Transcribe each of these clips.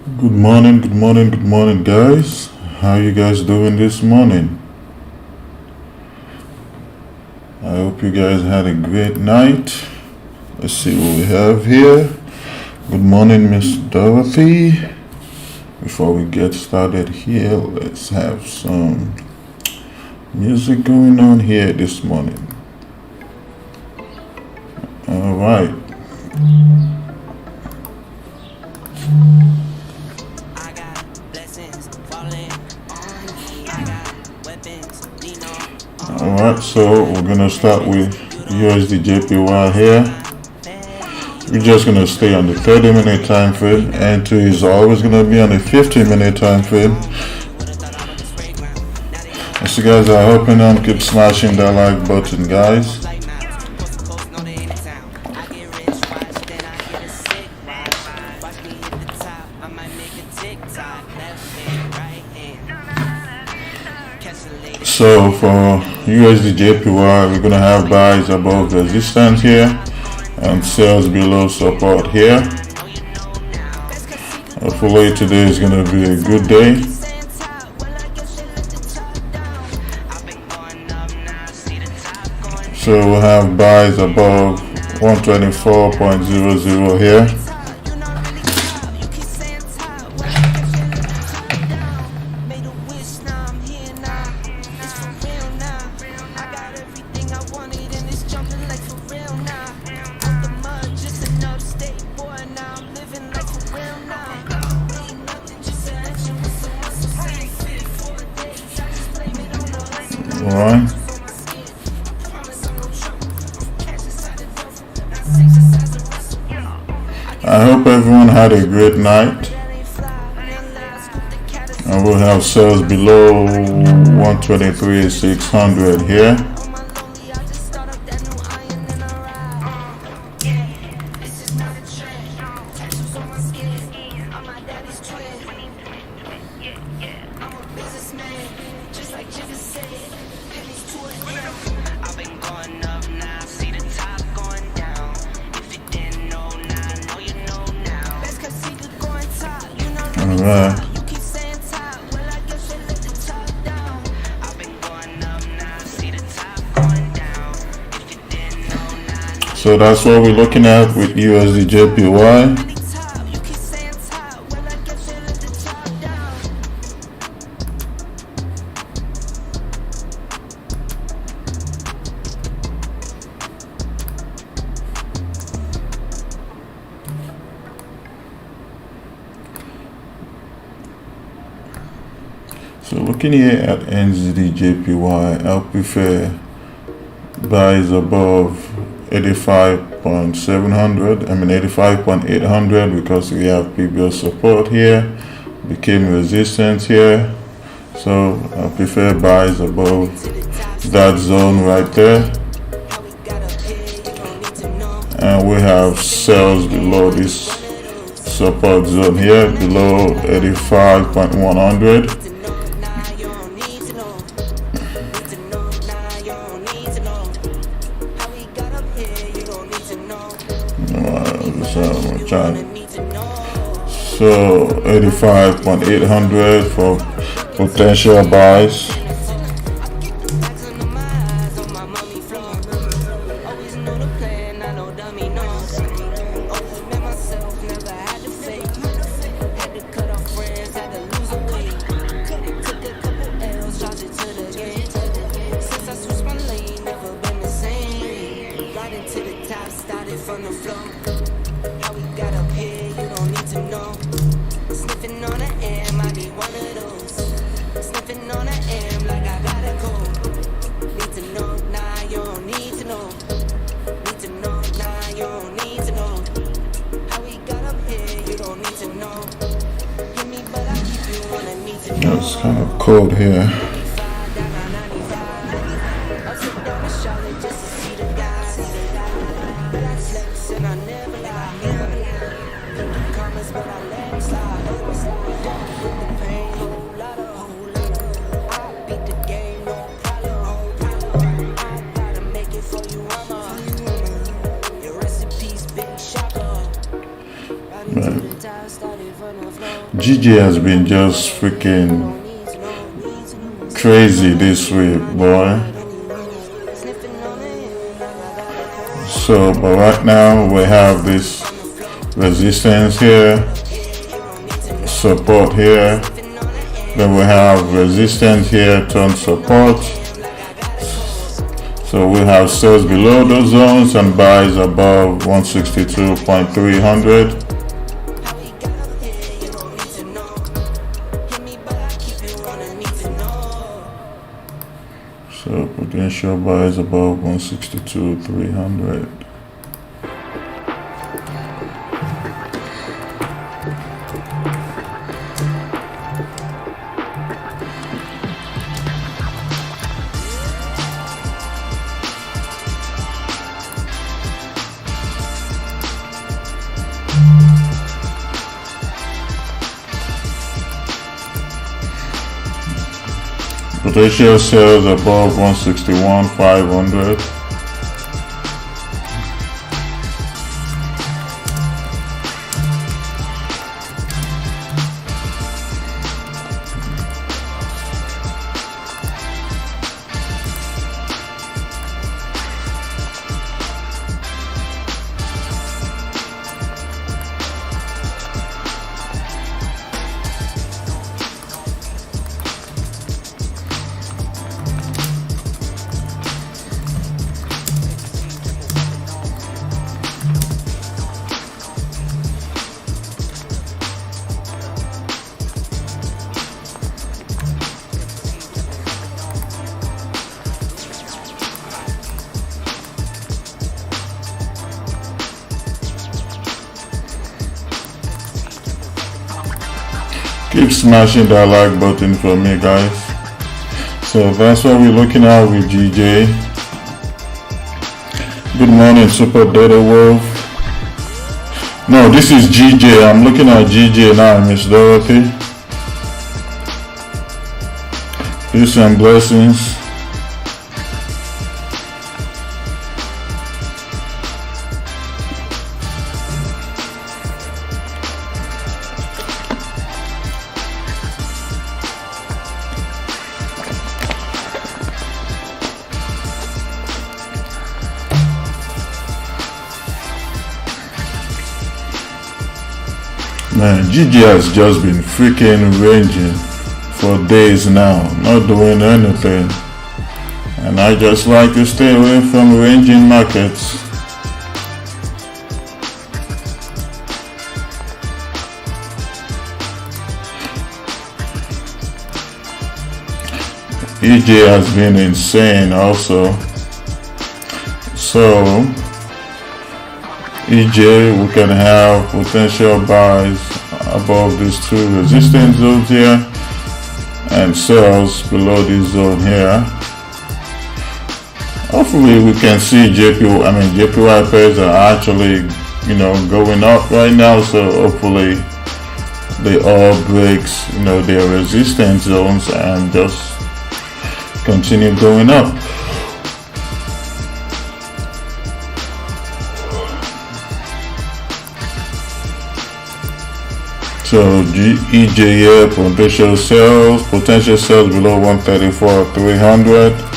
Good morning, guys. How you guys doing this morning? I hope you guys had a great night. Let's see what we have here. Good morning, Miss Dorothy. Before we get started here, let's have some music going on here this morning. All right. Alright, so we're gonna start with USD JPY here. We're just gonna stay on the 30-minute time frame, and two is always gonna be on the 15-minute time frame. As you guys are helping on, keep smashing that like button, guys. So for USD JPY, we're gonna have buys above resistance here and sells below support here. Hopefully today is gonna be a good day. So we'll have buys above 124.00 here. Alright. I hope everyone had a great night. And we'll have sales below 123,600 here. Alright. So that's what we're looking at with USD JPY. So looking here at NZD JPY, I'll prefer buys above 85.800 because we have previous support here, became resistance here. So I prefer buys above that zone right there. And we have sells below this support zone here, below 85.100. So 85.800 for potential buys. It's kind of cold here. GJ has been just freaking crazy this week, boy. So, but right now we have this resistance here, support here, then we have resistance here, turn support. So we have sells below those zones and buys above 162.300. So potential buys above 162.300. Potential sales above 161.500. Keep smashing that like button for me, guys. So that's what we're looking at with GJ. Good morning, Super Data Wolf. No, this is GJ. I'm looking at GJ now, Miss Dorothy. Peace and blessings. Man, GG has just been freaking ranging for days now, not doing anything. And I just like to stay away from ranging markets. EJ has been insane also. So EJ, we can have potential buys above these two resistance zones here and sells below this zone here. Hopefully we can see JPY pairs are actually, going up right now. So hopefully they all breaks, their resistance zones and just continue going up. So EJ here, potential sales below 134.300.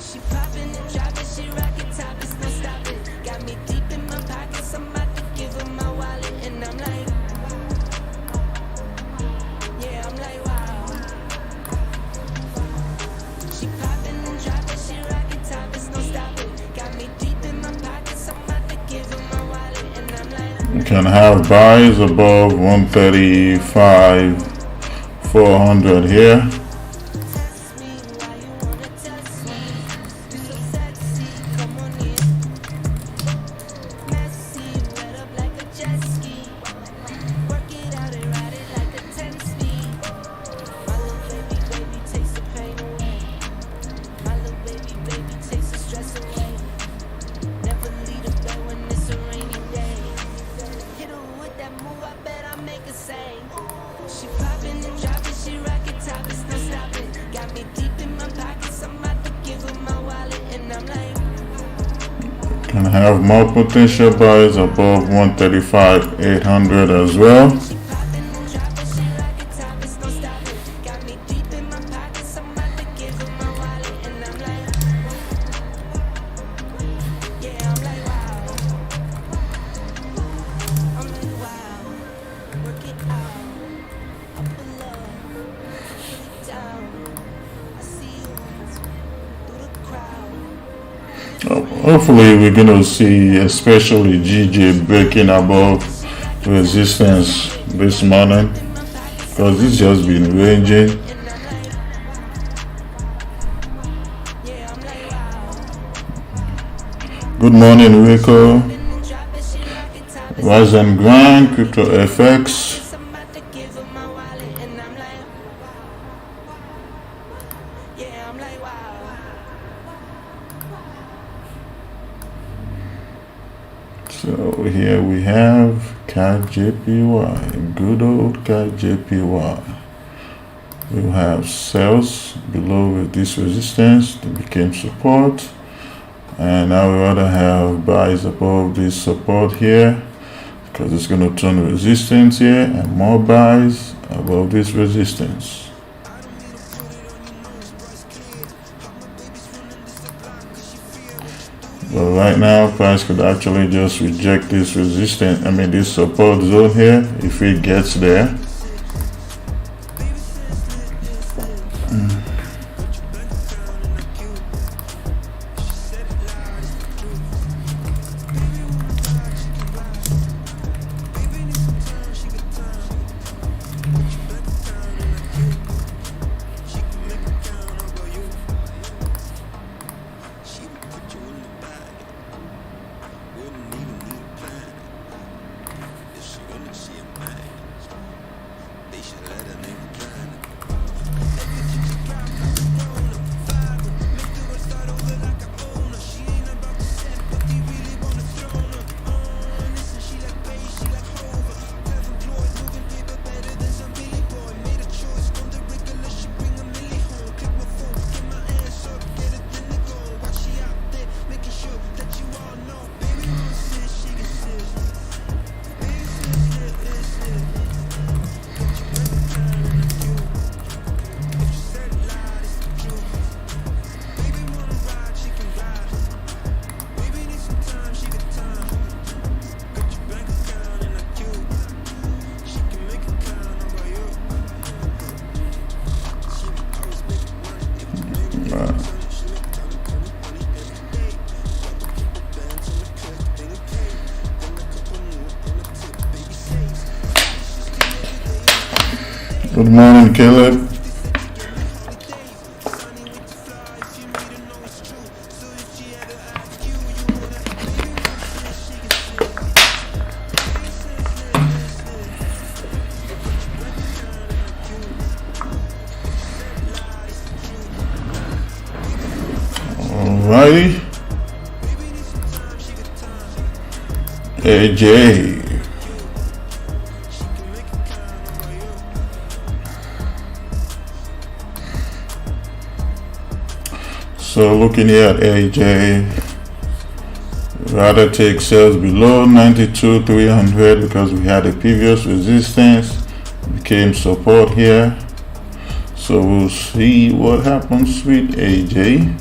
She poppin' and droppin', she rockin' top, it's no stoppin'. Got me deep in my pockets, I'm about to give her my wallet, and I'm like, yeah, I'm like, wow. She poppin' and droppin', she rockin' top, it's no stoppin'. Got me deep in my pockets, I'm about to give her my wallet, and I'm like, You can have buys above 135.400 here. Can have more potential buys above 135,800 as well. She poppin' and droppin', she rockin' top, it's no stopping. Got me deep in my pockets, I'm about to give her my wallet, and I'm like, yeah, I'm like, wow. I'm like, wow. Work it out. I pull up, put it down. I see you through the crowd. Hopefully we're gonna see especially GJ breaking above resistance this morning, because it's just been ranging. Good morning, Rico. Rise and grind, crypto FX. So here we have CAD-JPY, good old CAD-JPY. We'll have sales below with this resistance that became support, and now we rather have buys above this support here, because it's going to turn resistance here, and more buys above this resistance. But right now, price could actually just reject this resistance, this support zone here, if it gets there. Good morning, Caleb. Alrighty. AJ. So looking here at AJ, rather take sales below 92,300 because we had a previous resistance, became support here. So we'll see what happens with AJ.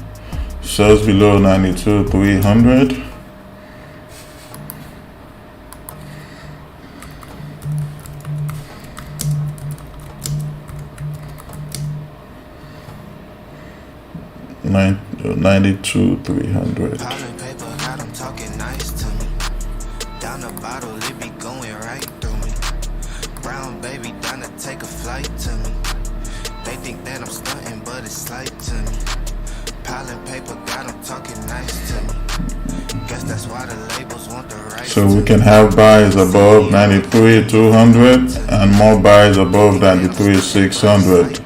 Sales below 92,300. $92,300. Got 'em talking nice to me. Down the bottle, it be going right through me. Brown baby down to take a flight to me. They think that I'm stunting, but it's slight to me. Piling paper, got 'em talking nice to me. Guess that's why the labels want the right. So we can have buys above 93,200 and more buys above 93,600.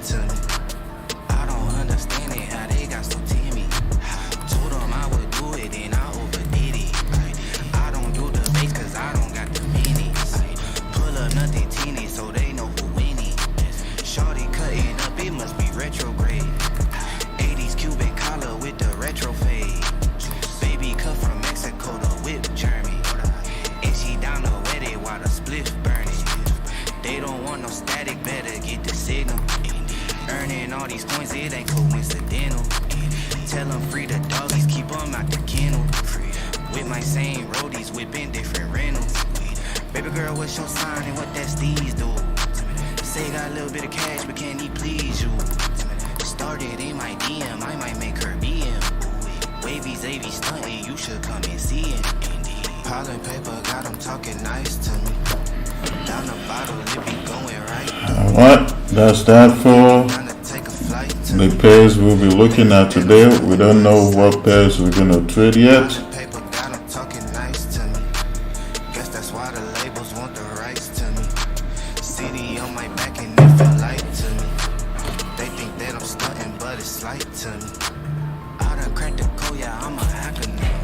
Retro fade. Baby cut from Mexico these coins, it ain't coincidental. Tell them free the doggies, keep them out the kennel. With my same roadies, whipping different rentals. Baby girl, what's your sign and what that steez do? Say got a little bit of cash, but can he please you? Started in my DM, I might make her BM. Wavy Zavy stunting, you should come and see him. Pollen paper got him talking nice to me. Down the bottle, it be going right. Alright, that's that for the pairs we'll be looking at today. We don't know what pairs we're gonna trade yet. Paper got him talking nice to me. Guess that's why the labels want the rights to me. CD on my back and it feel light to me. They think that I'm stunting, but it's light to me. I done cracked the code, yeah, I'm a hacker now.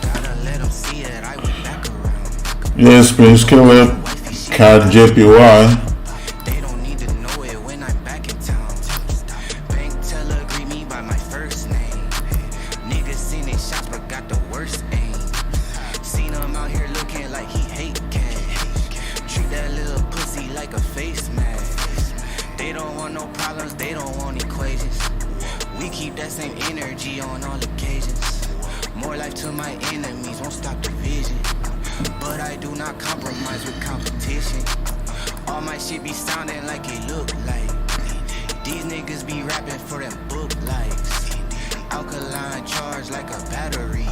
Gotta let them see it, I went back around. Yes, Prince Killer, Cat JPY. They don't need to know it when I'm back in town. Bank teller greet me by my first name. Niggas seen it shots but got the worst aim. Seen him out here looking like he hate cash. Treat that little pussy like a face mask. They don't want no problems, they don't want equations. We keep that same energy on all occasions. More life to my enemies, won't stop the vision. But I do not compromise with competition. All my shit be sounding like it look like. These niggas be rapping for them book likes. Alkaline charge like a battery.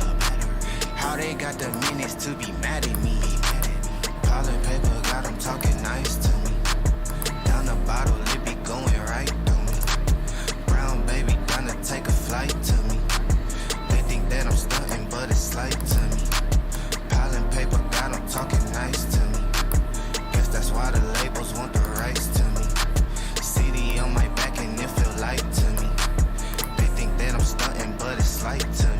How they got the minutes to be mad at me? Pollen paper got them talking nice to me. Down the bottle, it be going right through me. Brown baby trying to take a flight to me. They think that I'm stunting, but it's light to me. Pollen paper got them talking nice to me. Guess that's why the labels want the rights to me. CD on my back and it feel light to me. They think that I'm stunting, but it's light to me.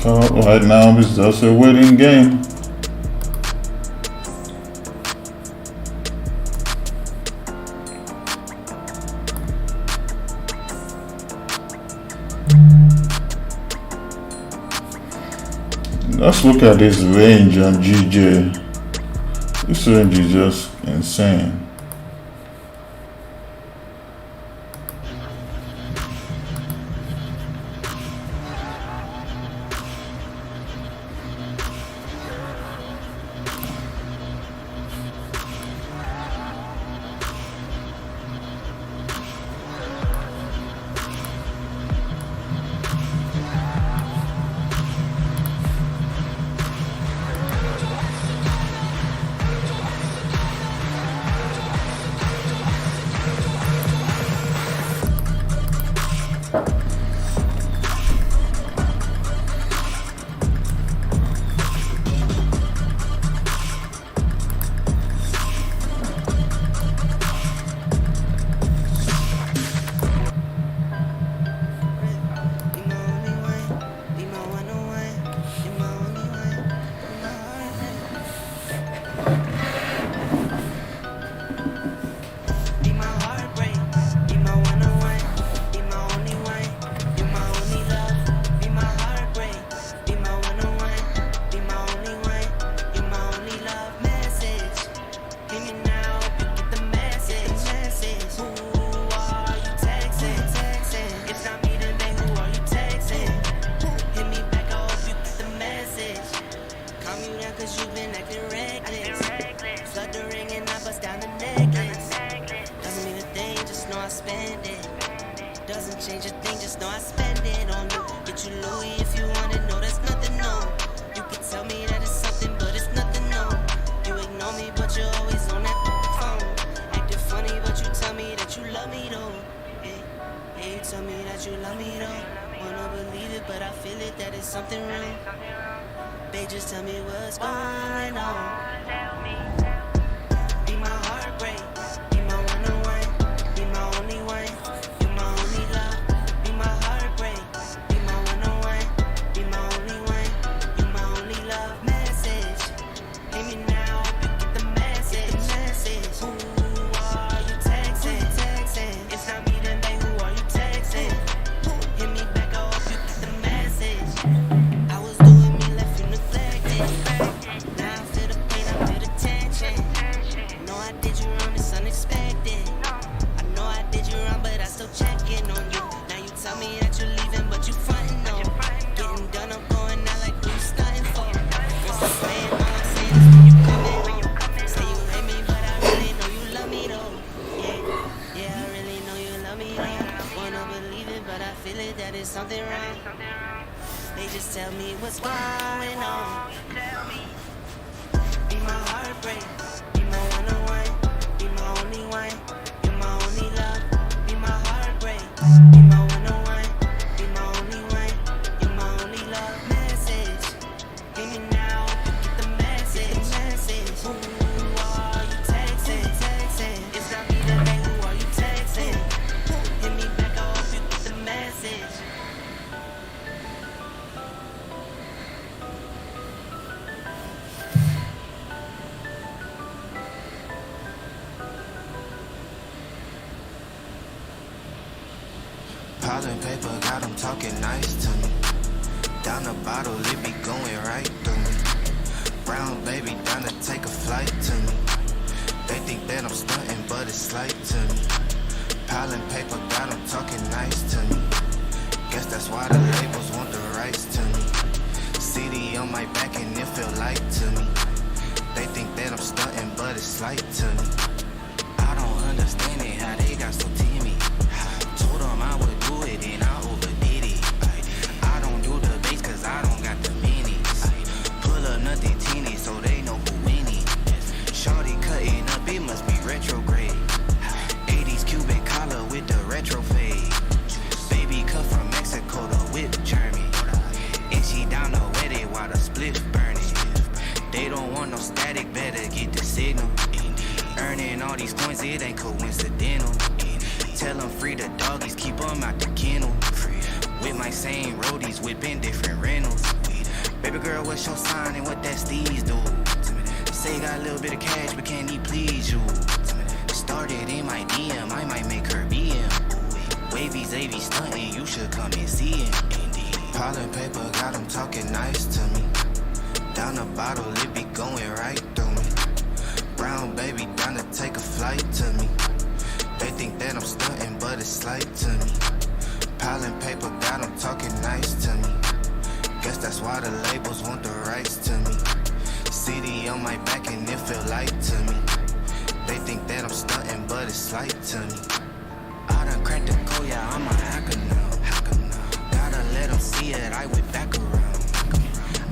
So right now it's just a waiting game. Let's look at this range on GJ. This range is just insane. Now I feel the pain, just tell me what's going on. Be my heartbreak, be my one-on-one, be my only one, be my only love. Be my heartbreak, be my one-on-one, be my only one, be my only love. Message, hear me now, get the message. Who are you texting? It's not me today, who are you texting? Hit me back, I hope you get the message. Pile and paper got them talking nice to me. Down the bottle, it be going right through me. Brown baby down to take a flight to me. They think that I'm stunting, but it's slight to me. Pile and paper got them talking nice to me. Guess that's why the labels want the rights to me. CD on my back and it feel light to me. They think that I'm stunting, but it's slight to me. I don't understand it, how they got so teamy. Told them I would do it and I overdid it. I don't do the bass cause I don't got the minis. Pull up nothing teeny so they know who winning. Shorty cutting up, it must be retrograde. 80s Cuban collar with the retro fade. Baby cut from Mexico, the whip German. And she down the wet it while the split burning. They don't want no static, better get the signal. Earning all these coins, it ain't coincidental. Tell them free the doggies, keep them out the kennel. With my same roadies, whipping different rentals. Baby girl, what's your sign and what that steez do? Say you got a little bit of cash, but can he please you? Started in my DM, I might make her BM. Wavy Zavy stunting, you should come and see him. Pile and paper got them talking nice to me. Down the bottle, it be going right through me. Brown baby down to take a flight to me. They think that I'm stunting, but it's slight to me. Pile and paper got them talking nice to me. Guess that's why the labels want the rights to me. CD on my back and it feel light to me. They think that I'm stunting, but it's slight to me. I done cracked the code, yeah, I'm a hacker now. Gotta let them see it, I went back around.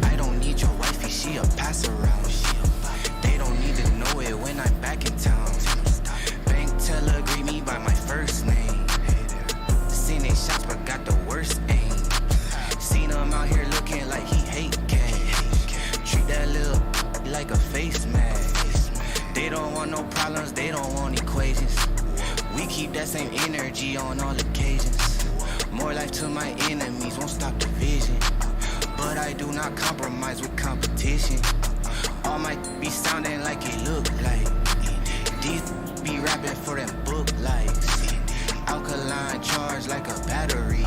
I don't need your wifey, she a pass around. They don't need to know it when I'm back in town. Bank teller greet me by my first name. Seen they shots but got the worst aim. Seen him out here looking like he hate cash. Treat that little like a face mask. They don't want no problems, they don't want equations. We keep that same energy on all occasions. More life to my enemies, won't stop the vision. But I do not compromise with competition. All my be sounding like it look like. These be rapping for them book likes. Alkaline charge like a battery.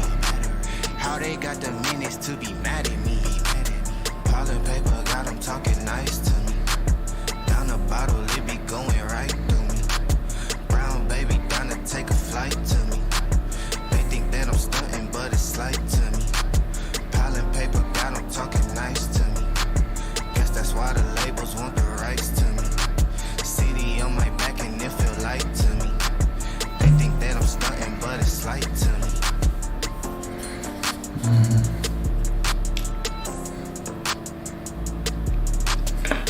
How they got the minutes to be mad at me? Pile and paper got them talking nice to me. Down the bottle, it be going right through me. Brown baby down to take a flight to me. They think that I'm stunting, but it's slight to me. Pile and paper got them talking nice to me. Guess that's why the labels want the rights to me. CD on my back and it feel light to me. They think that I'm stunting, but it's slight to me.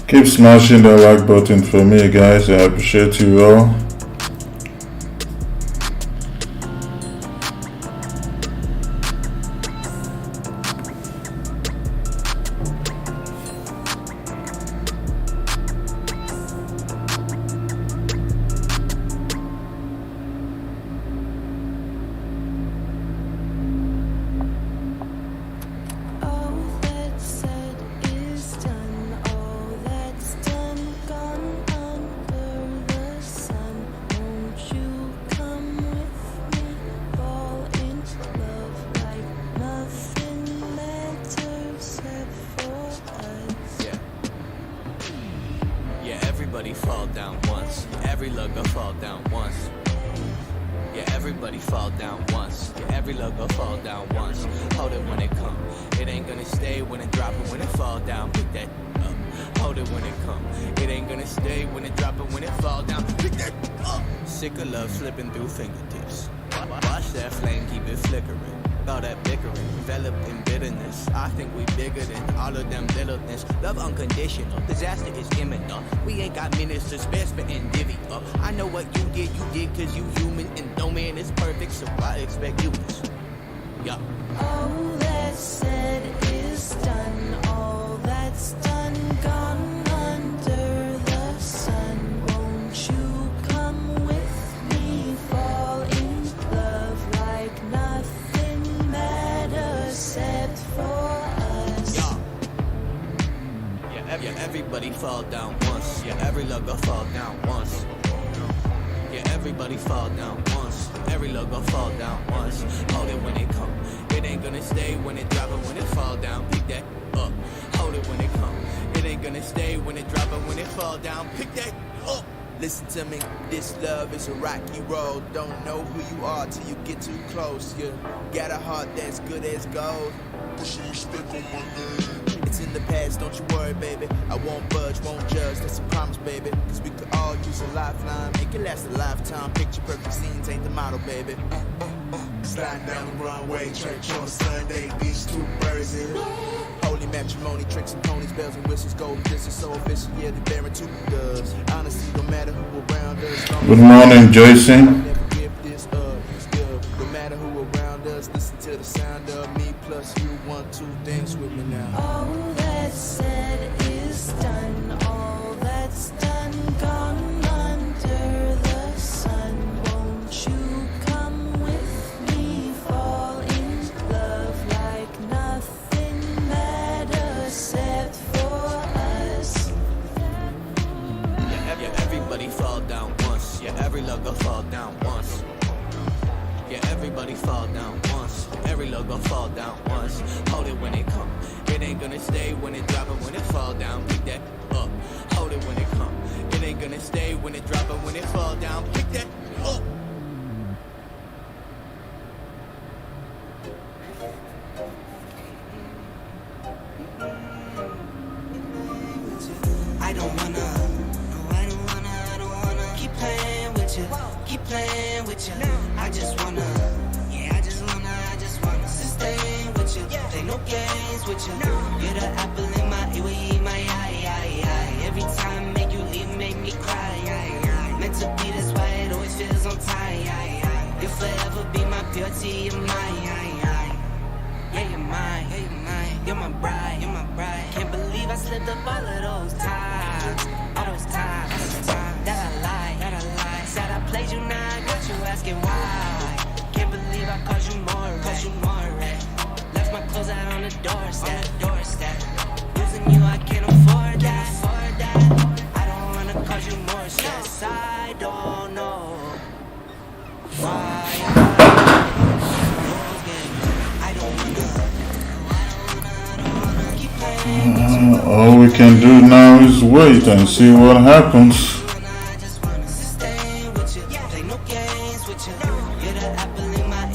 Keep smashing the like button for me, guys. I appreciate you all. All that's said is done. All that's done, gone under the sun. Won't you come with me? Fall into love like nothing matters except for us. Yeah, everybody fall down once. Every lug go fall down once. Yeah, everybody fall down once. Yeah, every lug go fall down once. Hold it when it come. It ain't gonna stay when it drop it. When it fall down, pick that up. Hold it when it come. It ain't gonna stay when it drop it. When it fall down, pick that up. Sick of love slipping through fingertips. Watch that flame, keep it flickering. Fuck all that bickering, enveloped in bitterness. I think we bigger than all of them little things. Love unconditional, disaster is imminent. We ain't got minutes to spare, spitting divvy up. I know what you did cause you human. And no man is perfect, so I expect you to. Yeah. All that's said is done, all that's done, gone under the sun. Won't you come with me, fall in love like nothing matters except for us. Yeah, everybody fall down once. Yeah, every logo fall down once. Yeah, everybody fall down once. Every logo fall down once. Hold it when it come. It ain't gonna stay when it drop, and when it fall down, pick that up. Hold it when it come. It ain't gonna stay when it drop, and when it fall down, pick that up. Listen to me, this love is a rocky road. Don't know who you are till you get too close. You got a heart that's good as gold. Put some respect on my name. It's in the past, don't you worry, baby. I won't budge, won't judge, that's a promise, baby. Cause we could all use a lifeline, make it last a lifetime. Picture perfect scenes ain't the model, baby. Sliding down the runway, church on Sunday, these two birds in. Holy matrimony, tricks and ponies, bells and whistles, golden distance, so official, yeah, they bearing two doves. Honestly, no matter who around us. Good morning, Jason. Never give this up, still. No matter who around us, listen to the sound of me plus you. 1, 2 things with me now. All that's said is done, all that's done, gone under the sun. Won't you come with me, fall in love like nothing matters except for us. Yeah, everybody fall down once. Yeah, every logo fall down once. Yeah, everybody fall down once. Every logo fall down once. Hold it when it come. It ain't gonna stay when it drop, and when it fall down, pick that up. Hold it when it come. It ain't gonna stay when it drop, and when it fall down, pick that up. I don't wanna, no, I don't wanna keep playing with you, keep playing with you. I just wanna, yeah, I just wanna sustain with you, play no games with you. You're the apple in my eye. Every time make you leave, make me cry. Meant to be this way, it always feels on time. You'll forever be my purity, you're mine. Yeah, you're mine, you're my bride, Can't believe I slipped up all of those times, that I lied. Said I played you, now I got you asking why. Can't believe I caused you more, right? Left my clothes out on the doorstep. Losing you, I can't afford that. I don't wanna cause you more stress. I don't know why. All we can do now is wait and see what happens. I just wanna sustain with you, play no games with you. You're the apple in my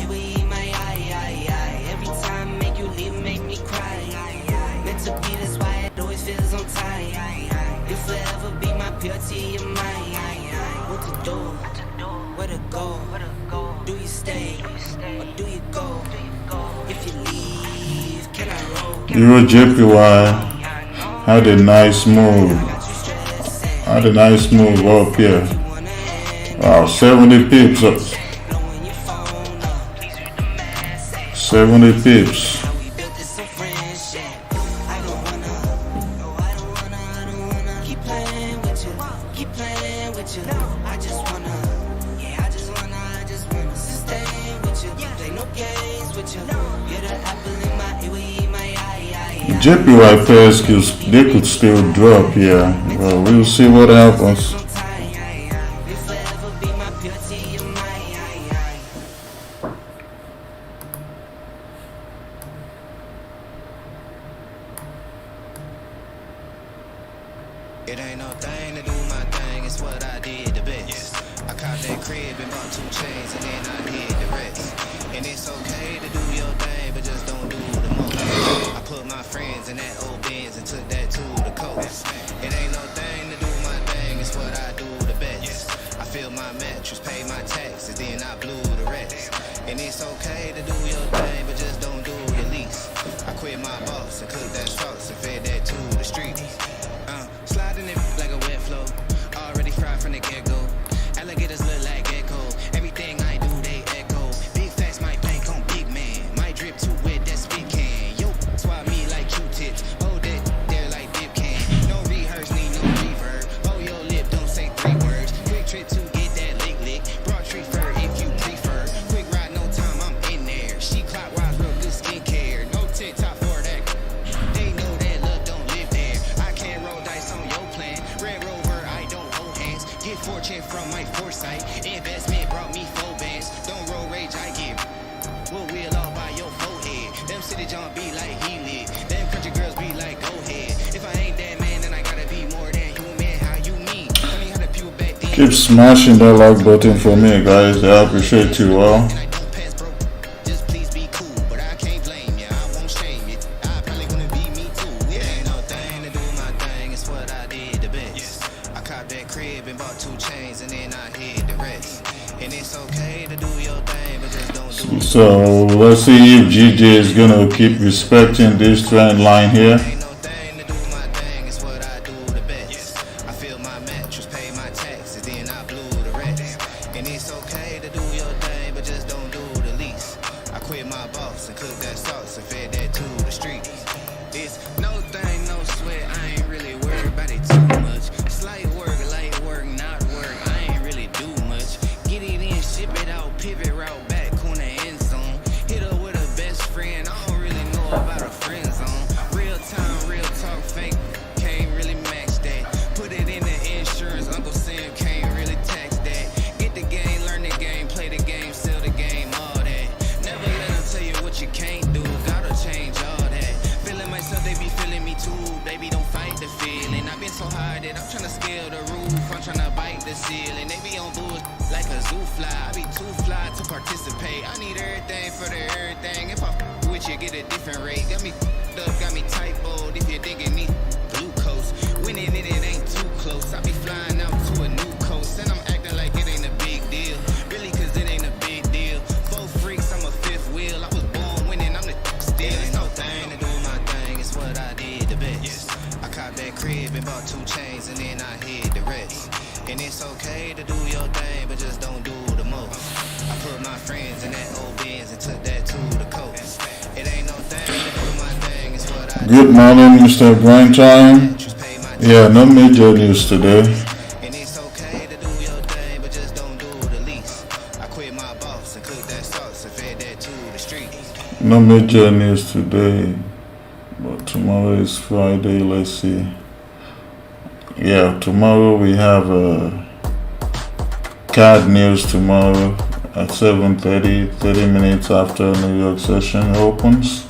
eye. Every time make you leave, make me cry. Meant to be this way, it always feels on time. You'll forever be my purity, you're mine. What to do? Where to go? Do you stay or do you go? If you leave, can I roll? You a JPY. Had a nice move. Up here. Wow, 70 pips up. 70 pips. JPY pairs, they could still drop here. Well, we'll see what happens. It ain't no thing to do my thing, it's what I did the best. I caught that crib and bought 2 chains and then I did the rest. And it's okay to do your thing, but just don't do the most. I put my friends in that old Benz and took that to the coast. It ain't no thing to do my thing, it's what I do the best. I feel filled my mattress, paid my taxes, then I blew the rest. And it's okay to do your thing, but just don't do the least. I quit my boss and cooked that sauce and fed that to the streets. Sliding it like a wet flow, already fried from the get-go. Alligators look like gecko, everything I do they echo. Big facts might bank on big man, might drip too wet that spit can. Yo, swap me like Q-tips, hold that there like dip can. No rehearse, need no reverb, hold your lip, don't say 3 words. Quick trip to get that lick, broad tree fur if you prefer. Quick ride, no time, I'm in there. She clockwise, real good skincare, no TikTok for that. They know that love don't live there. I can't roll dice on your plan. Red Rover, I don't hold hands. Get fortune from my foresight. Investment brought me 4 bands. Don't roll rage, I get. We'll wheel all by your forehead. Them city John be like he lit. Them country girls be like go ahead. If I ain't that man, then I gotta be more than human. How you mean? Funny how the people back then. Keep smashing that like button for me, guys. I appreciate you all. And I don't pass broke. Just please be cool, but I can't blame ya. I won't shame you. I probably wanna be me too. It ain't no thing to do my thing. It's what I did the best. I copped that crib and bought 2 chains and then I hid the rest. And it's okay to do your thing, but just don't do it. So let's see if GJ is gonna keep respecting this trend line here. Ain't no thing to do my thing, it's what I do the best. I filled my mattress, paid my taxes, then I blew the rest. And it's okay to do your thing, but just don't do the least. I quit my boss and cooked that sauce and fed that to the streets. It's no thing, no sweat, I ain't really worried about it too much. Slight work, light work, not work, I ain't really do much. Get it in, ship it out, pivot route, back corner end zone. Hit her with a best friend, I don't really know about a friend zone. Real time, real talk, fake, can't really match that. Put it in the insurance, Uncle Sam can't really tax that. Get the game, learn the game, play the game, sell the game, all that. Never let them tell you what you can't do, gotta change all that. Feeling myself, they be feeling me too, baby don't fight the feeling. I've been so high that I'm tryna scale the roof, I'm tryna bite the ceiling. They be on bullshit like a zoo fly, I be too fly to participate. I need everything for the everything. If I with you, get a different rate. Got me up, got me typoed. If you're thinking me glucose, winning it ain't too close. I be flying out to a new coast, and I'm acting like it ain't a big deal. Really, cause it ain't a big deal. 4 freaks, I'm a 5th wheel. I was born winning, I'm the still. Ain't no thing to do my thing, it's what I did the best. I copped that crib and bought 2 chains, and then I hid the rest. And it's okay to do your thing, but just don't do the most. I put my friends in that old Benz and took that to the coast. It ain't no thing to do my thing, it's what I Good morning, Mr. Grind Time. Yeah, no major news today. And it's okay to do your thing, but just don't do the least. I quit my boss and cooked that sauce and fed that to the streets. No major news today, but tomorrow is Friday. Let's see. Yeah, tomorrow we have CAD news tomorrow at 7:30, 30 minutes after New York session opens.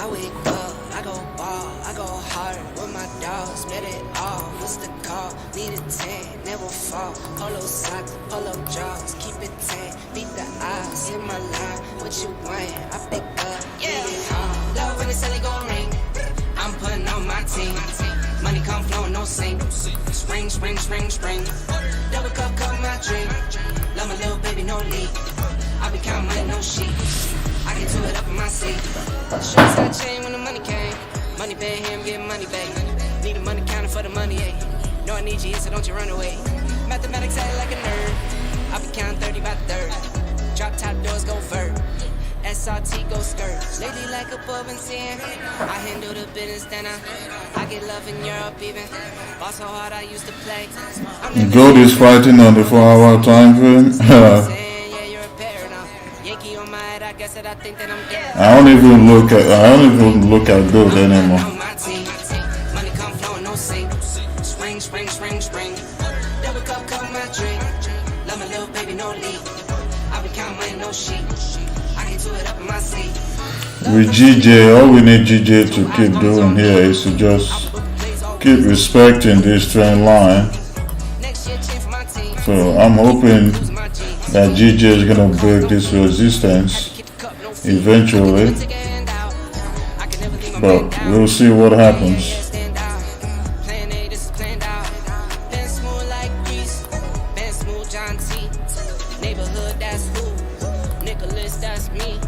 I wake up, I go ball, I go hard with my dogs, bet it all. What's the call? Need a 10, never fall. Polo socks, polo jaws, keep it 10. Beat the odds in my line. What you want? I pick up, get it hard. Love when the celly gon' ring. I'm putting on my team. Money come flowing, no sink. Spring, spring, spring, spring. Double cup, cup my drink. Love my little baby, no leak. I be counting money, no sheets. I get to it up in my seat. Shots got chain when the money came. Money pay him, get money back. Need the money counter for the money, ayy. No, I need you, so don't you run away. Mathematics act like a nerd. I be counting 30 by the third. Drop top doors go vert. SRT go skirt. Lately like above and 10. I handle the business, then I get love in Europe even. Boss so hard I used to play. Gold is fighting on the 4-hour time frame. Yeah, you're a pair now. Yankee on my head, I guess that I think that I'm dead. I don't even look at gold anymore. On my team, money come flowing, no sink. Spring, spring, spring, spring. Double cup, cup my drink. Love my little baby, no leak. I be counting money, no sheep. I can do it up in my seat. With GJ, all we need GJ to keep doing here is to just keep respecting this trend line. Next year, cheer for my team. So I'm hoping that GJ is gonna break this resistance Keep the cup, no fee. eventually, Take a hand out. I can never leave my but man down. we'll see what happens. Stand out. Plan A, this is planned out. Been smooth like grease. Been smooth John T. Neighborhood, that's who. Nicholas, that's me.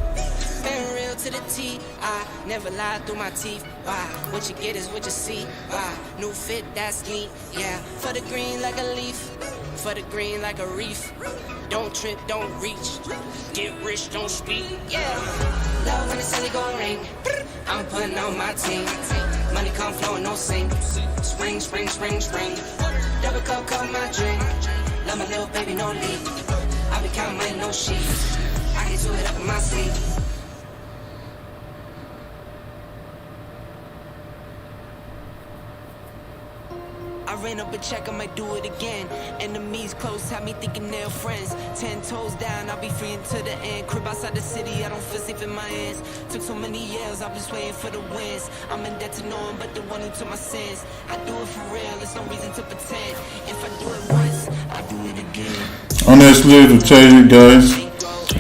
Been real to the T. I never lie through my teeth. Why? What you get is what you see. Why? New fit, that's neat. Yeah. For the green like a leaf. For the green like a reef. Don't trip, don't reach. Get rich, don't speak. Yeah. Love when the celly go ring. I'm putting on my team. Money come flowing, no sink. Spring, spring, spring, spring. Double cup, cup my drink. Love my little baby, no leak. I be counting money, no sheep. I can do it up in my sleep. I ran up a check, I might do it again. Enemies close, have me thinking they're friends. 10 toes down, I'll be free until the end. Crib outside the city, I don't feel safe in my hands. Took so many years, I'm just waiting for the wins. I'm in debt to no one but the one who took my sins. I do it for real, there's no reason to pretend. If I do it once, I do it again. Honestly, to tell you guys,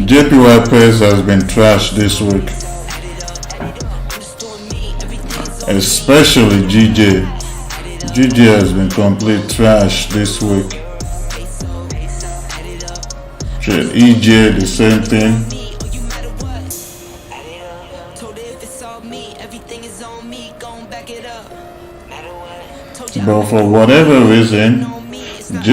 JPY pairs has been trashed this week, I'm just doing me, everything's on especially GJ. GJ has been complete trash this week. EJ, the same thing. me, or you matter what. Told her if it's all me, everything is on me, gon' back it up. Told you But for whatever reason, on me, it's not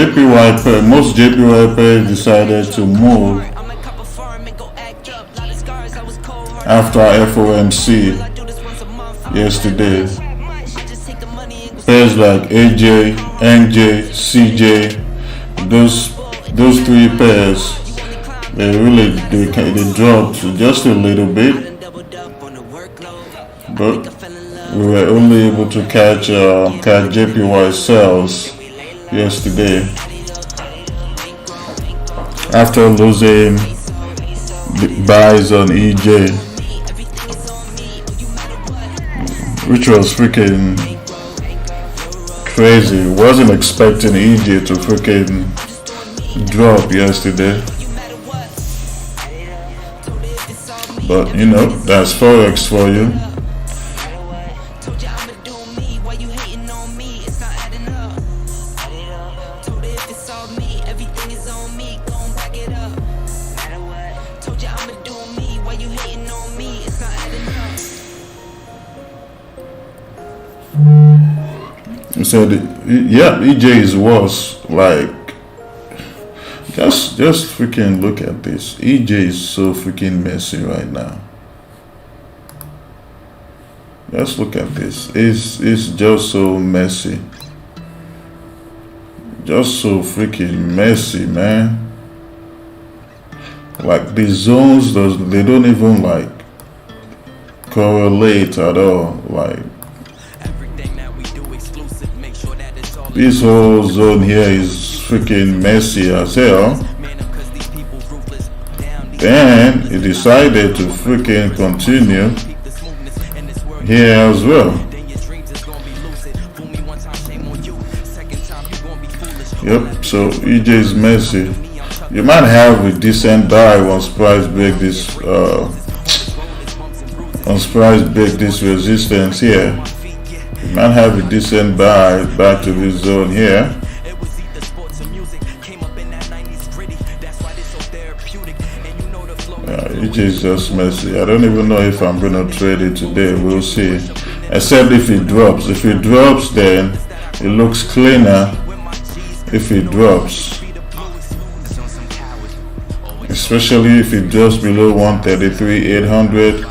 most JPY pairs decided to move I'm a cup of farm and go act up. Lot of scars, I was cold hearted. after FOMC I do this once a month. yesterday. I just take the money and go Pairs like AJ, NJ, CJ, those three pairs, they dropped just a little bit, doubled up on the workload. but we were only able to catch JPY sales yesterday after losing buys on EJ, which was freaking crazy. Wasn't expecting EJ to freaking drop yesterday, but you know, that's Forex for you. Told you I'ma do me, why you hating on me? It's not adding up. Told her if it's all me, everything is on me, gon' back it up. Told you I'ma do me, why you hating on me? It's not adding up. He said, yeah, EJ is worse. Like, just freaking look at this. EJ is so freaking messy right now. Just look at this. It's just so messy. Just so freaking messy, man. Like the zones, they don't even like correlate at all. Like Everything that we do exclusive, make sure that it's all this whole zone here is freaking messy as hell. man up 'cause these people ruthless. Down these Then he decided to freaking continue keep the smoothness in this world. here as well. Then your dreams is gonna be lucid. Fool me one time, shame on you. Second time you gonna be foolish. Yep, so EJ is messy. You might have a decent buy once price break this resistance here. You might have a decent buy back to this zone here. It was either sports or music. Came up in that 90s gritty. That's why this so therapeutic. And you know the flow. EJ is just messy. I don't even know if I'm gonna trade it today. We'll see. Except if it drops. If it drops, then it looks cleaner. If it drops, especially if it drops below 133,800.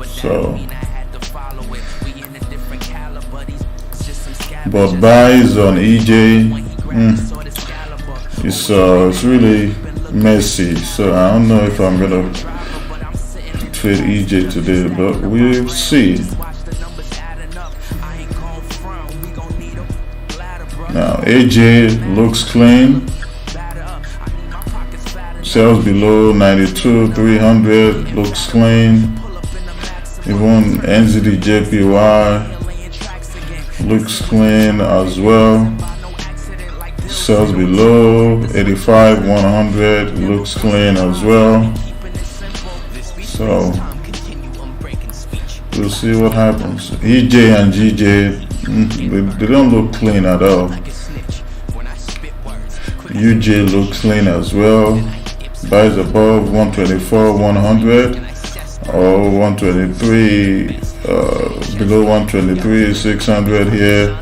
So, but buys on EJ, it's really messy. So I don't know if I'm gonna trade EJ today, but we'll see. Now AJ looks clean. Sells below 92, 300 looks clean. Even NZDJPY looks clean as well. Sells below 85, 100 looks clean as well. So we'll see what happens. EJ and GJ, they don't look clean at all. UJ looks clean as well. Buys above 124, 100 or 123, below 123, 600 here.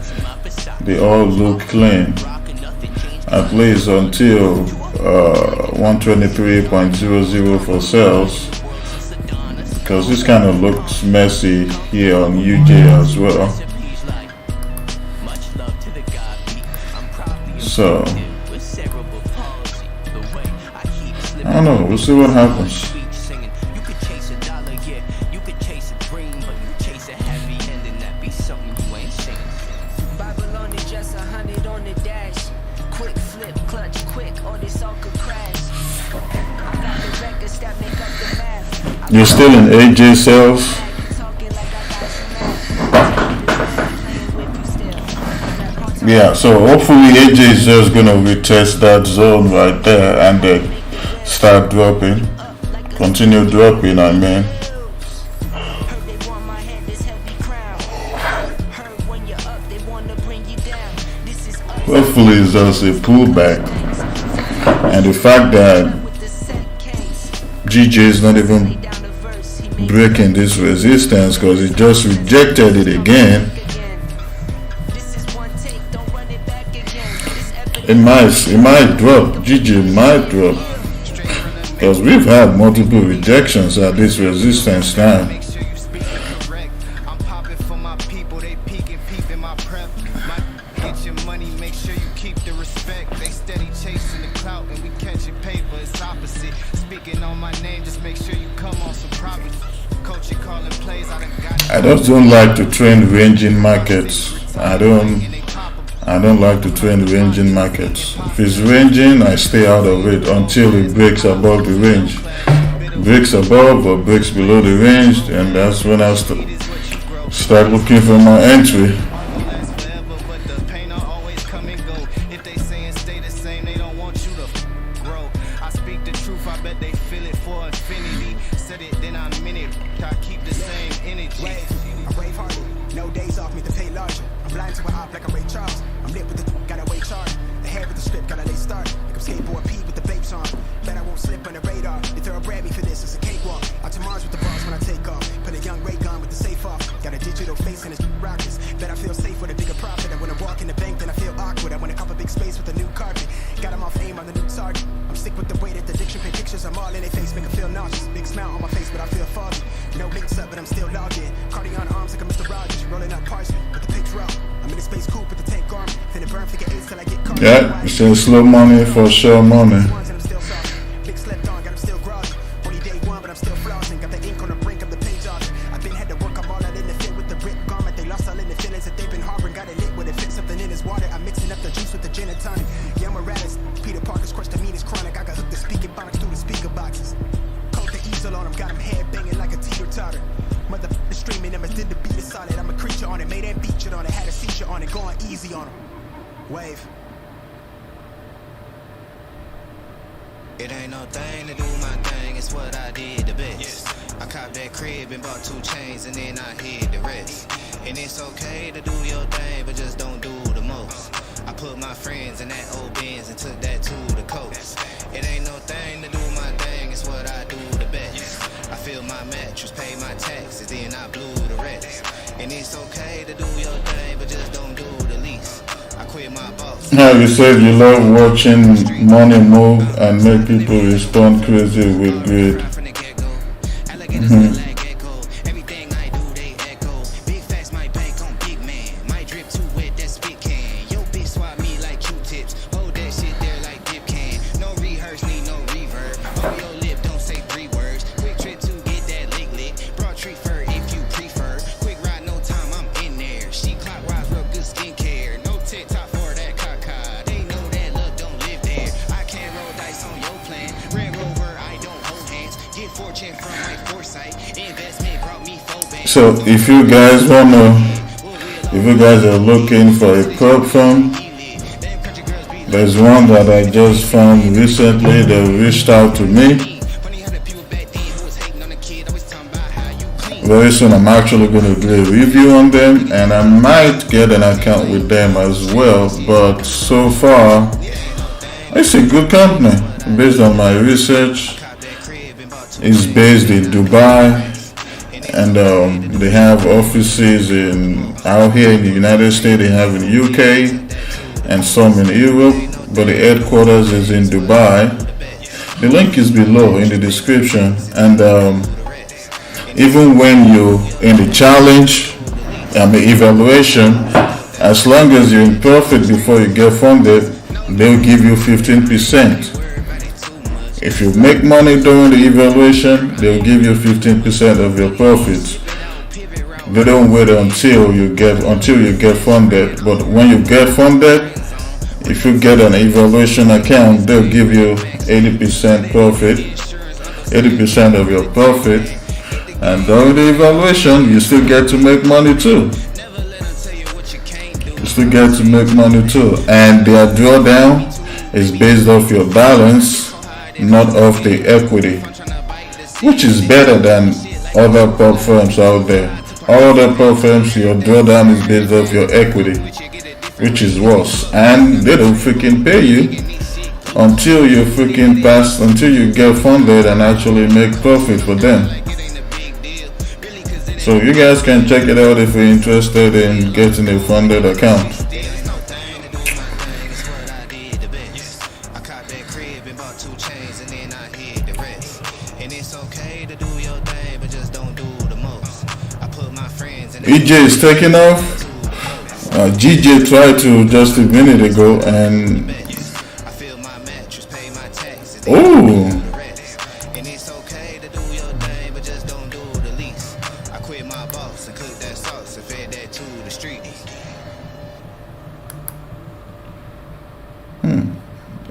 They all look clean, at least until 123.00 for sales, because this kind of looks messy here on UJ as well. So I don't know, we'll see what happens. You're still in AJ sales? Yeah, so hopefully AJ is just gonna retest that zone right there and then start dropping, continue dropping, I mean. Hopefully it's just a pullback, and the fact that GJ is not even breaking this resistance because it just rejected it again, it might drop. GJ might drop, because we've had multiple rejections at this resistance time. I just don't like to trade ranging markets. I don't like to trade ranging markets. If it's ranging, I stay out of it until it breaks above the range. Breaks above or breaks below the range, and that's when I start looking for my entry. Yeah, it's still slow money for sure money. It ain't no thing to do my thing, it's what I did the best. I copped that crib and bought 2 chains and then I hid the rest. And it's okay to do your thing, but just don't do the most. I put my friends in that old Benz and took that to the coast. It ain't no thing to do my thing, it's what I do the best. I fill my mattress, pay my taxes, then I blew the rest. And it's okay to do your thing, but just don't do the least. I quit my boss. Now you said you love watching money move and make people respond crazy with greed. Everything I do, they echo. Big facts, my bank on big man. My drip too wet, that spit can. Yo, bitch swap me like Q-tips. Hold that shit there like dip can. No rehearse, need no reverb. So if you guys are looking for a prop firm, there's one that I just found recently. They reached out to me. Very soon I'm actually going to do a review on them, and I might get an account with them as well. But so far, it's a good company. Based on my research, it's based in Dubai, and they have offices out here in the United States. They have in the UK and some in Europe, but the headquarters is in Dubai. The link is below in the description, and even when you're in the challenge and the evaluation, as long as you're in profit before you get funded, they'll give you 15%. If you make money during the evaluation, they'll give you 15% of your profits. They don't wait until you get funded. But when you get funded, if you get an evaluation account, they'll give you 80% profit, 80% of your profit. And during the evaluation, you still get to make money too. And their drawdown is based off your balance, not off the equity, which is better than other prop firms out there. All other prop firms, your drawdown is based off your equity, which is worse. And they don't freaking pay you until you get funded and actually make profit for them. So you guys can check it out if you're interested in getting a funded account. EJ is taking off. GJ tried to just a minute ago, and oh.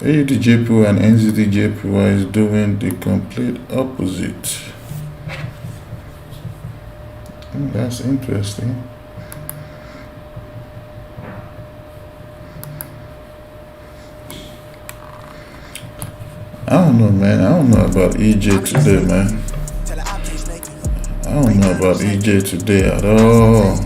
AUDJPY and NZDJPY is doing the complete opposite. That's interesting. I don't know, man. I don't know about EJ today, man. I don't know about EJ today at all.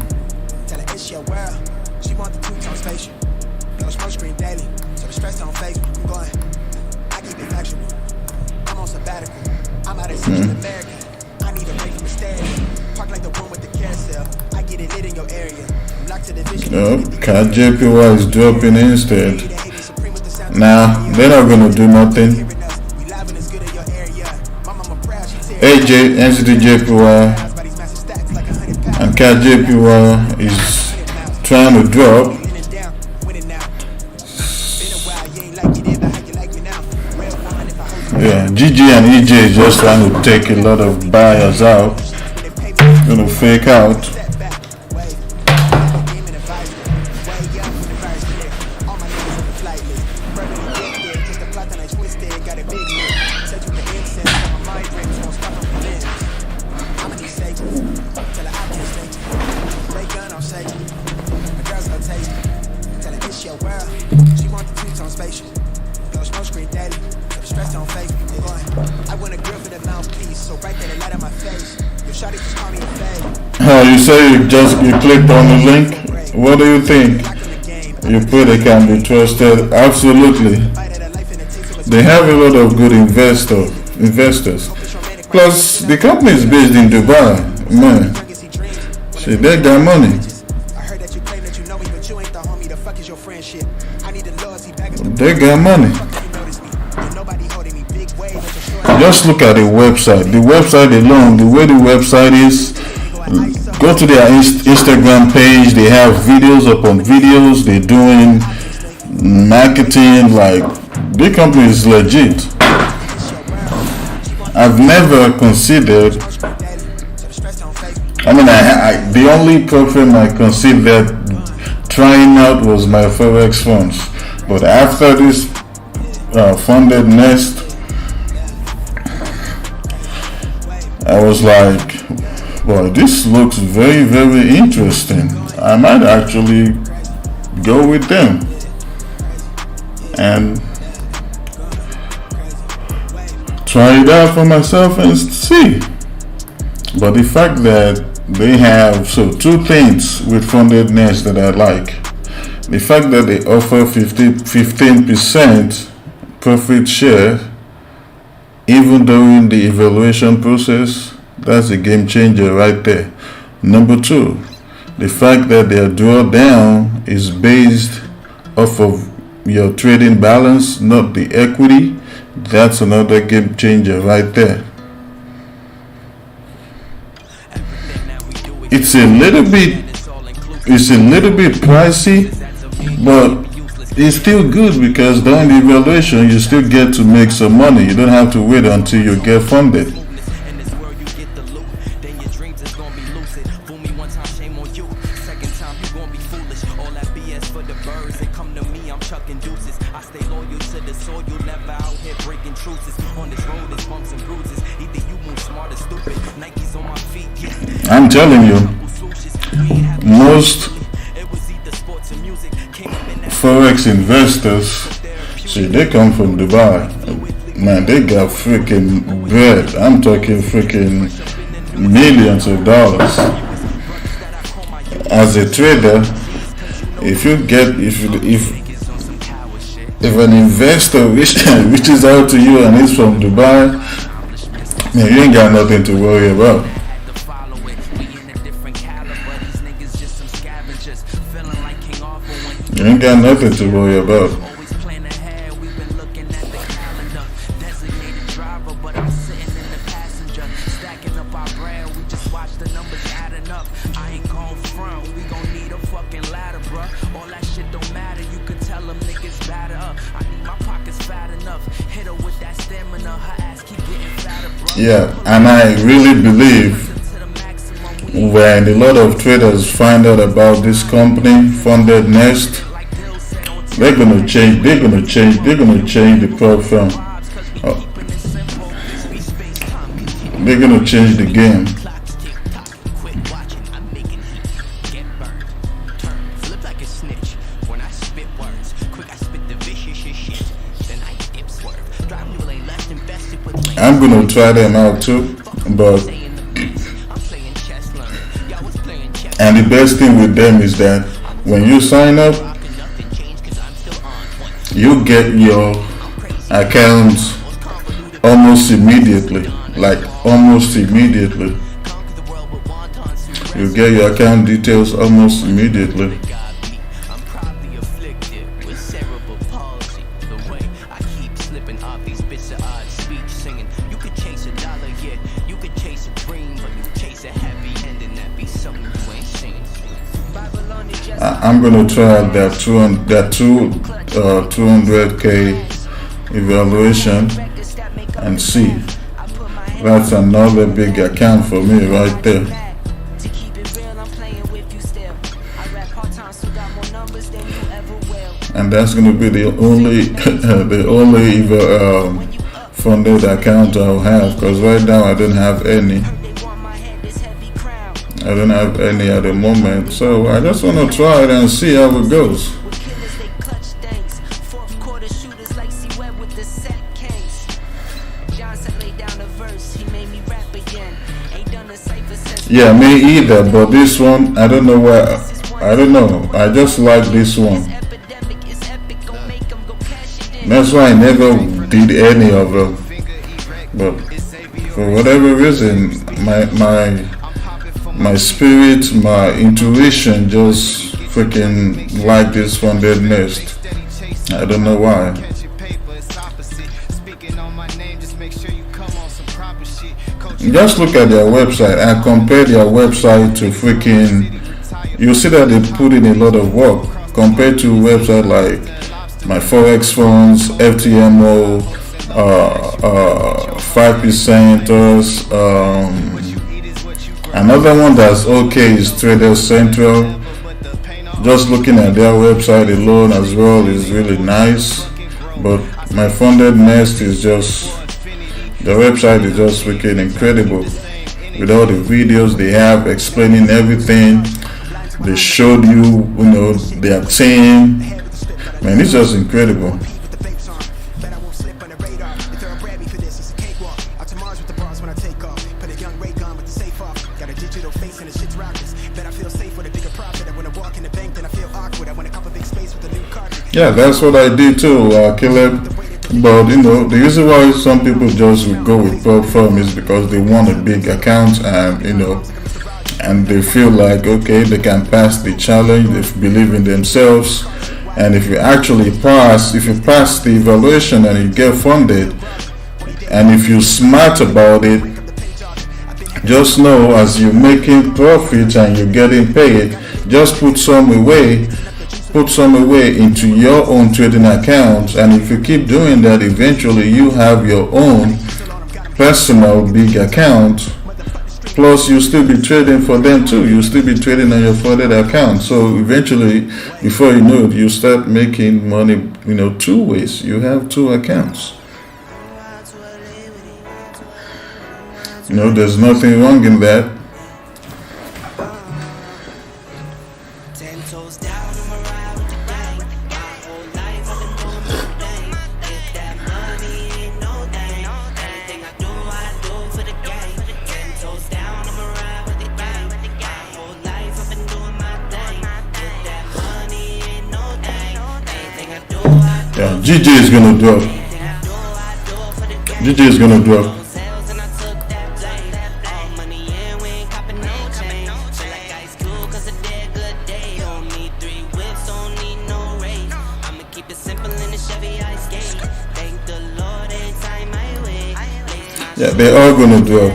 Cat JPY is dropping instead. Nah, they're not gonna do nothing. AJ, NZDJPY, and Cat JPY is trying to drop. Yeah, GG and EJ is just trying to take a lot of buyers out. Gonna fake out. You say you clicked on the link. What do you think? You put it can be trusted? Absolutely. They have a lot of good investors. Plus, the company is based in Dubai. Man, see, they got money. They got money. Just look at the website. The website alone, the way the website is, go to their Instagram page. They have videos upon videos. They're doing marketing. Like, the company is legit. I've never considered. The only program I considered trying out was my FOREX funds. But after this funded nest, I was like, well, this looks very, very interesting. I might actually go with them and try it out for myself and see. But the fact that they have, so two things with Funded Nest that I like. The fact that they offer 15% profit share even during the evaluation process, that's a game changer right there. Number two, the fact that their drawdown is based off of your trading balance, not the equity, that's another game changer right there. It's a little bit pricey, but it's still good because during the evaluation you still get to make some money. You don't have to wait until you get funded. I'm telling you, most Forex investors, see, they come from Dubai. Man, they got freaking bread. I'm talking freaking millions of dollars. As a trader, if an investor reaches out to you and he's from Dubai, man, you ain't got nothing to worry about. You ain't got nothing to worry about. Yeah, and I really believe when a lot of traders find out about this company, Funded Nest, they're gonna change the platform. They're gonna change the game. I'm gonna try them out too, and the best thing with them is that when you sign up, you get your accounts almost immediately. You get your account details almost immediately. I'm gonna try that 200k evaluation and see. That's another big account for me right there. And that's gonna be the only funded account I'll have, because right now I don't have any. I don't have any at the moment, so I just want to try it and see how it goes. Yeah, me either, but this one, I don't know why. I don't know. I just like this one. That's why I never did any of them. But for whatever reason, my spirit, my intuition just freaking like this Funded Nest. I don't know why. Just look at their website and compare their website to freaking, you see that they put in a lot of work compared to a website like my Forex Funds, FTMO, 5%ers, another one that's okay is Trader Central. Just looking at their website alone as well is really nice, but my Funded Nest is just, the website is just freaking incredible. with all the videos they have explaining everything. They showed you, their team. Man, it's just incredible. Yeah, that's what I did too, Caleb. But the reason why some people just will go with platform is because they want a big account, and and they feel like, okay, they can pass the challenge. They believe in themselves, and if you actually pass, the evaluation and you get funded, and if you're smart about it, just know as you're making profits and you're getting paid, just put some away into your own trading accounts, and if you keep doing that, eventually you have your own personal big account. Plus, you'll still be trading for them too. You'll still be trading on your funded account. So eventually, before you know it, you start making money, two ways. You have two accounts. There's nothing wrong in that. Yeah, GG is gonna drop. GG is gonna drop. Yeah, they're all gonna drop.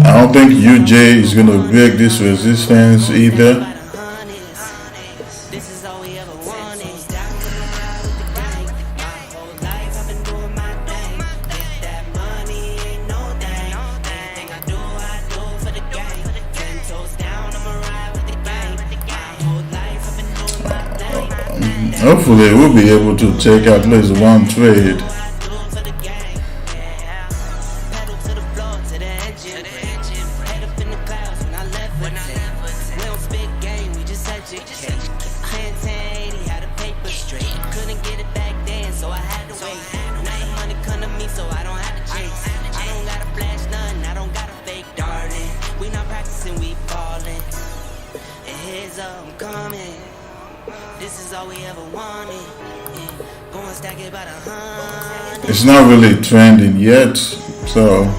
I don't think UJ is gonna break this resistance either. Hopefully we'll be able to take at least one trade. It's not really trending yet, so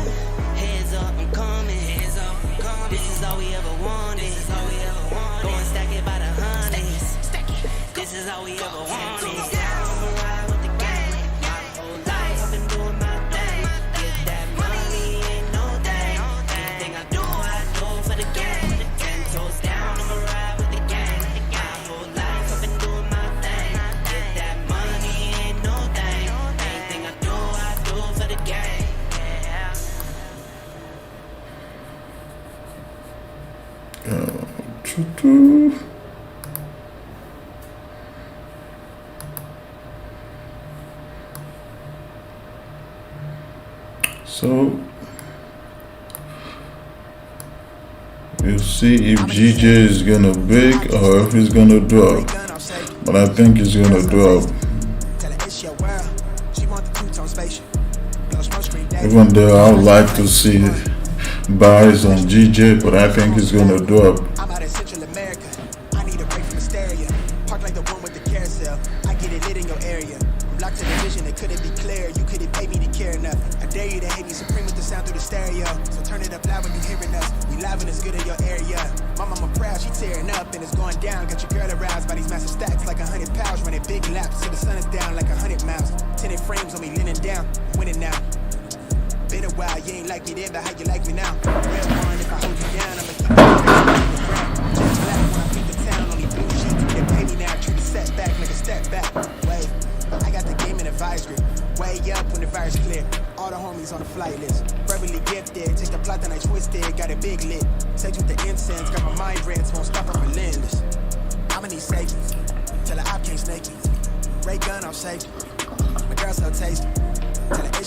we'll see if GJ is gonna break or if it's gonna drop. But I think it's gonna drop. Even though I would like to see buys on GJ, but I think it's gonna drop.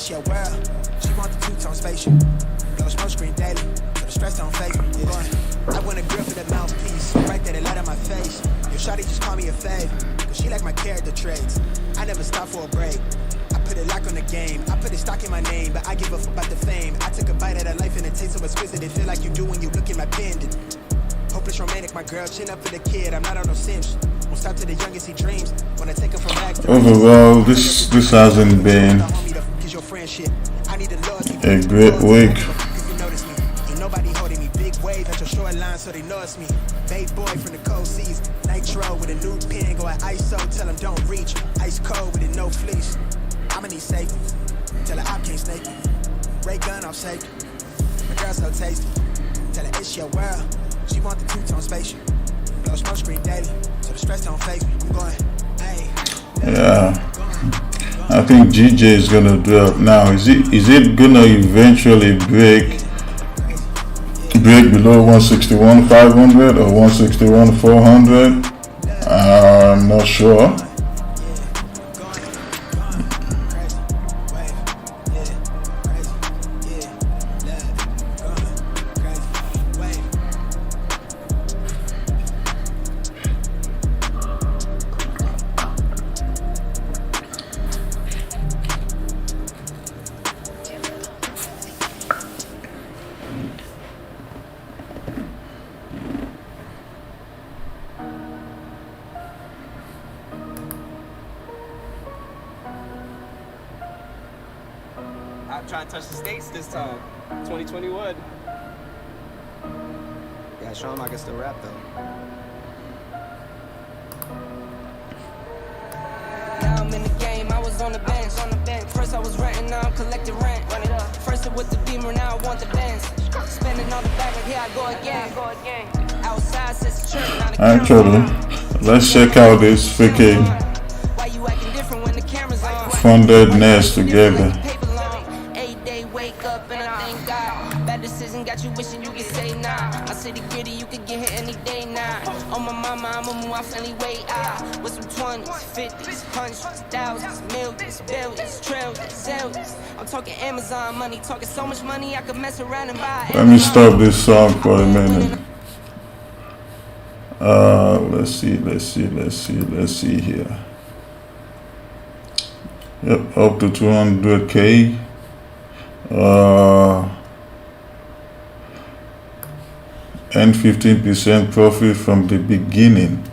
It's your world. She want the two-tone spaceship. Blow smoke screen daily, so the stress don't fake me. I want a grip for the mouthpiece, right there, the light on my face. Your shawty just call me a fave, cause she like my character traits. I never stop for a break. I put a lock on the game. I put a stock in my name, but I give a fuck about the fame. I took a bite out of life and it tastes so exquisite. It feel like you do when you look in my pendant. Hopeless romantic, my girl, chin up for the kid. I'm not on no cinch. Won't stop to the youngest he dreams. When I take him from rags to overall, this hasn't been a great week. Nobody holding me. Big wave at your shoreline, so they know it's me. Bay boy from the cold seas. Nitro with a new pin, go at ISO, tell him don't reach. Ice cold with it, no fleece. I'ma need safety. Tell her I can't snake me. Ray gun off safety. My girl so tasty. Tell her it's your world. She want the two-tone spaceship. Blow smoke screen daily, so the stress don't phase me. I'm going, hey. Yeah. I think GJ is gonna drop now. Is it gonna eventually break below 161,500 or 161,400? I'm not sure. I'm trying to touch the States this time. 2021. Yeah, show him I can still rap though. Now I'm in the game, I was on the bench. First I was renting, now I'm collecting rent. Run it up. First it with the Beamer, now I want the Benz. Spending all the bag, like here I go again. Outside says the church, not a Actually, let's check out this freaking Why you acting different when the camera's on? fundedness together. Wake up and I thank God. Bad decision got you wishing you could say nah. I say the gritty, you could get hit any day now. On my mama, I'ma move my family way out. With some 20s, 50s, 100s, thousands, millions, billions, trillions, zillions. I'm talking Amazon money, talking so much money I could mess around and buy. Let me stop this song for a minute. Let's see here. Yep, up to 200K. And 15% profit from the beginning,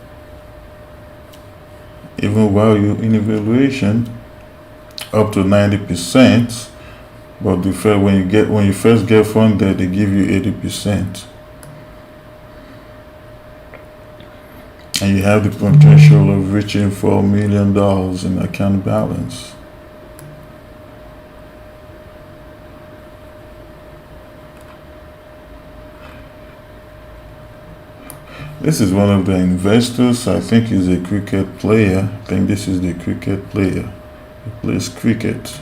even while you're in evaluation, up to 90%. But when you first get funded, they give you 80%, and you have the potential of reaching $4 million in account balance. This is one of the investors. I think he's a cricket player. I think this is the cricket player. He plays cricket.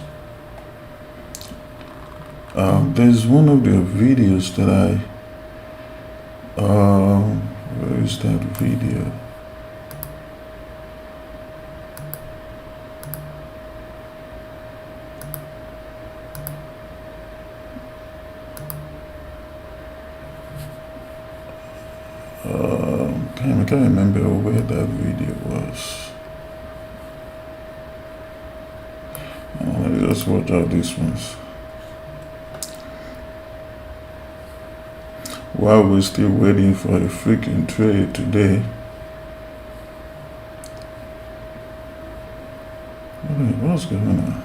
There's one of the videos that where is that video? I can't remember where that video was. Let me just watch out these ones. While we're still waiting for a freaking trade today. What's going on?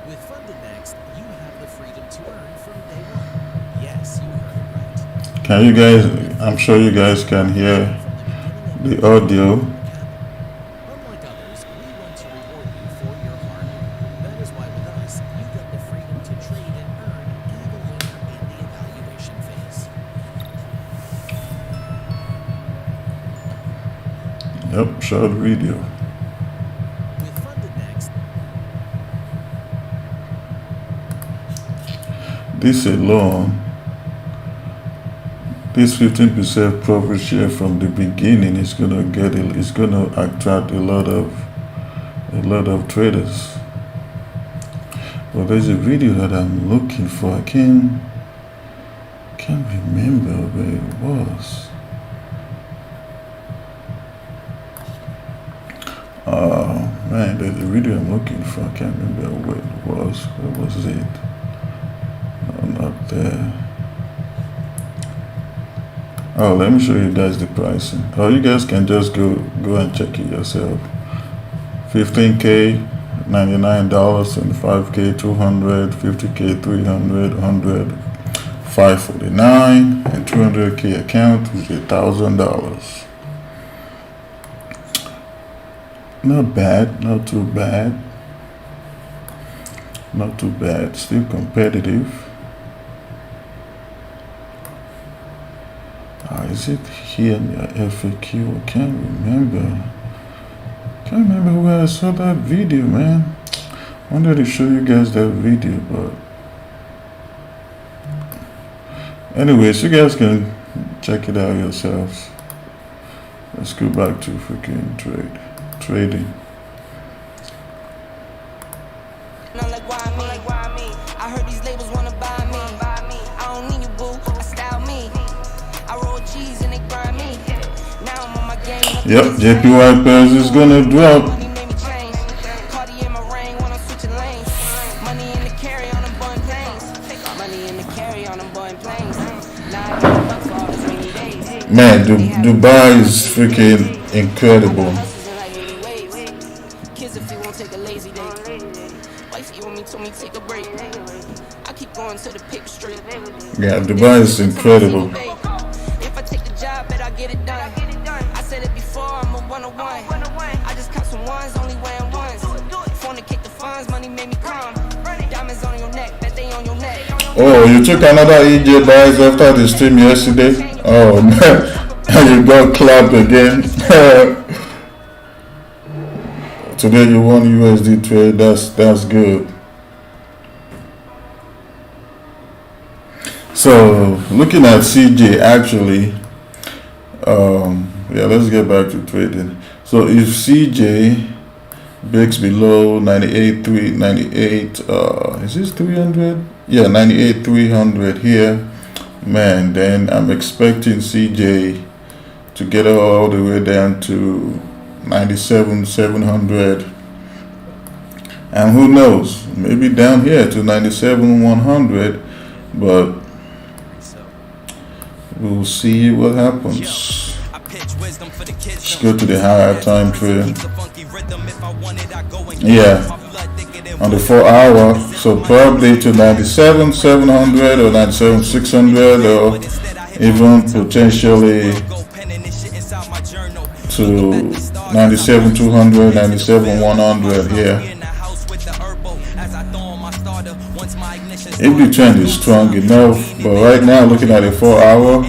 With Funded Next, you have the freedom to earn from day one. Yes, you heard it right. Can you guys, I'm sure you guys can hear the audio. Unlike others, we want to reward you for your hard work. That is why with us, you get the freedom to trade and earn even later in the evaluation phase. Yep, short video. With Funded Next, This alone, this 15% profit share from the beginning is gonna attract a lot of a lot of traders. Well, there's a video that I'm looking for. I can't remember where it was. Man, there's a video I'm looking for. I can't remember where it was. Where was it? No, not there. Oh, let me show you guys the pricing. Oh, you guys can just go and check it yourself. 15K, $99, 25K, $200, 50K, $300, 100, $549, and 200K account with $1,000. Not bad, not too bad. Not too bad, still competitive. Is it here in the FAQ? I can't remember. Can't remember where I saw that video, man. I wanted to show you guys that video, but anyways, you guys can check it out yourselves. Let's go back to freaking trading. I heard these labels wanna buy me. I don't need you, boo. I style me. I roll G's and they grind me. Now I'm on my game. Yep, JPY pairs is gonna drop. Money made me change. Cardi in my rain when I'm switching lanes. Money in the carry on them Boeing planes. Money in the carry on them Boeing planes. Now I got bucks for all these rainy days. Man, Dubai is freaking incredible. Kids if you won't take a lazy day. Wifey on me told me take a break. I keep going to the paper straight. Yeah, Dubai is incredible. If I take the job, bet I get it done. I said it before, I'm a 101. I just caught some ones, only wearing ones. Phone to kick the funds, money made me calm. Diamonds on your neck, bet they on your neck. Oh, you took another EJ buys after the stream yesterday? Oh man, you got clapped again. Today you won USD trade. That's good. So looking at CJ actually, yeah, let's get back to trading. So if CJ breaks below 98, is this 300? Yeah, 98,300 here, man. Then I'm expecting CJ to get all the way down to 97,700, and who knows, maybe down here to 97,100, but we'll see what happens. Let's go to the higher time frame. Yeah, on the 4 hour, so probably to 97,700 or 97,600, or even potentially to 97,200, 97,100 here. If the trend is strong enough, but right now looking at the 4 hour,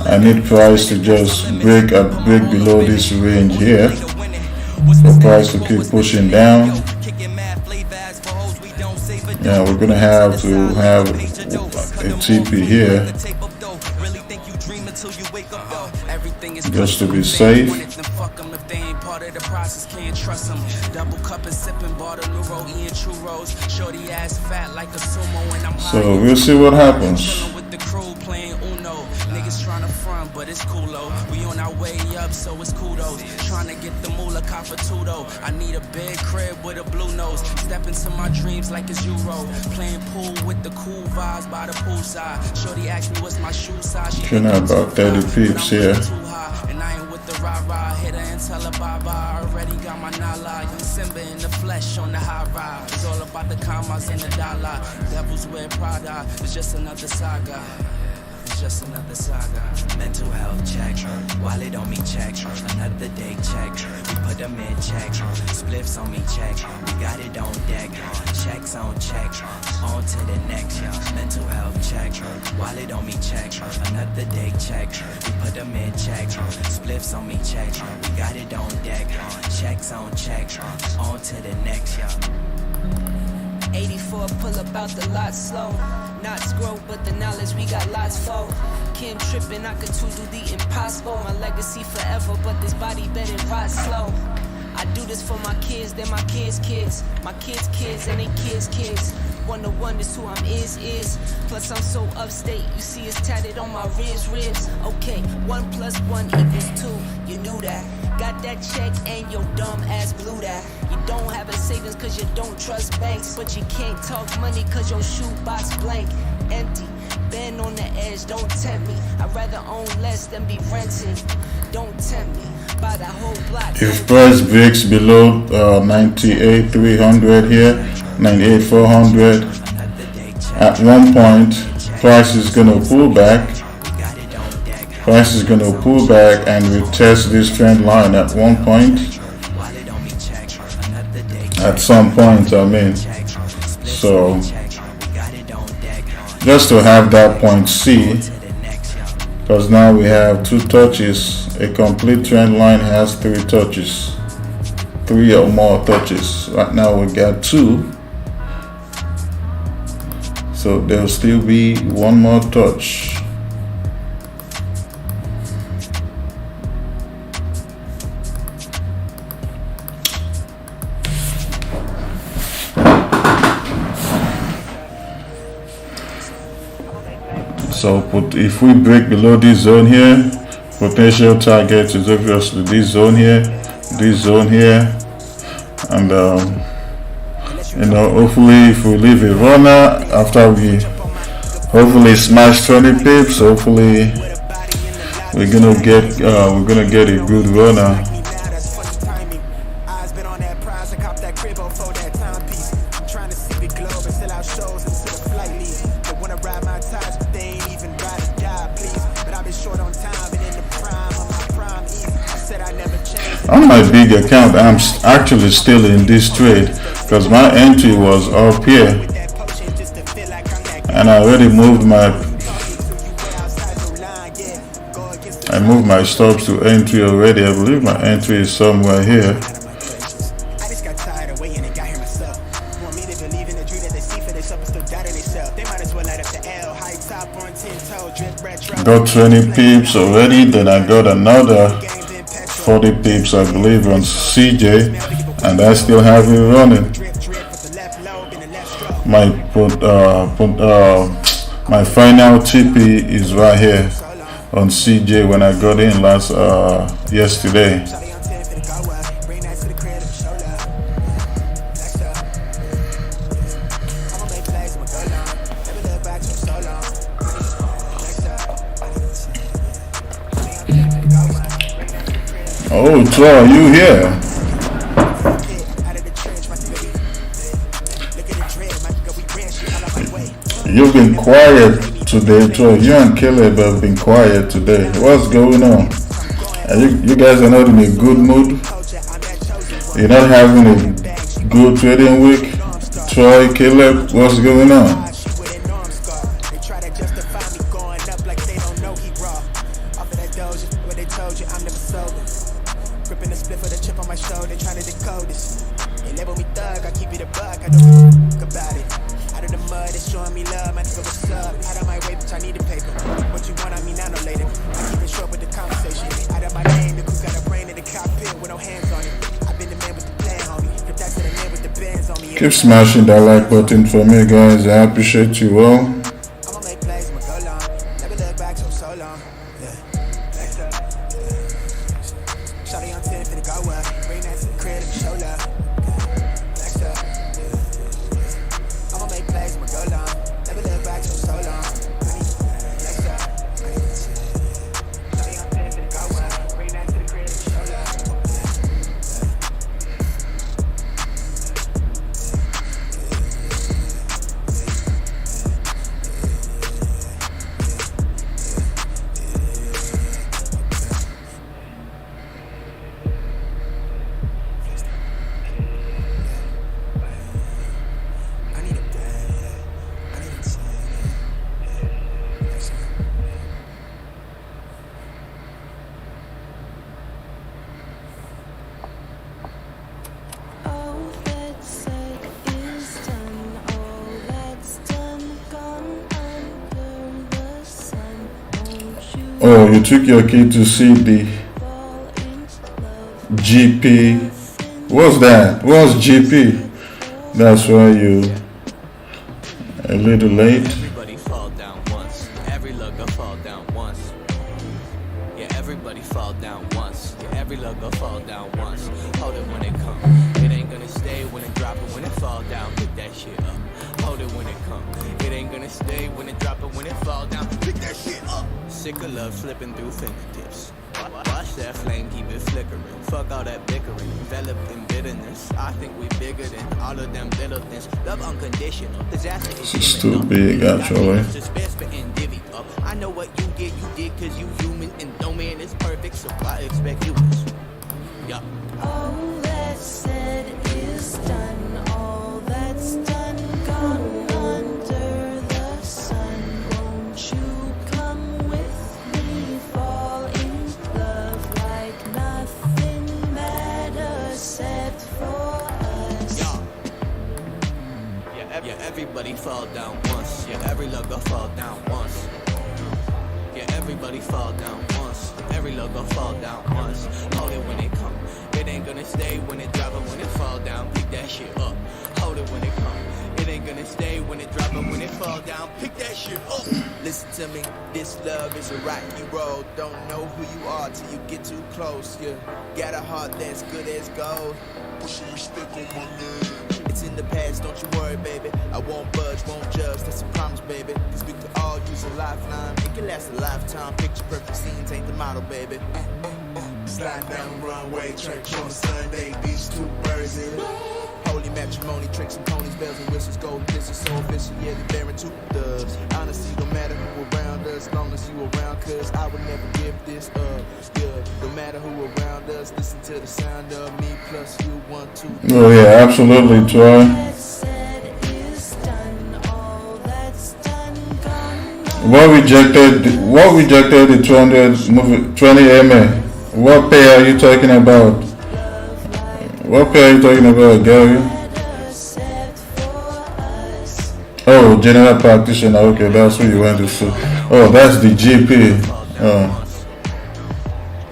I need price to just break below this range here for price to keep pushing down. Yeah, we're gonna have to have a TP here just to be safe. So we'll see what happens. Niggas tryna front, but it's cool though. We on our way up, so it's kudos. Tryna get the moolah for tudo. I need a big crib with a blue nose. Step into my dreams like it's Euro. Playing pool with the cool vibes by the poolside. Shorty asked me what's my shoe size. She about 30 peeps here. And I ain't with the rah-rah. Hit her and tell her bye-bye. Already got my nala. Young Simba in the flesh on the high ride. It's all about the commas and the dollar. Devils wear Prada. It's just another saga. It's just another saga. Mental health check, wallet on me check, another day check, we put them in check, spliffs on me check, we got it on deck, checks on check, on to the next, mental health check, wallet on me check, another day check, we put them in check, spliffs on me check, we got it on deck, checks on check, on to the next, 84 pull up out the lot slow. Knots grow, but the knowledge we got lots for. Kim tripping, I could too do the impossible. My legacy forever, but this body better rot slow. I do this for my kids, then my kids' kids, my kids' kids, and they kids' kids. 101 is who I'm is. Plus I'm so upstate, you see it's tatted on my ribs. Okay, 1 + 1 = 2, you knew that. Got that check and your dumb ass blew that. You don't have a savings cause you don't trust banks, but you can't talk money cause your shoebox blank, empty. Been on the edge, don't tempt me. I'd rather own less than be renting. Don't tempt me, buy the whole block. If price breaks below 98,300 here, 98,400, at one point, price is gonna pull back. Price is gonna pull back and we test this trend line at one point. At some point, I mean. So just to have that point C, because now we have 2 touches. A complete trend line has 3 touches, 3 or more touches. Right now we got 2, so there'll still be 1 more touch. So if we break below this zone here, potential target is obviously this zone here, and you know, hopefully if we leave a runner after we hopefully smash 20 pips, hopefully we're gonna get a good runner. On my big account, I'm actually still in this trade because my entry was up here and I already moved my stops to entry already. I believe my entry is somewhere here. Got 20 pips already, then I got another 40 pips I believe on CJ, and I still have it running. My final TP is right here on CJ when I got in yesterday. Oh, Troy, you here? You've been quiet today, Troy. You and Caleb have been quiet today. What's going on? You guys are not in a good mood? You're not having a good trading week? Troy, Caleb, what's going on? Keep smashing that like button for me, guys. I appreciate you all. Oh, you took your kid to see the GP What's that? What's GP? That's why you a little late. Everybody fall down once. Every lugger fall down once. Yeah, everybody fall down once. Yeah, every lugger fall down once. Hold it when it come. It ain't gonna stay when it drop it. When it fall down, pick that shit up. Hold it when it come. It ain't gonna stay when it drop it. When it fall down, pick that shit up. Sick of love slipping through fingertips. Watch that flame, keep it flickering. Fuck all that bickering, enveloped in bitterness. I think we bigger than all of them little things. Love unconditional, disaster is It's too big, actually. I know what you did cause you human and no man is perfect, so I expect you to. Yeah. All that's said is done. All that's done, gone under the sun. Won't you come with me? Fall in love like nothing matters except for us. Yeah, everybody fall down once. Yeah, every lugger fall down once. Yeah, everybody fall down once. Every logo fall down once. Hold it when it come. It ain't gonna stay when it drop it. When it fall down, pick that shit up. Hold it when it come. It ain't gonna stay when it drop it. When it fall down, pick that shit up. Listen to me, this love is a rocky road. Don't know who you are till you get too close. Yeah, got a heart that's good as gold. Pushing respect on my name. It's in the past, don't you worry, baby. I won't budge, won't judge, that's a promise, baby. Cause we could all use a lifeline. It can last a lifetime. Picture perfect scenes ain't the model, baby. Slide down the runway, church on Sunday. These two birds in holy matrimony, tricks and ponies, bells and whistles, golden dishes, so official, yeah, they bearing two doves. Honestly, no matter who around us, long as you around, cause I would never give this up. Yeah, no matter who around us, listen to the sound of me plus you, 1, 2. Oh yeah, absolutely, Troy. That's said is done. All that's done, gone What rejected the 20 MA? What pay are you talking about? What pay are you talking about, Gary? except for us. Oh, general practitioner. Okay, that's who you went to see. Oh, that's the GP. Oh.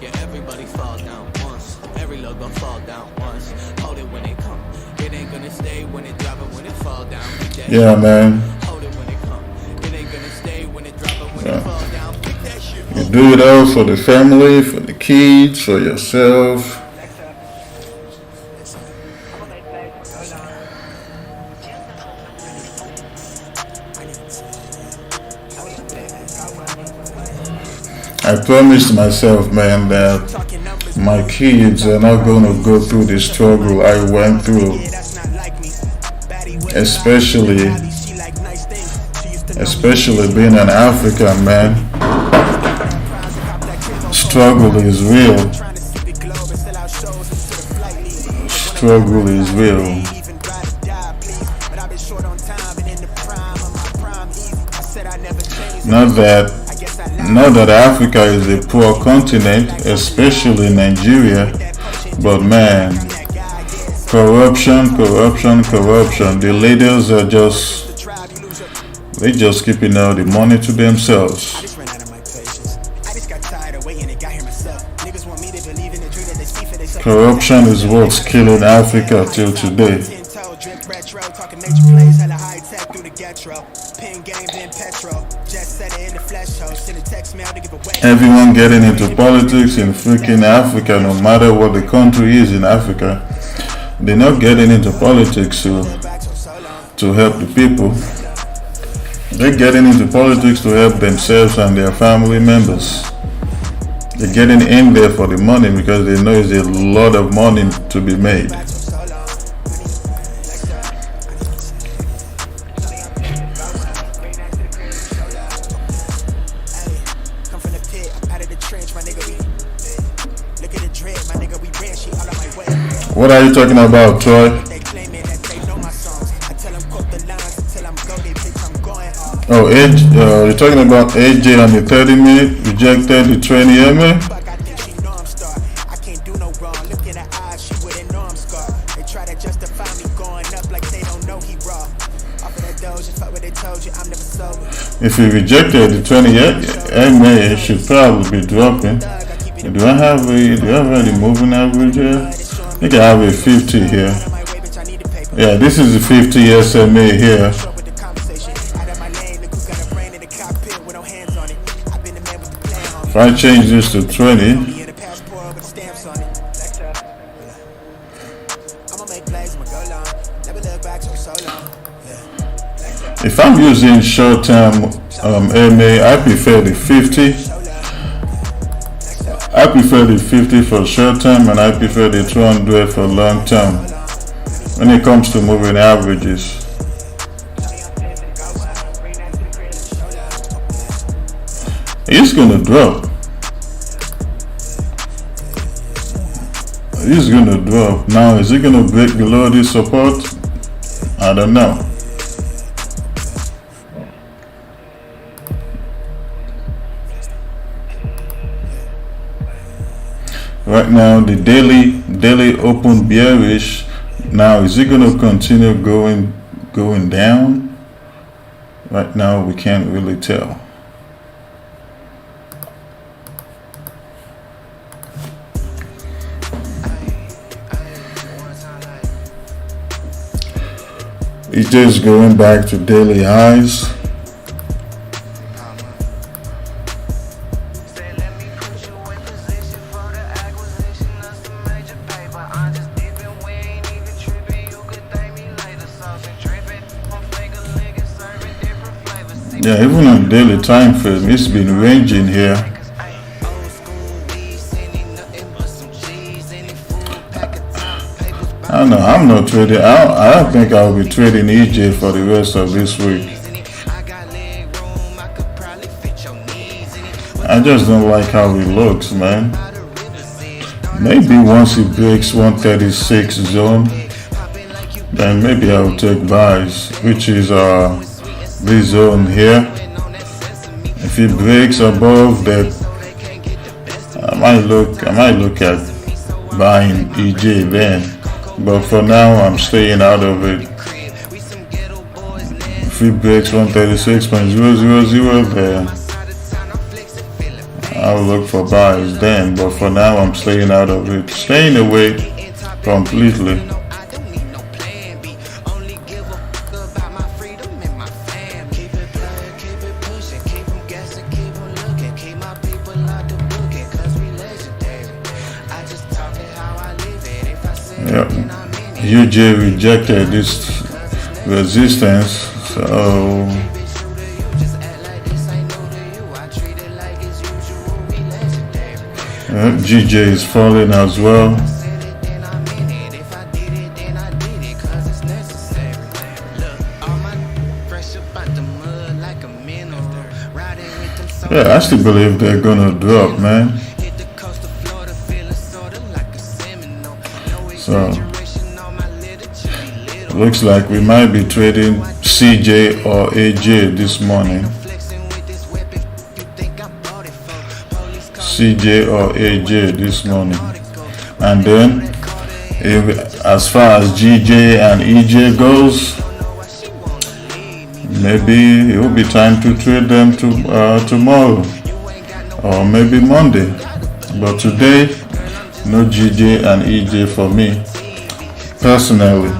Yeah, everybody fall down once. Every logo fall down once. Hold it when it come. It ain't gonna stay when it drop it. When it fall down, pick that shit Yeah, up. man. Hold it when it come. It ain't gonna stay when it drop it. When it fall down, pick that shit You up. do it all for the family, for the kids, for yourself. I promised myself, man, that my kids are not going to go through the struggle I went through, especially being an African man. Struggle is real. Struggle is real. Not that Africa is a poor continent, especially Nigeria, but man, corruption. The leaders are they just keeping all the money to themselves. Corruption is what's killing Africa till today. Everyone getting into politics in freaking Africa, no matter what the country is in Africa, they're not getting into politics to help the people. They're getting into politics to help themselves and their family members. They're getting in there for the money because they know there's a lot of money to be made. What are you talking about, Troy? Oh, you're talking about AJ on the 30-minute, rejected the 20 MA? If he rejected the 20 MA, it should probably be dropping. Do I have any moving average here? think I have a 50 here. Yeah, this is the 50 SMA here. If I change this to 20, if I'm using short-term MA, I prefer the 50. I prefer the 50 for short-term, and I prefer the 200 for long-term when it comes to moving averages. It's gonna drop. It's gonna drop. Now, is it gonna break below this support? I don't know. Right now, the daily open bearish. Now, is it gonna continue going down? Right now, we can't really tell. It's just going back to daily highs. Yeah, even on daily time frame, it's been ranging here. I don't know, I'm not trading. I don't think I'll be trading EJ for the rest of this week. I just don't like how it looks, man. Maybe once it breaks 136 zone, then maybe I'll take buys, which is this zone here. If it breaks above that, I might look at buying EJ then. But for now, I'm staying out of it. If it breaks 136.000 there, I'll look for buys then. But for now, I'm staying out of it. Staying away completely. Yep. UJ rejected this resistance, so GJ is falling as well. Yeah, I still believe they're gonna drop, man. So looks like we might be trading CJ or AJ this morning. CJ or AJ this morning. And then as far as GJ and EJ goes, maybe it will be time to trade them tomorrow or maybe Monday. But today, no GJ and EJ for me personally.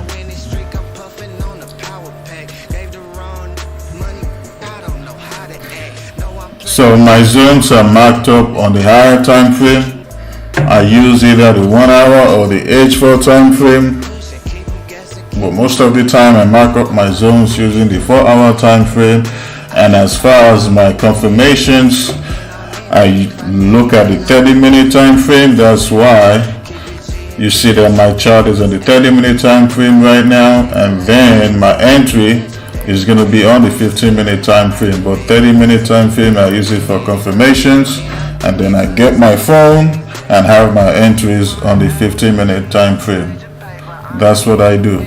So my zones are marked up on the higher time frame. I use either the 1 hour or the H4 time frame. But most of the time I mark up my zones using the 4 hour time frame. And as far as my confirmations, I look at the 30-minute time frame. That's why you see that my chart is on the 30-minute time frame right now, and then my entry is going to be on the 15-minute time frame. But 30-minute time frame, I use it for confirmations, and then I get my phone and have my entries on the 15-minute time frame. That's what I do.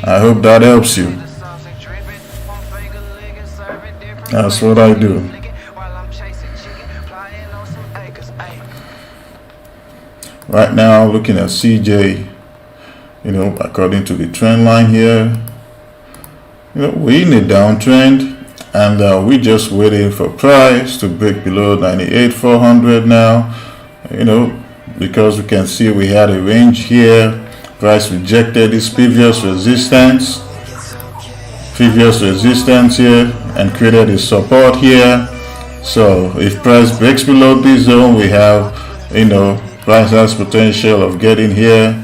I hope that helps you. That's what I do. Right now, looking at CJ, according to the trend line here, we're in a downtrend, and we're just waiting for price to break below 98,400 now. because we can see we had a range here. Price rejected this previous resistance here and created a support here. So if price breaks below this zone, we have, price has potential of getting here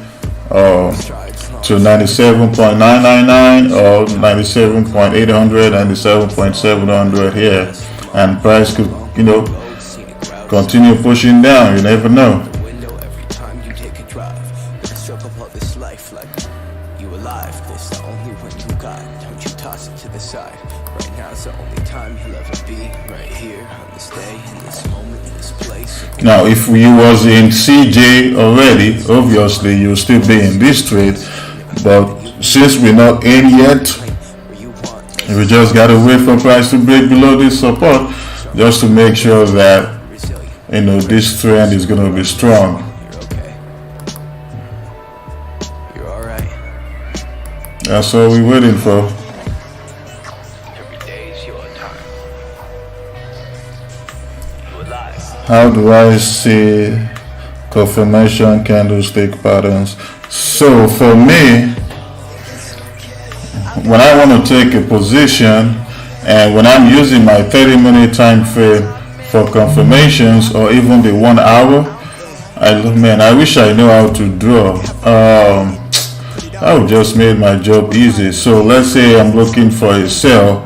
to 97.999 or 97.800, 97.700 here, and price could, continue pushing down. You never know. Every time you take a drive, but the struggle of this life, like you alive. This the only one you got. Don't you toss it to the side. Right now is the only time you'll ever be. Right here on this day, in this moment, in this place. Now, if you was in CJ already, obviously you'll still be in this trade. But since we're not in yet, we just gotta wait for price to break below this support, just to make sure that this trend is gonna be strong. You're alright. That's all we're waiting for. Every day is your time. You alive. How do I see confirmation candlestick patterns? So for me, when I want to take a position and when I'm using my 30-minute time frame for confirmations or even the 1 hour, I wish I knew how to draw. I would just made my job easy. So let's say I'm looking for a sell.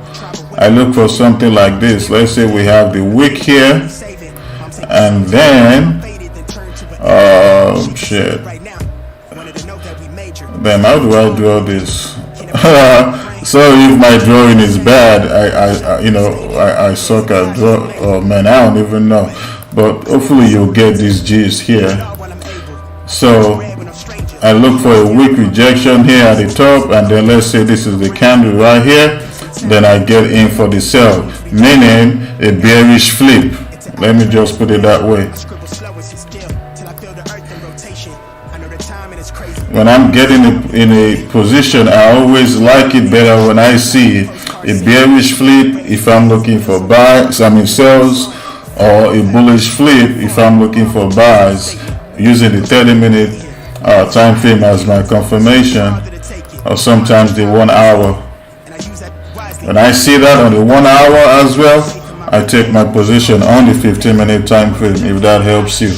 I look for something like this. Let's say we have the wick here, and then then how do I draw this? So if my drawing is bad, I suck at draw. Oh man, I don't even know. But hopefully you'll get this gist here. So I look for a weak rejection here at the top, and then let's say this is the candle right here. Then I get in for the sell, meaning a bearish flip. Let me just put it that way. When I'm getting in a position, I always like it better when I see a bearish flip if I'm looking for sells, or a bullish flip if I'm looking for buys, using the 30-minute time frame as my confirmation, or sometimes the 1 hour. When I see that on the 1 hour as well, I take my position on the 15-minute time frame, if that helps you.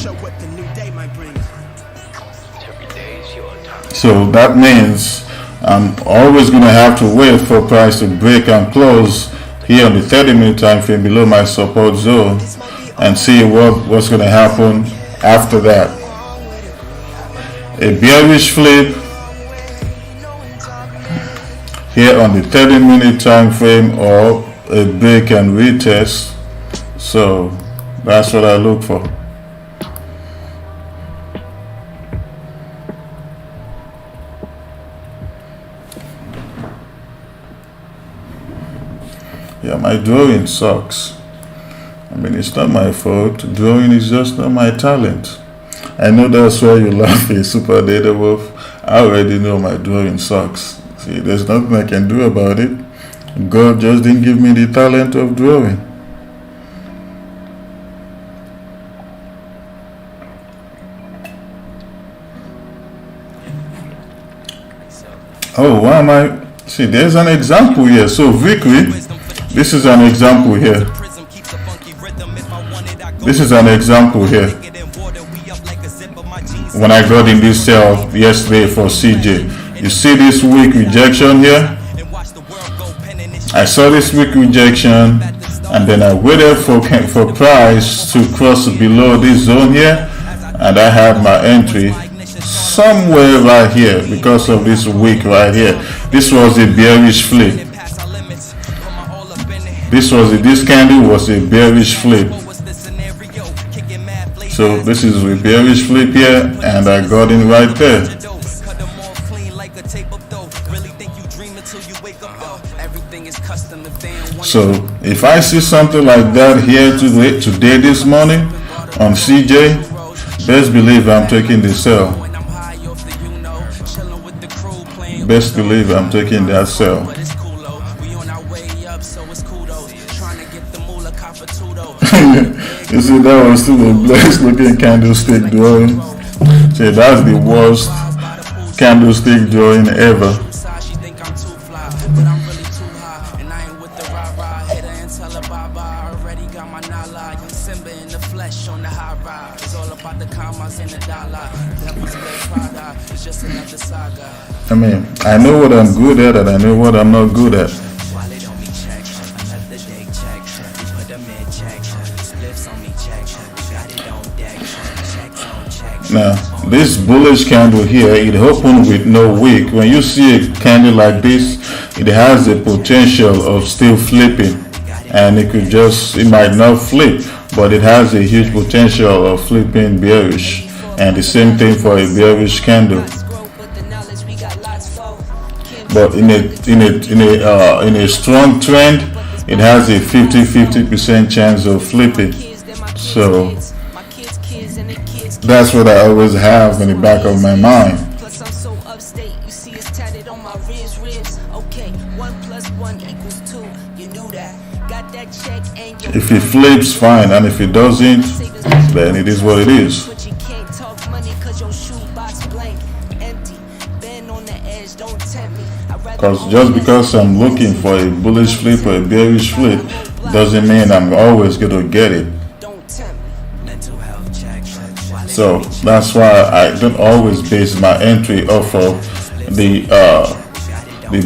So that means I'm always going to have to wait for price to break and close here on the 30-minute time frame below my support zone and see what's going to happen after that. A bearish flip here on the 30-minute time frame, or a break and retest. So that's what I look for. Yeah, my drawing sucks. It's not my fault. Drawing is just not my talent. I know that's why you laugh, Super Data Wolf. I already know my drawing sucks. See, there's nothing I can do about it. God just didn't give me the talent of drawing. Oh, why am I? See, there's an example here. So victory. This is an example here. This is an example here. When I got in this sell yesterday for CJ, you see this weak rejection here? I saw this weak rejection, and then I waited for price to cross below this zone here, and I had my entry somewhere right here because of this wick right here. This was a bearish flip. This candle was a bearish flip. So this is a bearish flip here, and I got in right there. So if I see something like that here today this morning on CJ, best believe I'm taking the sell. Best believe I'm taking that sell. You see, that was still a blessed looking candlestick drawing. See, that's the worst candlestick drawing ever. She think I'm too fly, but I'm really too high. And I ain't with the rah-rah. Hit her and tell her bye-bye. Already got my nala. Young Simba in the flesh on the high ride. It's all about the commas and the dollar. Devil's wear Prada. It's just another saga. I mean, I know what I'm good at and I know what I'm not good at. Wallet on me check, another day check. We put them in check, spliffs on me check. We got it on deck, checks on check. Now, this bullish candle here, it opened with no wick. When you see a candle like this, it has the potential of still flipping, and it might not flip, but it has a huge potential of flipping bearish. And the same thing for a bearish candle. But in a strong trend, it has a 50% chance of flipping. So that's what I always have in the back of my mind. Plus I'm so upstate, you see it's tatted on my ribs. Okay, 1 + 1 = 2. You knew that. Got that check and your If it flips, fine, and if it doesn't, then it is what it is. but you can't talk money cause your shoebox blank, empty. Been on the edge, don't tempt me. Because just because I'm looking for a bullish flip or a bearish flip doesn't mean I'm always going to get it. Don't tempt me. Mental health check, So that's why I don't always base my entry off of the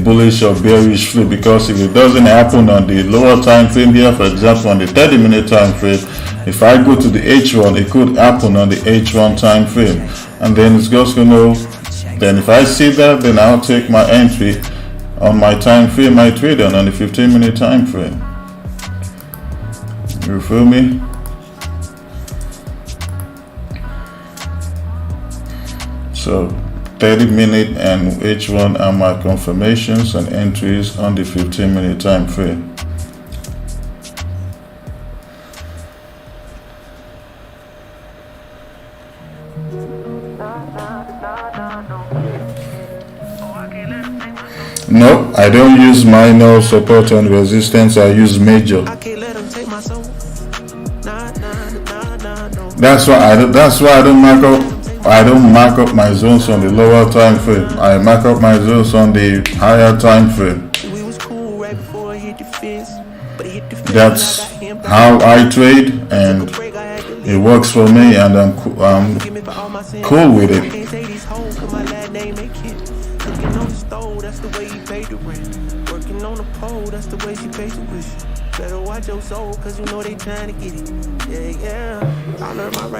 bullish or bearish flip, because if it doesn't happen on the lower time frame here, for example on the 30-minute time frame, if I go to the H1, it could happen on the H1 time frame, and then it's just gonna, then if I see that, then I'll take my entry on my time frame I trade on the 15-minute time frame. You feel me? So 30-minute and H1 are my confirmations and entries on the 15-minute time frame. No, I don't use minor support and resistance, I use major. That's why I don't mark up my zones on the lower time frame. I mark up my zones on the higher time frame. That's how I trade, and it works for me, and I'm cool with it.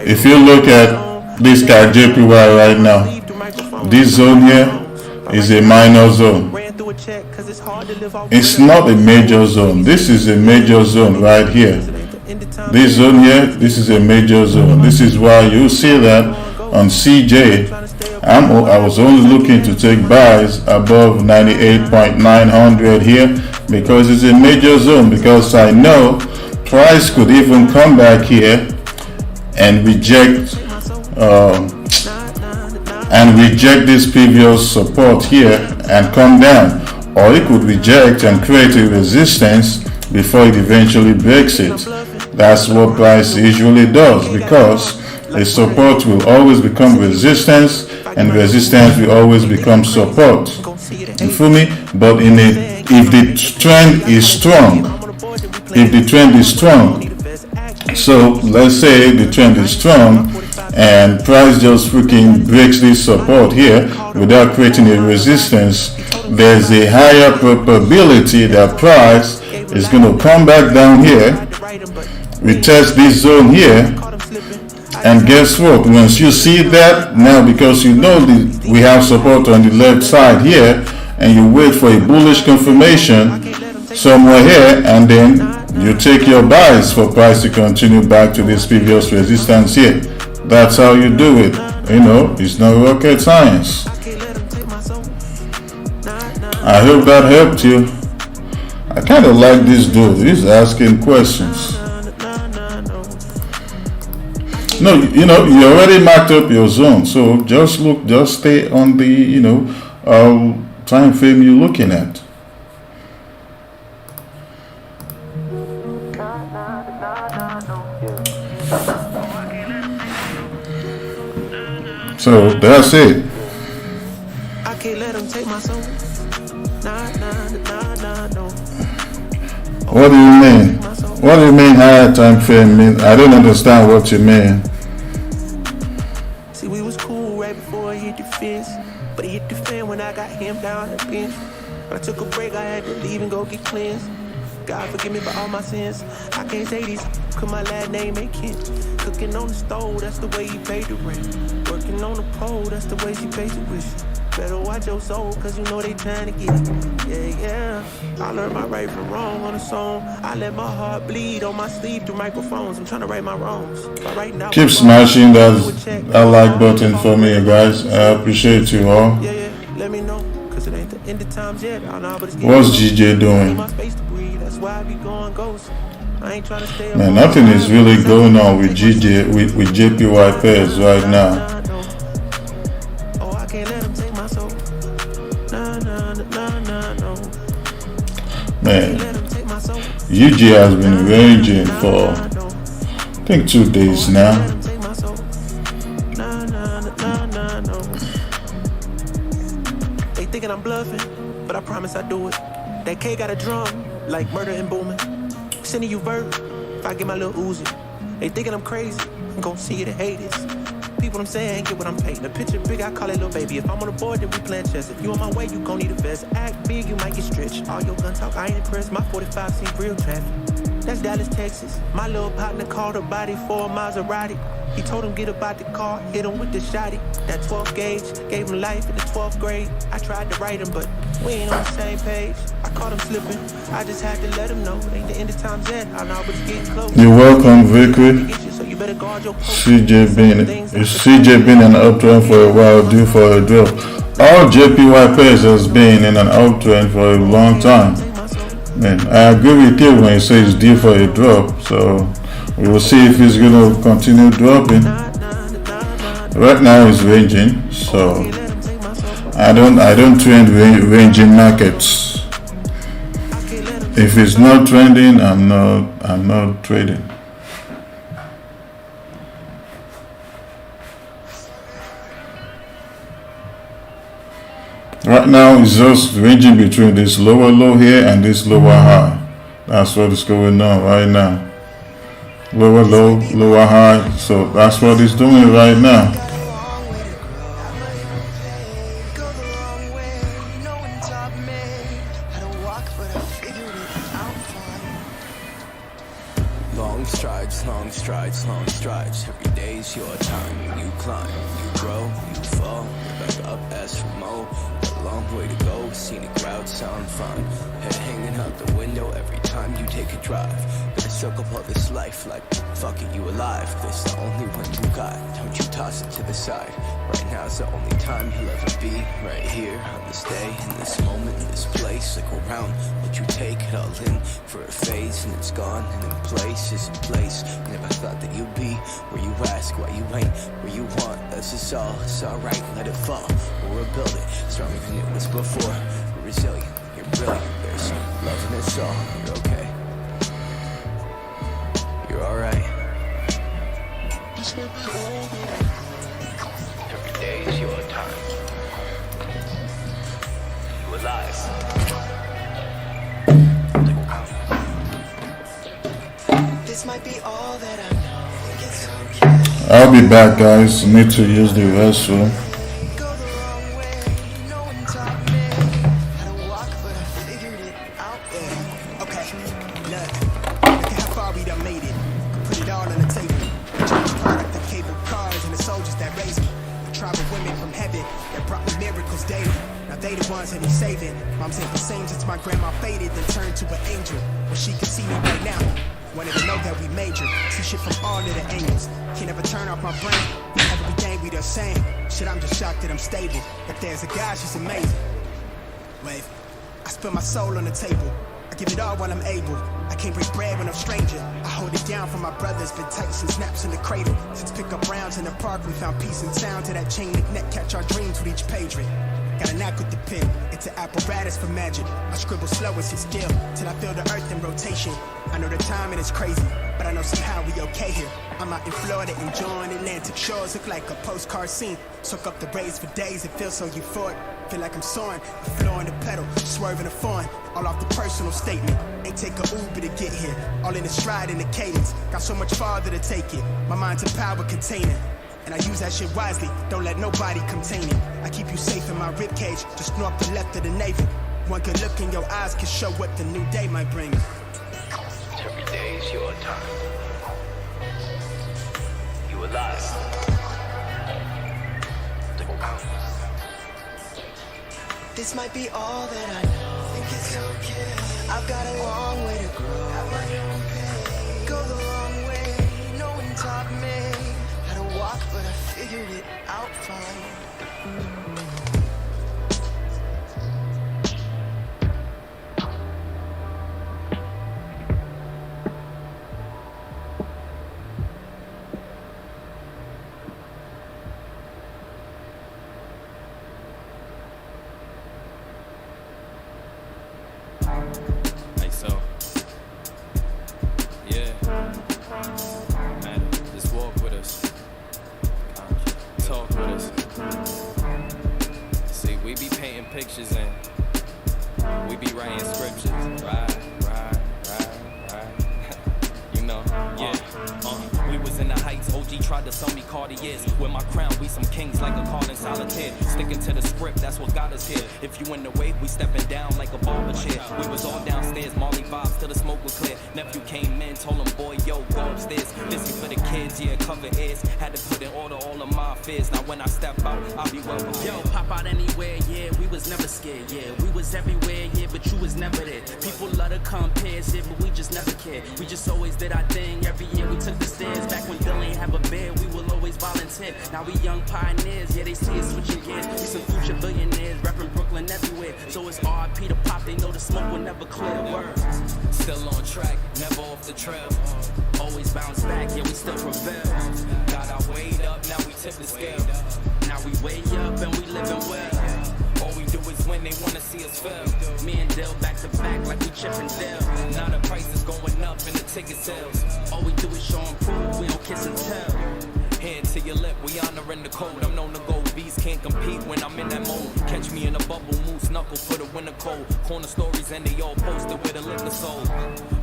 If you look at this guy JPY right now, this zone here is a minor zone. It's not a major zone. This is a major zone right here. This zone here, this is a major zone. This is why you see that on CJ, I was only looking to take buys above 98.900 here, because it's a major zone, because I know price could even come back here and reject this previous support here and come down, or it could reject and create a resistance before it eventually breaks it. That's what price usually does, because a support will always become resistance, and resistance will always become support. You feel me? But if the trend is strong, so let's say the trend is strong and price just freaking breaks this support here without creating a resistance, there's a higher probability that price is going to come back down here, retest this zone here, and guess what? Once you see that, now because you know we have support on the left side here, and you wait for a bullish confirmation somewhere here, and then you take your buys for price to continue back to this previous resistance here. That's how you do it. You know, it's not rocket science. I hope that helped you. I kind of like this dude. He's asking questions. No, you know, you already marked up your zone, so just stay on the, time frame you're looking at. So that's it. I can't let them take my soul. Nah, no. What do you mean? What do you mean higher time frame mean? I don't understand what you mean. See, we was cool right before he hit the fence, but he hit the fan when I got him down the bench. When I took a break, I had to leave and go get cleansed. God forgive me for all my sins. I can't say these, cause my last name ain't Kent. Cooking on the stove, that's the way he paid the rent. Working on the pole, that's the way she pays the wish. Better watch your soul, cause you know they trying to get it. Yeah. I learned my right from wrong on a song. I let my heart bleed on my sleeve through microphones. I'm trying to right my wrongs. But right now, Keep smashing that like button for me, guys. I appreciate you all. Yeah, let me know, cause it ain't the end of times yet. I know, but it's What's GJ doing? That's why I be going ghost. I ain't trying to stay. Man, nothing is really going on with GJ with JPY pairs right now. Oh, I can't let him take my soul. No. Man, UG has been ranging for I think 2 days now. They thinking I'm bluffing, but I promise I do it. That K got a drum like murder and booming. Sending you verb if I get my little Uzi. They thinking I'm crazy, I'm gon' see it and hate it. People I'm saying get what I'm painting. The picture big, I call it little baby. If I'm on the board, then we playing chess. If you on my way, you gon' need a vest. Act big, you might get stretched. All your gun talk, I ain't impressed. My 45 seem real traffic. That's Dallas, Texas. My little partner called her body for a Maserati. He told him get about the car, hit him with the shotty. That 12 gauge gave him life in the 12th grade. I tried to write him, but we ain't on the same page. I caught him slipping. I just had to let him know it ain't the end of times yet. I know, but it's getting close. You're welcome, Vickery. So you better guard your CJ been in an uptrend for a while, due for a drop. All JPY pairs has been in an uptrend for a long time. Man, I agree with you when you say it's due for a drop. So we will see if it's gonna continue dropping. Right now it's ranging, so I don't trend ranging markets. If it's not trending, I'm not trading. Right now it's just ranging between this lower low here and this lower high. That's what is going on right now. Lower low, lower high. So that's what it's doing right now. Long strides. Every day's your time. You climb, you grow, you fall. Back up, ask for more. A long way to go. Scenic route sound fine. Head hanging out the window every time you take a drive. Gotta soak up all this life like fuck it, you alive. This the only one you got. Don't you toss it to the side. Right now's the only time you'll ever be. Right here on this day, in this moment, in this place. Look around, let you take it all in for a phase, and it's gone. And in place is a place. Never thought that you'd be where you ask why you ain't where you want. That's just all. It's alright, let it fall. We'll rebuild it, stronger than it was before. We're resilient, you're brilliant. There's love in us all. You're okay. You're alright. Every day is your time. You alive. This might be all that I know. It's okay. I'll be back, guys. Need to use the restroom. Go the wrong way. No one taught me how to walk, but I figured it out. Yeah. Okay. Look at how far we done made it. Put it all on the table. Change product, the cable cars, and the soldiers that raised me. The tribal women from heaven that brought me miracles daily. Now they the ones that he's saving. Mom said the same since my grandma faded, then turned to an angel. But she can see me right now. Wanted to know that we major. See shit from all of the angles. Can't ever turn off my brain. Every gang we the same. Shit, I'm just shocked that I'm stable. If there's a God, she's amazing. Wave. I spill my soul on the table. I give it all while I'm able. I can't break bread when I'm stranger. I hold it down for my brothers. Been tight since naps in the cradle. Since pick up rounds in the park, we found peace and sound to that chain link net. Catch our dreams with each page ring. Got a knack with the pen, it's an apparatus for magic. I scribble slow, it's a skill, till I feel the earth in rotation. I know the timing is crazy, but I know somehow we okay here. I'm out in Florida enjoying Atlantic shores, look like a postcard scene. Soak up the rays for days, it feels so euphoric. Feel like I'm soaring, the floor and the pedal, swerving a foreign. All off the personal statement, ain't take a Uber to get here. All in the stride and the cadence, got so much farther to take it. My mind's a power container, and I use that shit wisely, don't let nobody contain it. I keep you safe in my ribcage, just north to left of the Navy. One good look in your eyes can show what the new day might bring. Every day is your time. You alive. This might be all that I know. Think it's okay. I've got a long way to grow. At my own pace. Go the long way. No one taught me how to walk, but I figured it out fine. Pictures and we be writing scriptures, right, you know, we was in the heights, OG tried to sell me Cartiers, with my crown, we some kings like a card in solitaire, sticking to the script, that's what got us here, if you in the way, we stepping down like a barber chair, we was all downstairs, Molly vibes till the smoke was clear, nephew came in, told him, boy, yo, go upstairs, this is for the kids, yeah, cover ears, had to put in order all of my fears, now when I step out, I'll be well prepared. Yo, pop out anywhere, yeah, we was never scared, yeah, we was everywhere, yeah, but you was never there, people love to compare, yeah, but we just never cared, we just always did our thing, every year we took the stairs, back when Bill ain't have a bed, we will always volunteer, now we young pioneers, yeah, they see us switching gears, we some future billionaires, repping Brooklyn everywhere, so it's RIP to Pop, they know the smoke will never clear, words. Still on track, never off the trail, always bounce back, yeah, we still prevail, got our weight up, now we tip the scale, now we way up and we living well. All we do is win, they wanna see us fail. Me and Dale back to back like we Chip and Dale. Now the price is going up and the ticket sales. All we do is show and prove, we don't kiss and tell. Hand to your lip, we honoring the code. I'm known to go, bees can't compete when I'm in that mode. Catch me in a bubble, moose knuckle for the winter cold. Corner stories and they all posted with a liquor sold.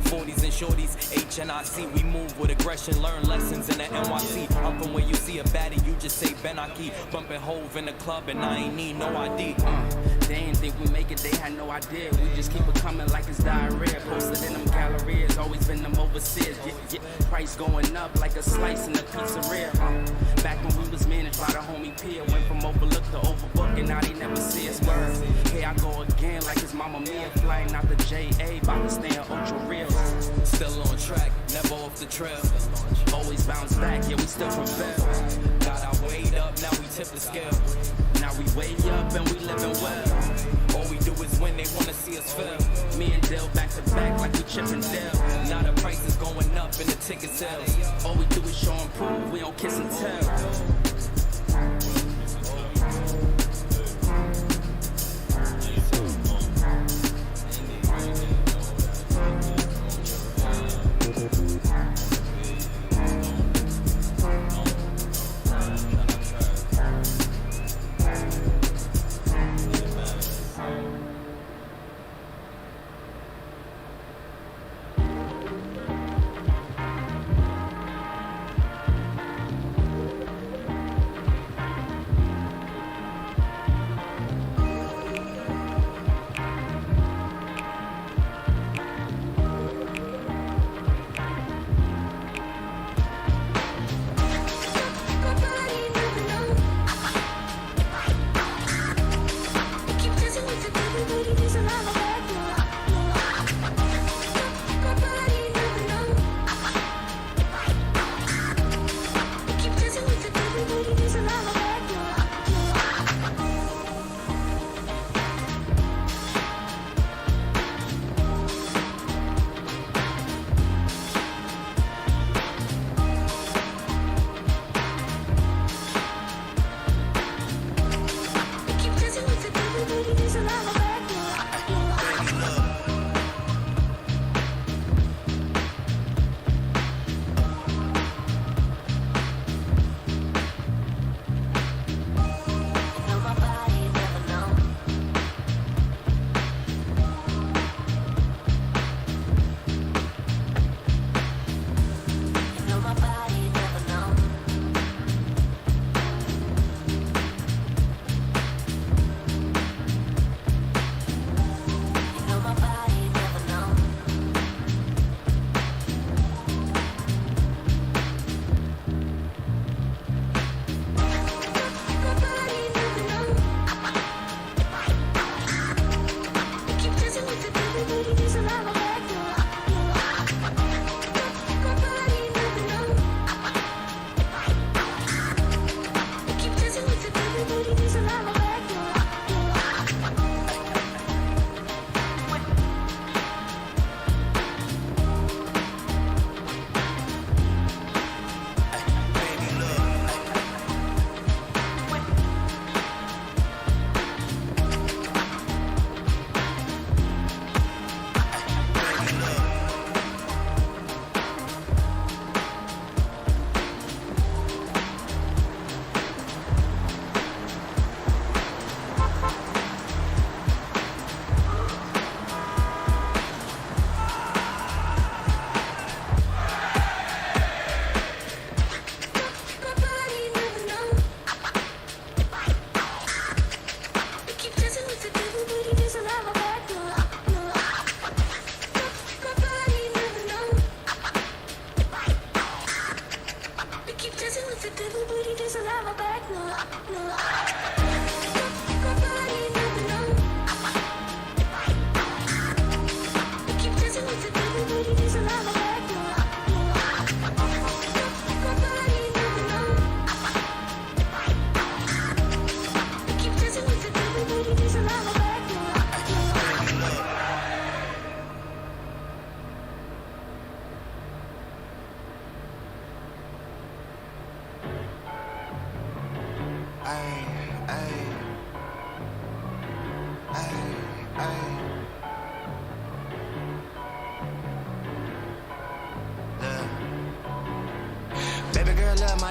40s and shorties, HNIC, we move with aggression, learn lessons in the NYC. I'm from where you see a baddie, you just say Benaki. Bumping Hove in the club and I ain't need no ID. They ain't think we make it, they had no idea. We just keep it coming like it's diarrhea. Posted in them galleries, always been them overseas. Price going up like a slice in the pizzeria. Back when we was managed by the homie Pia, went from overlooked to overbooked and now they never see us. Word, here I go again like it's Mama Mia, flying out the JA, about to stay in ultra real. Still on track, never off the trail. Always bounce back, yeah, we still prevail. Got our weight up, now we tip the scale. Now we way up and we living well. All we do is win, they wanna see us fail. Me and Dale back to back like we Chip and Dale. Now the price is going up and the ticket sales. All we do is show and prove, we don't kiss and tell.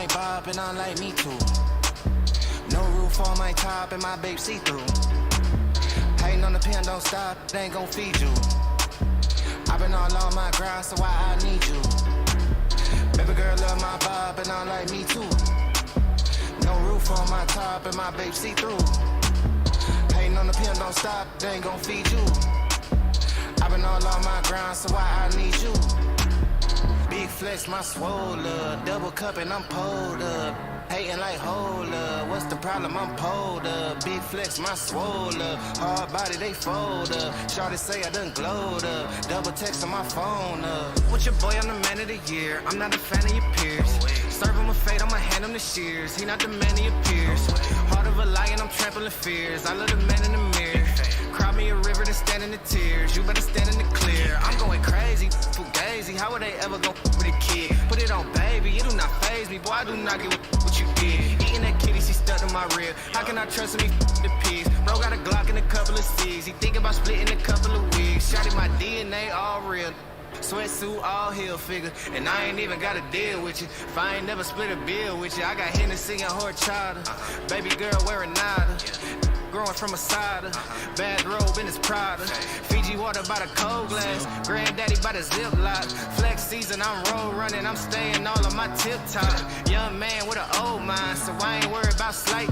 might bob and I like me too. No roof on my top and my babe see-through. Hating on the pen, don't stop, it ain't gon' feed you. I've been all on my grind, so why I need you? Baby girl love my bob and I like me too. No roof on my top and my babe see-through. Hating on the pen, don't stop, it ain't gon' feed you. I've been all on my grind, so why I need you? Big flex, my swole up. Double cup and I'm pulled up. Hating like hold up. What's the problem? I'm pulled up. Big flex, my swole up. Hard body, they fold up. Shawty say I done glowed up. Double text on my phone up. With your boy, I'm the man of the year. I'm not a fan of your peers. Serve him with fate, I'ma hand him the shears. He not the man he appears. Heart of a lion, I'm trampling fears. I love the man in the mirror. Cry me a river to stand in the tears. You better stand in the clear. I'm going crazy, fugazi. How would they ever go with a kid? Put it on, baby. You do not faze me, boy. I do not get what you did. Eating that kitty, she stuck to my rib. How can I trust him? He the pigs. Bro got a Glock and a couple of C's. He thinking about splitting a couple of wigs. Shotty my DNA all real. Sweatsuit all heel figure. And I ain't even gotta deal with you. If I ain't never split a bill with you. I got Hennessy and horchata. Baby girl wearing nada. Growing from a cider, bathrobe in his Prada. Fiji water by the cold glass, granddaddy by the ziplock. Flex season, I'm road running, I'm staying all on my tip top. Young man with an old mind, so I ain't worried about slight.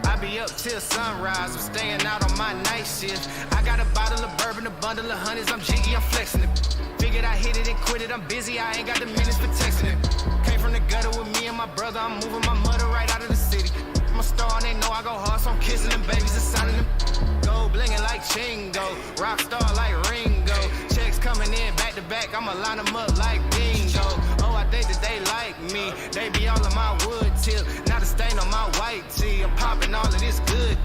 I be up till sunrise, I'm staying out on my night shift. I got a bottle of bourbon, a bundle of honeys, I'm jiggy, I'm flexing it. Figured I hit it and quit it, I'm busy, I ain't got the minutes for texting it. Came from the gutter with me and my brother, I'm moving my mother right out of the city. I'm a star and they know I go hard, so I'm kissing them babies and signing them. Gold blingin' like Chingo, rock star like Ringo. Checks coming in back to back, I'ma line them up like bingo. Oh, I think that they like me, they be all on my wood tip. Not a stain on my white tee, I'm popping all of this good.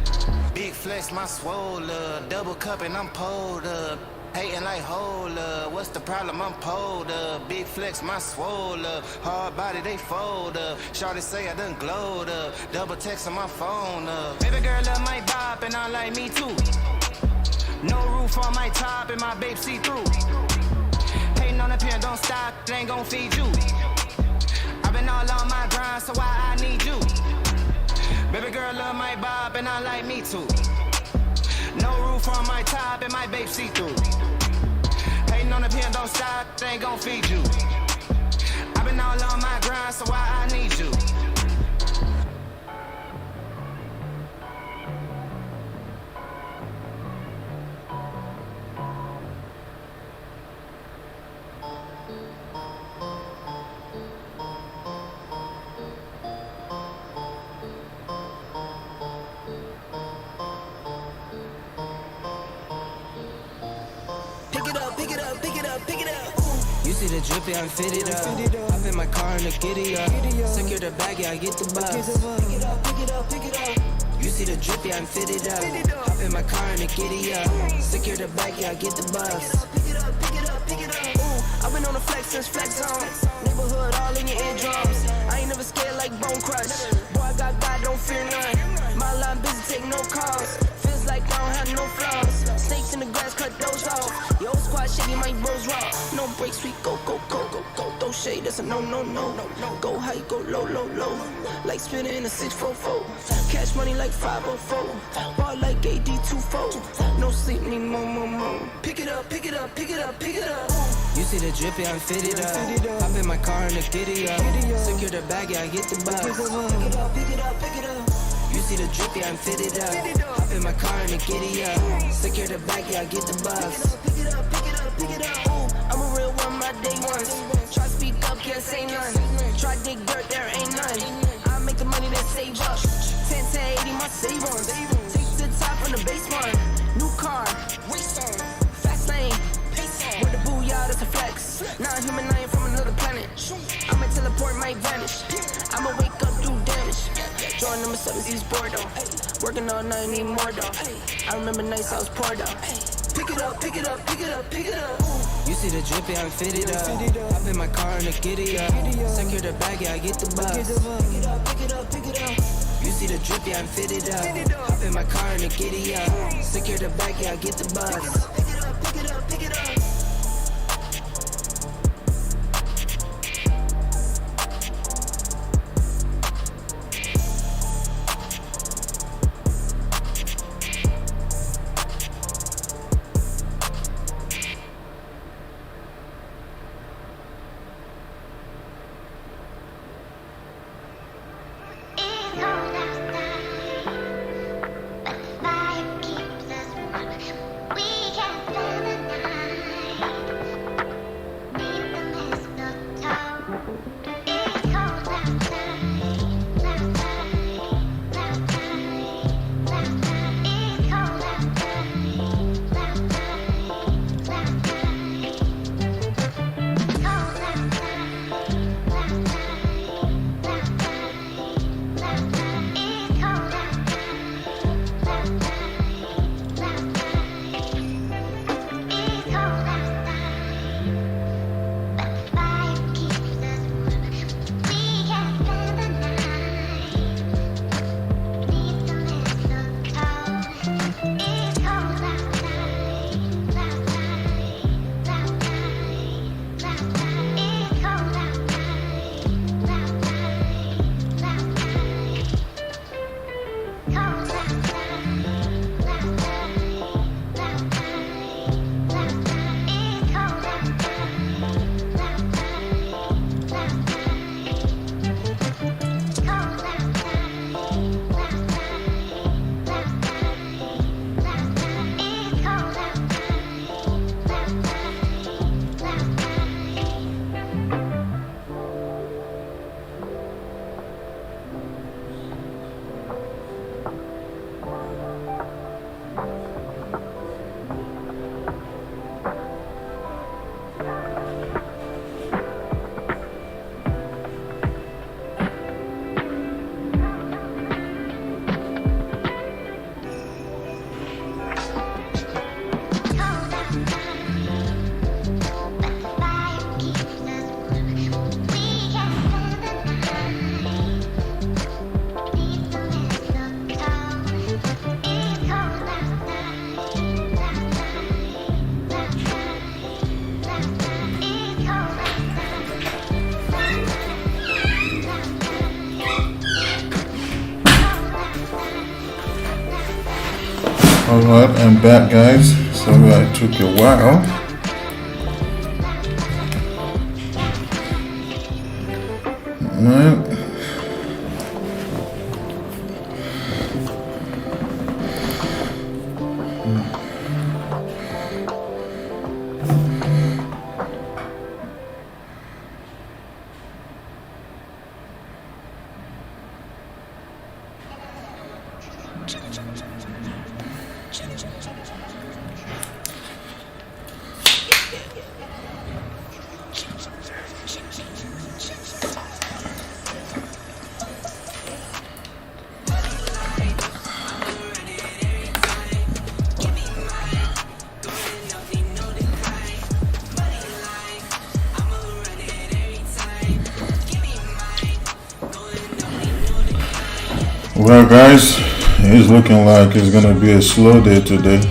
Big flex, my swole up, double cup and I'm pulled up. Hating like hold up, what's the problem? I'm pulled up. Big flex, my swole up. Hard body, they fold up. Shawty say I done glowed up. Double text on my phone up. Baby girl love my bop and I like me too. No roof on my top and my babe see through. Hating on the pen, don't stop, it ain't gon' feed you. I've been all on my grind, so why I need you? Baby girl love my bop and I like me too. No roof on my top and my babe see through. Hating on the pen, don't stop, it ain't gon' feed you. I've been all on my grind, so why I need you? You see the drippy, I'm fitted up. Hop in my car and the giddy up. Secure the bag, yeah, I get the bus. Pick it up, pick it up, pick it up. You see the drippy, I'm fitted up. Hop in my car and the giddy up. Secure the bag, yeah, I get the bus. Pick it up, pick it up, pick it up. Ooh, I've been on the flex since flex on. Neighborhood all in your eardrums. I ain't never scared like Bone Crush. Boy, I got God, don't fear none. My line busy, take no calls. Feels like I don't have no flaws. Snakes in the grass, cut those off. Yo, squad shitty, my bros raw. No breaks, we go, go, go, go, go. Throw shade, that's a no, no, no, no, no. Go high, go low, low, low. Like spinning in a 644. Cash money like 504. Ball like AD24. No sleep, need more, more, more. Pick it up, pick it up, pick it up, pick it up. You see the drippy, I'm fitted up. Hop in my car and the giddy up. Secure the bag, yeah, I get the bus. Pick it up, pick it up, pick it up. You see the drippy, I'm fitted up. Hop in my car and the giddy up. Secure the bag, yeah, I get the bus. Pick it up, pick it up, pick it up. Ooh, I'm a real one, my day ones. Try speak up, can't say none. Try dig dirt, there ain't none. I make the money that save up. 10 to 80, my save on. Take to the top on the base one. New car, race on. Fast lane, pace on. With the booyah, that's a flex. Not human, I ain't from another planet. I'ma teleport, might vanish. I'ma wake up, do damage. Drawing number 7, he's bored though. Working all night, need more though. I remember nights I was poor though. Pick it up, pick it up, pick it up, pick it up. You see the drippy, I'm fitted up. Hop in my car and the giddy up. Secure the bag, yeah, I get the bus. Pick it up, pick it up, pick it up. You see the drippy, I'm fitted up. Hop in my car and the giddy up. Secure the bag, yeah, I get the bus. Pick it up, pick it up, pick it up. Alright, I'm back, guys. Sorry I took a while. Alright. Well, guys, it's looking like it's gonna be a slow day today.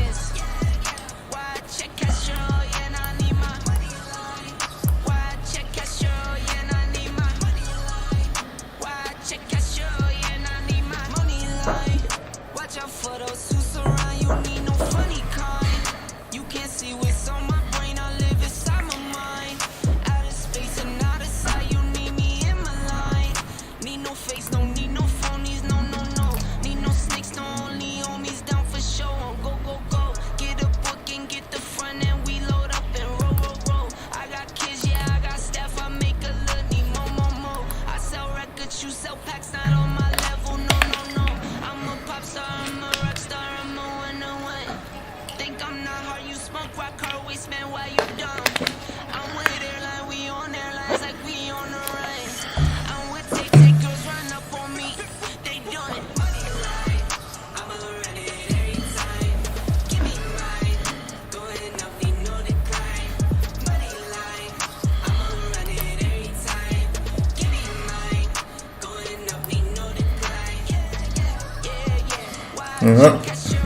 Alright,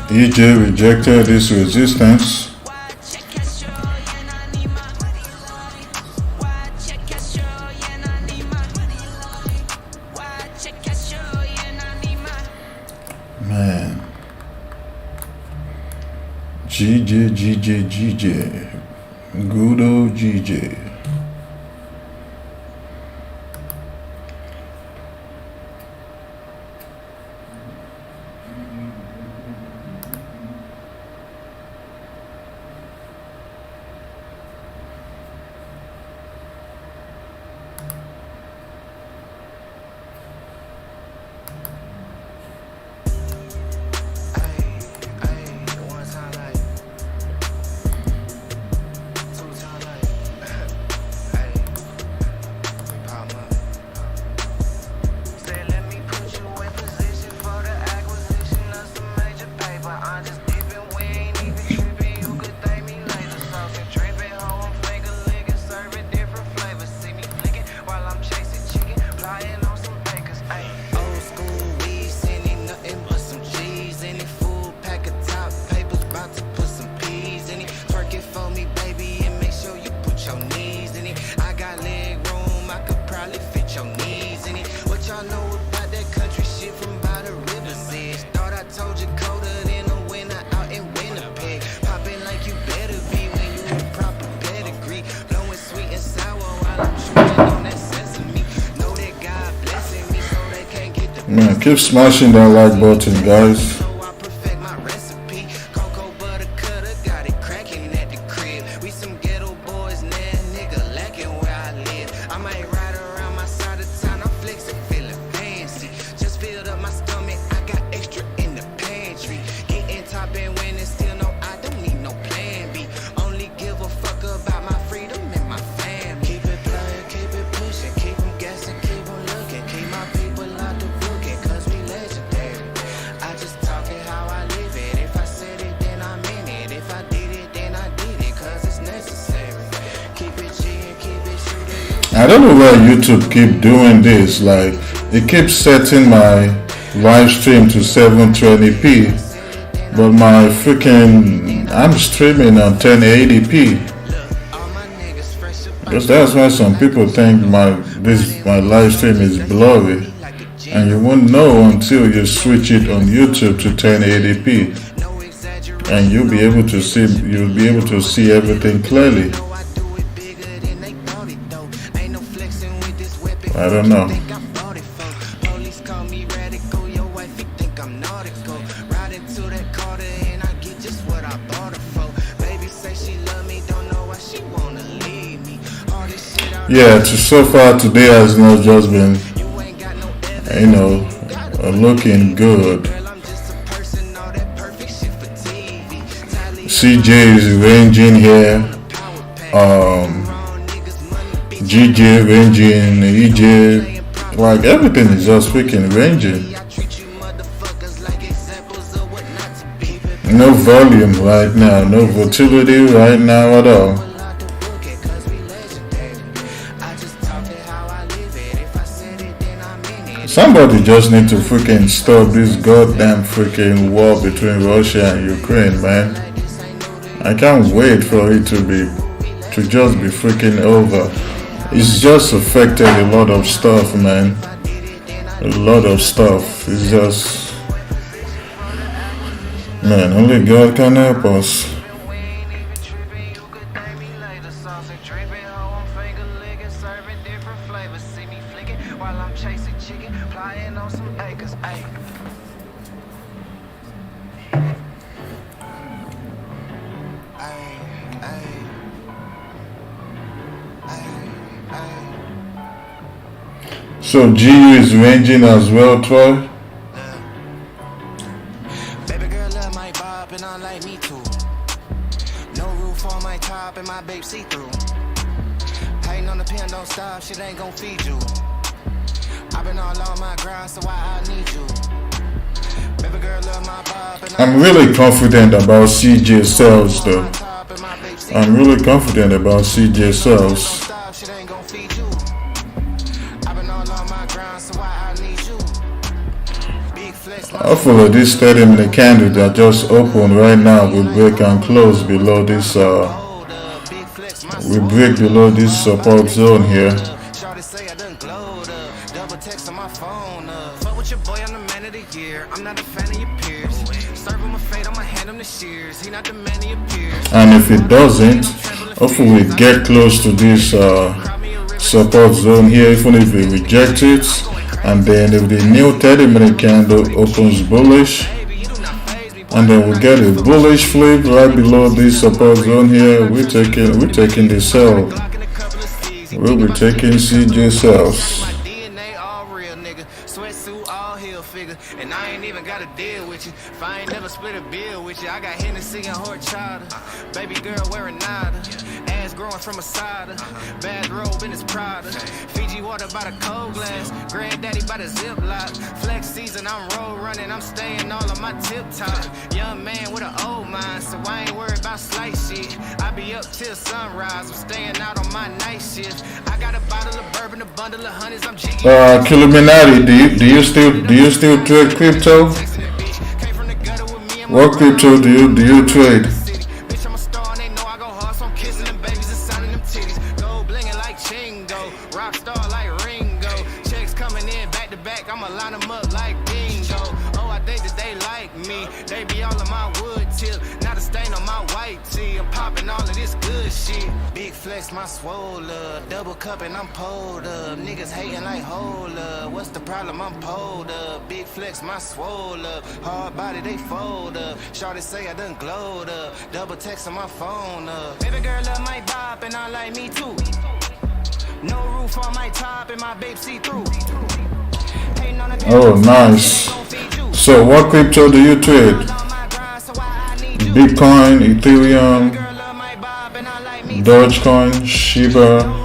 EJ rejected this resistance. Man. GJ. Good old GJ. Man, keep smashing that like button, guys. I don't know why YouTube keep doing this. Like, it keeps setting my live stream to 720p, but my freaking I'm streaming on 1080p. Because that's why some people think my live stream is blurry, and you won't know until you switch it on YouTube to 1080p. and you'll be able to see everything clearly. I don't know. Yeah, so far today has not just been, looking good. CJ is ranging here. GJ ranging, EJ, like everything is just freaking ranging. No volume right now, no volatility right now at all. Somebody just need to freaking stop this goddamn freaking war between Russia and Ukraine, man. I can't wait for it to just be freaking over. It's just affected a lot of stuff, man. A lot of stuff. It's just, man, only God can help us. So GU is ranging as well, Troy? Baby girl love my bop and I like me too. No roof on my top and my babe see through. Hating on the pen, don't stop, shit ain't gon' feed you. I've been all on my grind, so why I need you. Baby girl love my bop and I'm really confident about CJ sales though. I'm really confident about CJ sales. Hopefully this 30-minute candle that just opened right now will break and close below this we break below this support zone here. And if it doesn't, hopefully we get close to this support zone here, even if we reject it. And then if the new 30-minute candle opens bullish, and then we get a bullish flip right below this support zone here, we're taking the sell. We'll be taking CJ sells. And I ain't even got a deal with you. If I ain't never split a bill with you, I got Hennessy and horchata. Baby girl wearing nada. Ass growing from a cider. Bad robe in his Prada. Fiji water by the cold glass. Granddaddy by the ziplock. Flex season, I'm road running. I'm staying all on my tip top. Young man with an old mind, so I ain't worried about slight shit. I be up till sunrise. I'm staying out on my night shift. I got a bottle of bourbon, a bundle of honeys. I'm jiggy. Killuminati, do you still trade crypto? What crypto do you trade? Bitch, I'm a star and they know I go hard, so I'm kissing them babies and signing them titties. Gold blinging like Chingo, rock star like Ringo. Checks coming in back to back, I'ma line them up like bingo. Oh, I think that they like me. They be all on my wood tip, not a stain on my white tee. I'm popping all of this good shit. Big flex, my swole up. Double cup and I'm pulled up. Niggas hating like hold up. What's the problem? I'm pulled up. Big flex, my swole up. Hard body, they fold up. Shorty say I done glowed up. Double text on my phone up. Baby girl love my bop and I like me too. No roof on my top and my babe see through. Oh, nice. So what crypto do you trade? Bitcoin, Ethereum, Dogecoin, Shiba.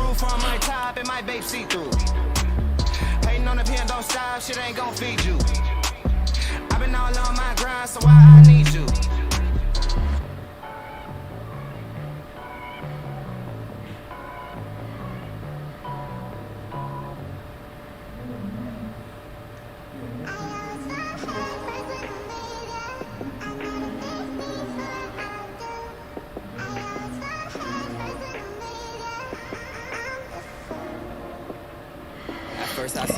Shit ain't gon' feed you. I've been all on my grind, so I need you.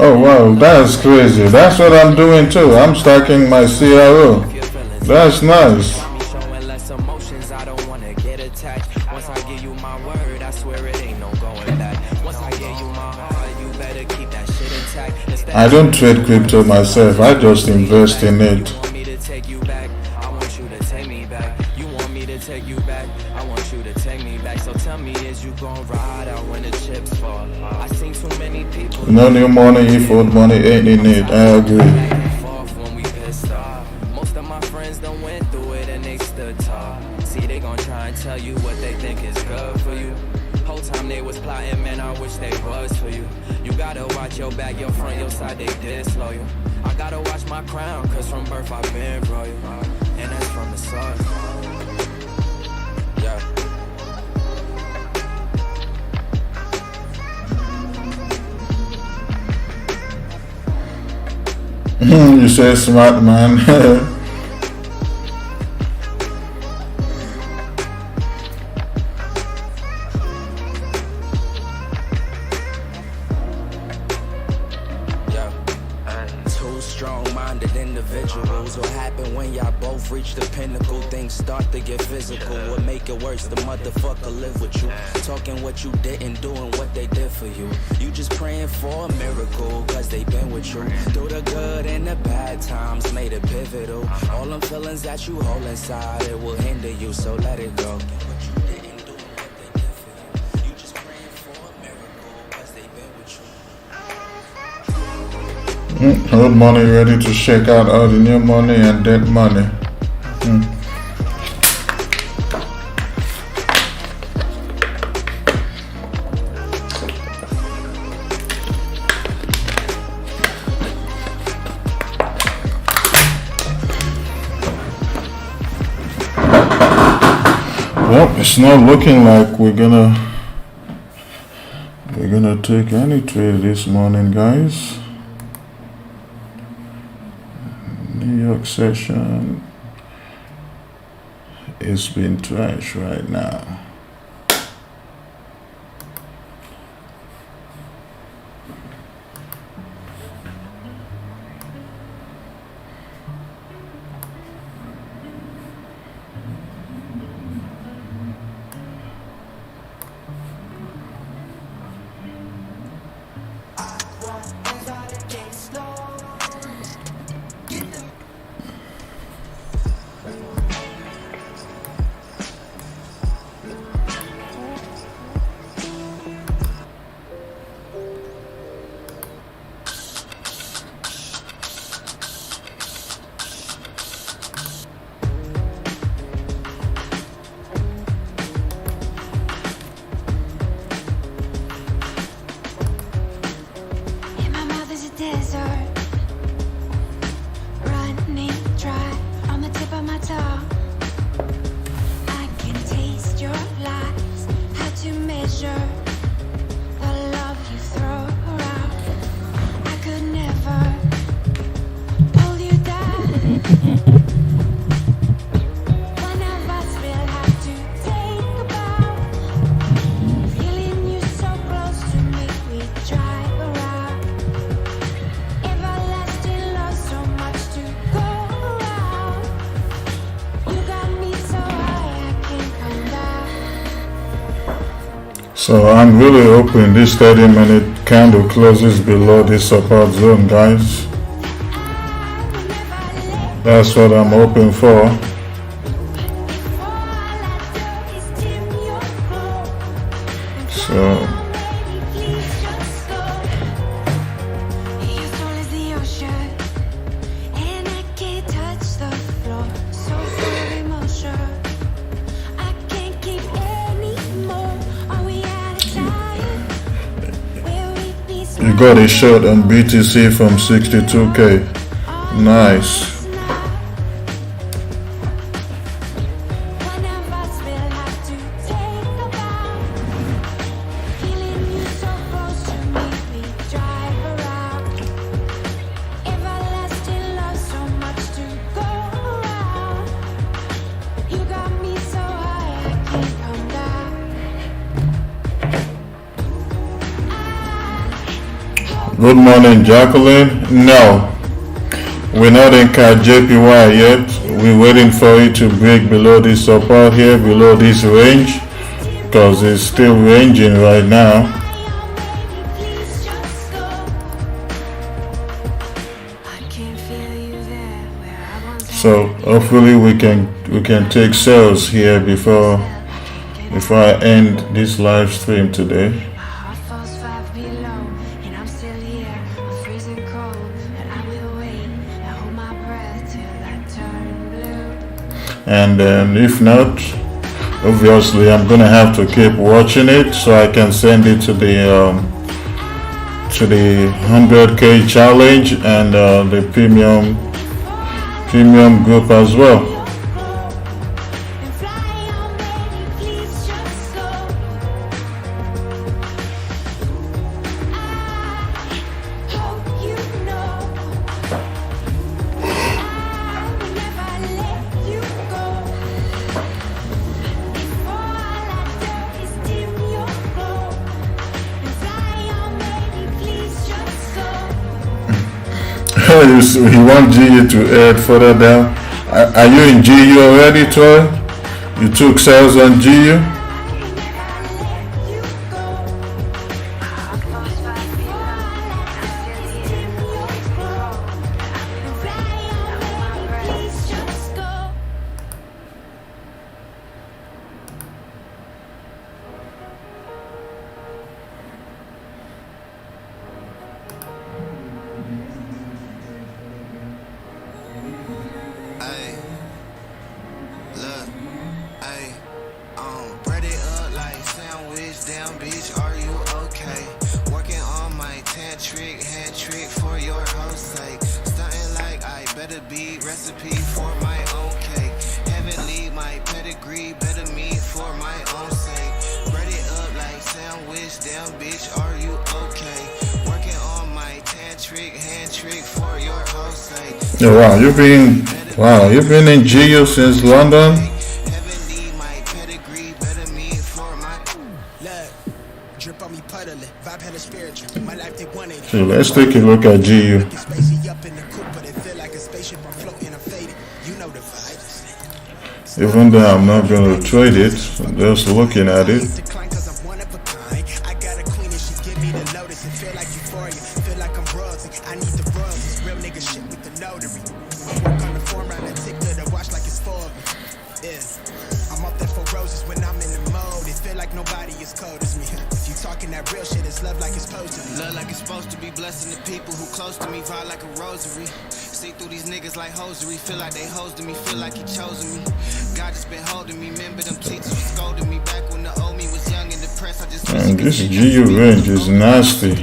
Oh wow, that's crazy. That's what I'm doing too. I'm stacking my CRO. That's nice. get attacked. Once I give you my word, I swear it ain't no going back. Once I give you my heart, you better keep that shit intact. I don't trade crypto myself, I just invest in it. You want me to take you back, I want you to take me back. You want me to take you back, I want you to take me back. So tell me, is you gon' ride out when the chips fall? I seen too many people. No new money if old money ain't in it, I agree. When we pissed off, most of my friends done went through it and they stood tall. See, they gon' try and tell you what they think is good for you. Whole time they was plotting, man, I wish they was for you. You gotta watch your back, your front, your side, they disloyal. I gotta watch my crown, cause from birth I've been royal. And that's from the source. Yeah. You say smart, man. Two strong-minded individuals. What happen when y'all both reach the pinnacle? Things start to get physical. What make it worse? The motherfucker live with you, talking what you didn't do and what they did for you. You just praying for a miracle, cause they been with you through the good and the bad times, made it pivotal. All them feelings that you hold inside, it will hinder you, so let it go. Old money ready to shake out all the new money and dead money. Well, it's not looking like we're gonna take any trade this morning, guys. New York session is being trash right now. So I'm really hoping this 30-minute candle closes below this support zone, guys. That's what I'm hoping for. So you got a shot on BTC from 62K. Nice. Good morning, Jacqueline. No, we're not in JPY yet. we're waiting for it to break below this support here, below this range, because it's still ranging right now. So hopefully we can take sales here before I end this live stream today. And then if not, obviously I'm gonna have to keep watching it so I can send it to the 100K challenge and the premium group as well. You want GU to add further down? Are you in GU already, Troy? You took sales on GU? Oh, wow, you've been in GU since London? So let's take a look at GU. Even though I'm not going to trade it, I'm just looking at it. Feel like they hosed me, feel like he chosen me. God just been holding me. Remember them teachers was scolding me back when the old me was young and depressed. I just and this GU range is nasty.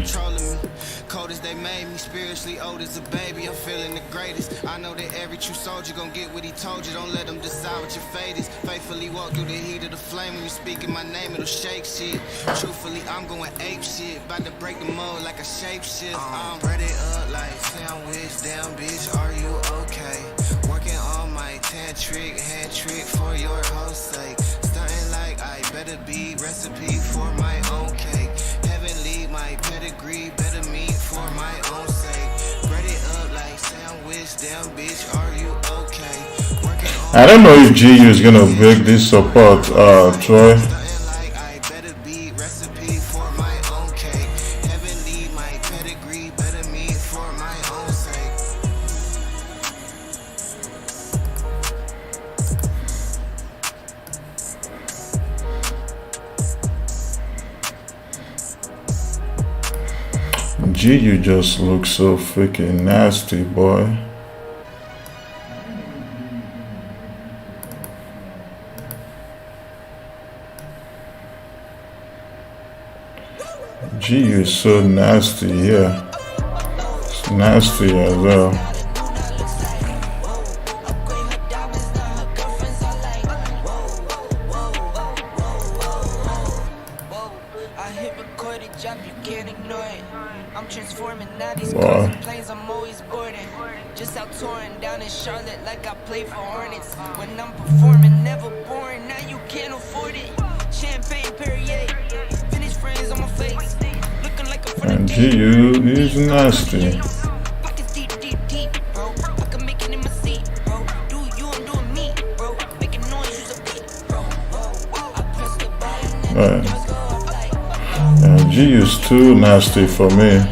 Cold as they made me, spiritually old as a baby. I'm feeling the greatest. I know that every true soldier gon' get what he told you. Don't let them decide what your fate is. Faithfully walk through the heat of the flame. When you speaking my name, it'll shake shit. Truthfully, I'm going ape shit. About to break the mold like a shape shift. I'm bread it up like sandwich. Damn bitch, are you okay? Working on my tantric hand trick for your host sake. Stunting like I better be recipe for my own cake. Heavenly, my pedigree, better meet for my own sake. Bread it up like sandwich. Damn bitch, are you okay? I don't know if GU is gonna break this support, Troy. GU just looks so freaking nasty, boy. GU is so nasty here. It's nasty as well. Wow. I'm always boarding. Just out touring down in Charlotte like I play for Hornets. When I'm performing, never boring. Now you can't afford it. Champagne Perrier. Finish frames on my face. Looking like a And GU is nasty. Pockets deep, deep, deep, bro. I can make it in my seat, bro. Do you, I'm G is too nasty for me.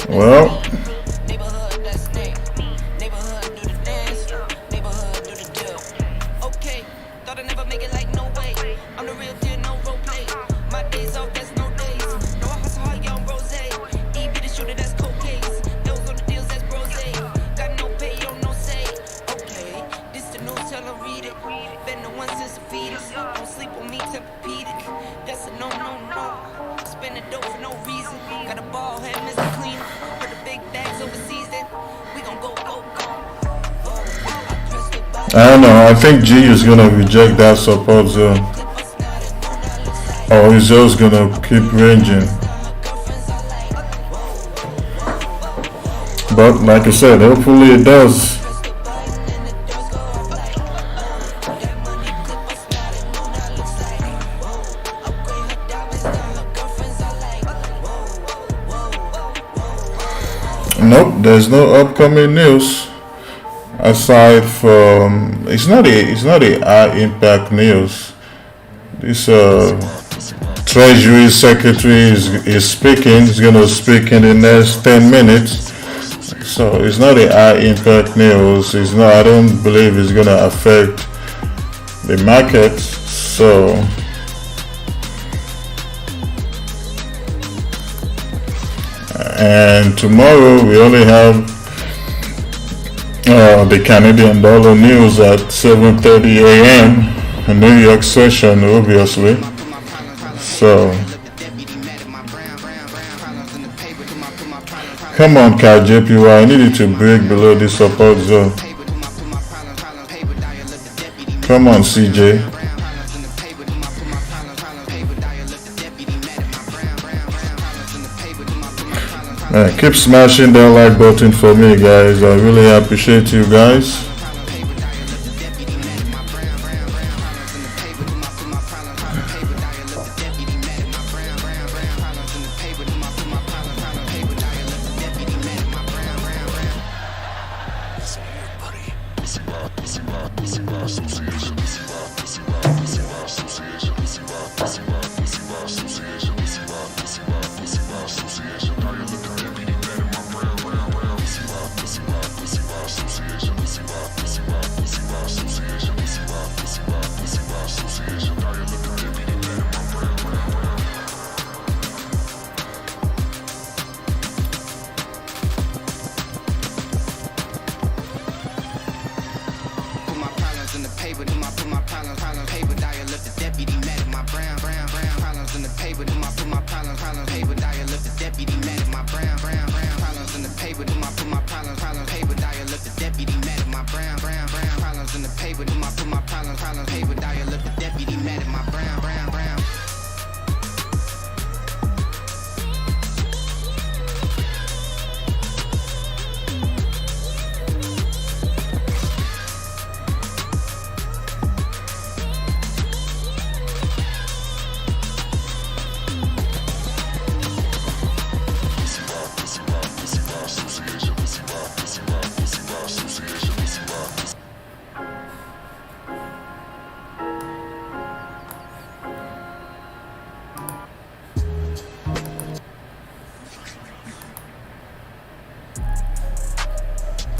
Well, I don't know. I think G is gonna reject that support zone, or he's just gonna keep ranging. But like I said, hopefully it does. Nope, there's no upcoming news. Aside from, it's not a high impact news. This Treasury Secretary is speaking. He's gonna speak in the next 10 minutes. So it's not a high impact news. It's not. I don't believe it's gonna affect the market. So and tomorrow we only have the Canadian dollar news at 7:30 a.m. a New York session, obviously. So come on, JPY, I need you to break below this support zone. Come on, CJ. Keep smashing that like button for me, guys. I really appreciate you guys.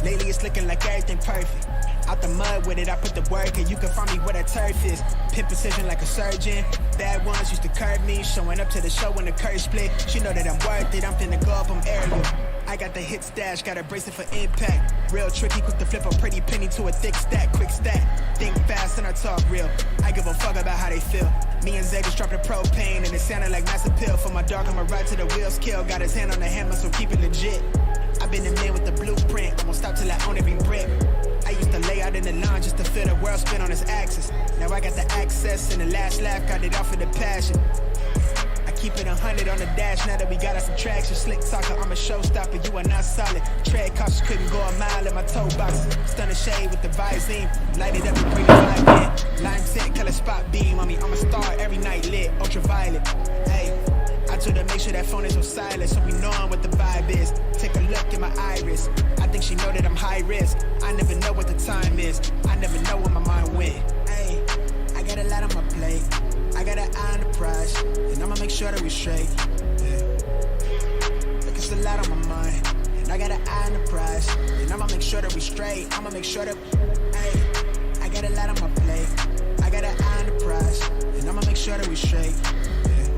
Lately it's looking like everything perfect. Out the mud with it, I put the work, and you can find me where the turf is. Pin precision like a surgeon. Bad ones used to curve me, showing up to the show when the curve split. She know that I'm worth it, I'm finna go up, I'm aerial. I got the hit stash, got a bracelet for impact. Real tricky, quick to flip a pretty penny to a thick stack, quick stack. Think fast and I talk real. I give a fuck about how they feel. Me and Zay just dropped the propane, and it sounded like mass appeal. For my dog, I'ma ride to the wheels kill. Got his hand on the hammer, so keep it legit. I've been the man with the blueprint, I won't stop till I own every brick. I used to lay out in the lawn just to feel the world spin on its axis. Now I got the access, and the last laugh got it off of the passion. I keep it 100 100 on the dash now that we got us some traction. Slick talker, I'm a showstopper, you are not solid. Tread cautious, couldn't go a mile in my toe box. Stunning shade with the Visine, light it up and bring the vibe in. Lime tint, color spot beam on me, I'm a star every night lit, ultraviolet. Hey, I told her make sure that phone is on silent so we know what the vibe is. Take a look in my iris, I think she know that I'm high risk. I never know what the time is, I never know where my mind went. Hey, I got a lot on my plate, I got an eye on the prize, and I'ma make sure that we straight. Yeah. Like it's a lot on my mind, and I got an eye on the prize, and I'ma make sure that we straight. I'ma make sure that, hey, I got a lot on my plate, I got an eye on the prize, and I'ma make sure that we straight. Yeah.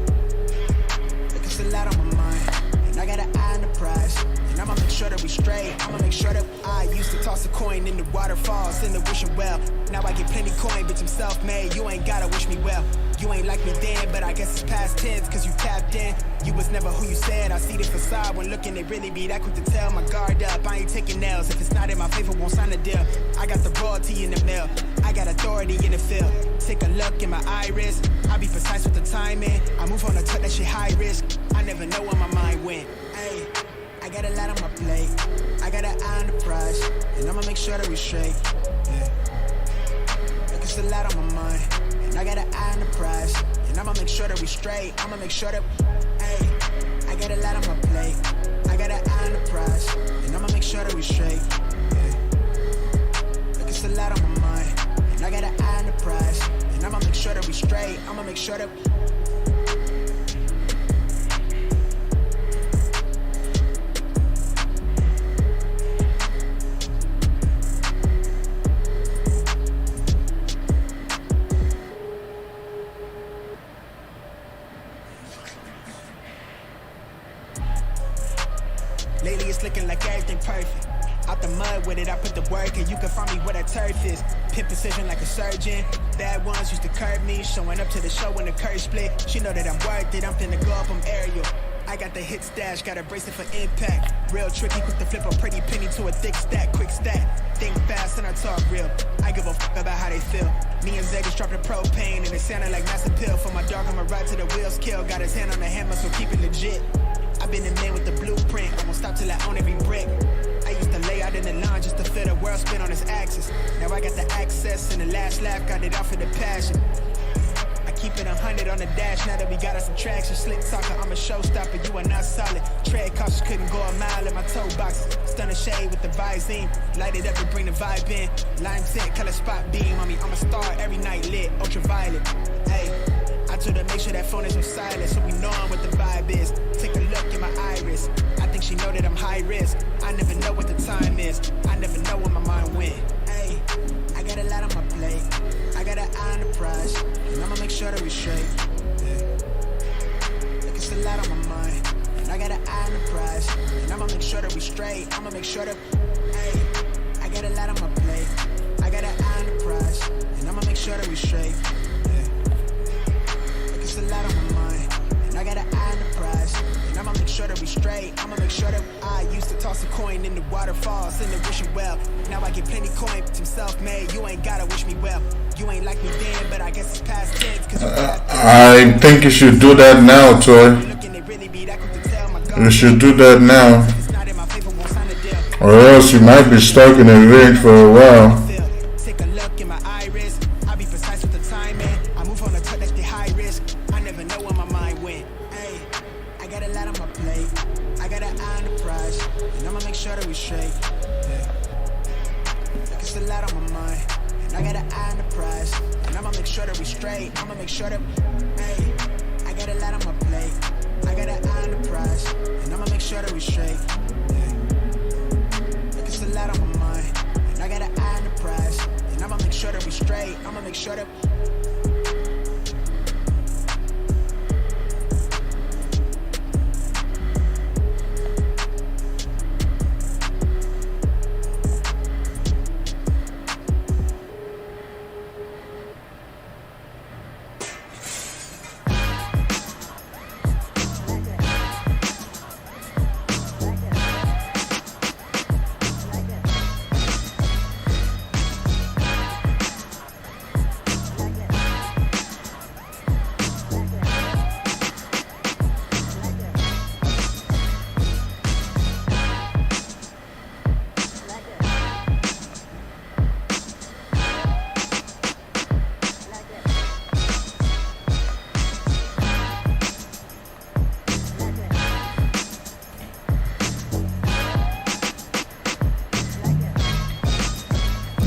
Like it's a lot on my mind, and I got an eye on the prize, and I'ma make sure that we straight. I'ma make sure that I used to toss a coin in the waterfalls in the wishing well. Now I get plenty coin, bitch, I'm self-made. You ain't gotta wish me well. You ain't like me then, but I guess it's past tense, cause you tapped in. You was never who you said. I see the facade when looking, they really be that quick to tell. My guard up, I ain't taking nails. If it's not in my favor, won't sign a deal. I got the royalty in the mail, I got authority in the field. Take a look in my iris, I be precise with the timing. I move on the touch, that shit high risk. I never know where my mind went. Hey, I got a lot on my plate, I got an eye on the prize, and I'ma make sure that we straight. Yeah. Like it's a lot on my mind, and I got an eye on the prize, and I'ma make sure that we straight. I'ma make sure that, hey, I got a lot on my plate, I got an eye on the prize, and I'ma make sure that we straight. Yeah. Like it's a lot on my mind, and I got an eye on the prize, and I'ma make sure that we straight. I'ma make sure that. Lately it's looking like everything perfect. Out the mud with it, I put the work, and you can find me where that turf is. Pin precision like a surgeon. Bad ones used to curb me, showing up to the show when the curve split. She know that I'm worth it, I'm finna go up, I'm aerial. I got the hit stash, got a bracelet for impact. Real tricky, quick to flip a pretty penny to a thick stack, quick stack. Think fast and I talk real. I give a fuck about how they feel. Me and Zay just dropped the propane, and it sounded like massive pill. For my dog, I'ma ride to the wheels kill. Got his hand on the hammer, so keep it legit. I've been the man with the blueprint, I won't stop till I own every brick. I used to lay out in the line just to feel the world spin on its axis. Now I got the access, and the last lap got it off of the passion. I keep it 100 on the dash now that we got us some traction. Slick talker, I'm a showstopper, you are not solid. Tread cautious, couldn't go a mile in my toe box. Stunning shade with the Visine, light it up and bring the vibe in. Lime tint, color spot beam on me, I'm a star every night lit, ultraviolet. Hey, I told her make sure that phone is on silent so we know what the vibe is. Take a look in my iris, I think she know that I'm high risk. I never know what the time is, I never know where my mind went. Hey, I got a lot on my plate, I got an eye on the prize, and I'ma make sure that we straight. Yeah. Like it's a lot on my mind, and I got an eye on the prize, and I'ma make sure that we straight. I'ma make sure that, hey, I got a lot on my plate, I got an eye on the prize, and I'ma make sure that we straight. It's a lot on my mind, and I got an eye on the prize, and I'ma make sure that we straight. I'ma make sure that I used to toss a coin in the waterfalls in the wishing well. Now I get plenty coin, bitch, I'm self-made. You ain't gotta wish me well. You ain't like me then, but I guess it's past tense, cause you I think you should do that now, Toy. You should do that now, or else you might be stuck in a rig for a while. Take a look in my iris, I be precise with the timing. I move on the touch, that's the high risk. I never know where my mind went. Hey, I got a lot on my plate, I got an eye on the prize, and I'ma make sure that we straight. Yeah. Like it's a lot on my mind, and I got an eye on the prize, and I'ma make sure that we straight. I'ma make sure that, hey, I got a lot on my plate, I got an eye on the prize, and I'ma make sure that we straight. Yeah. Like it's a lot on my mind, and I got an eye on the prize, and I'ma make sure that we straight. I'ma make sure that.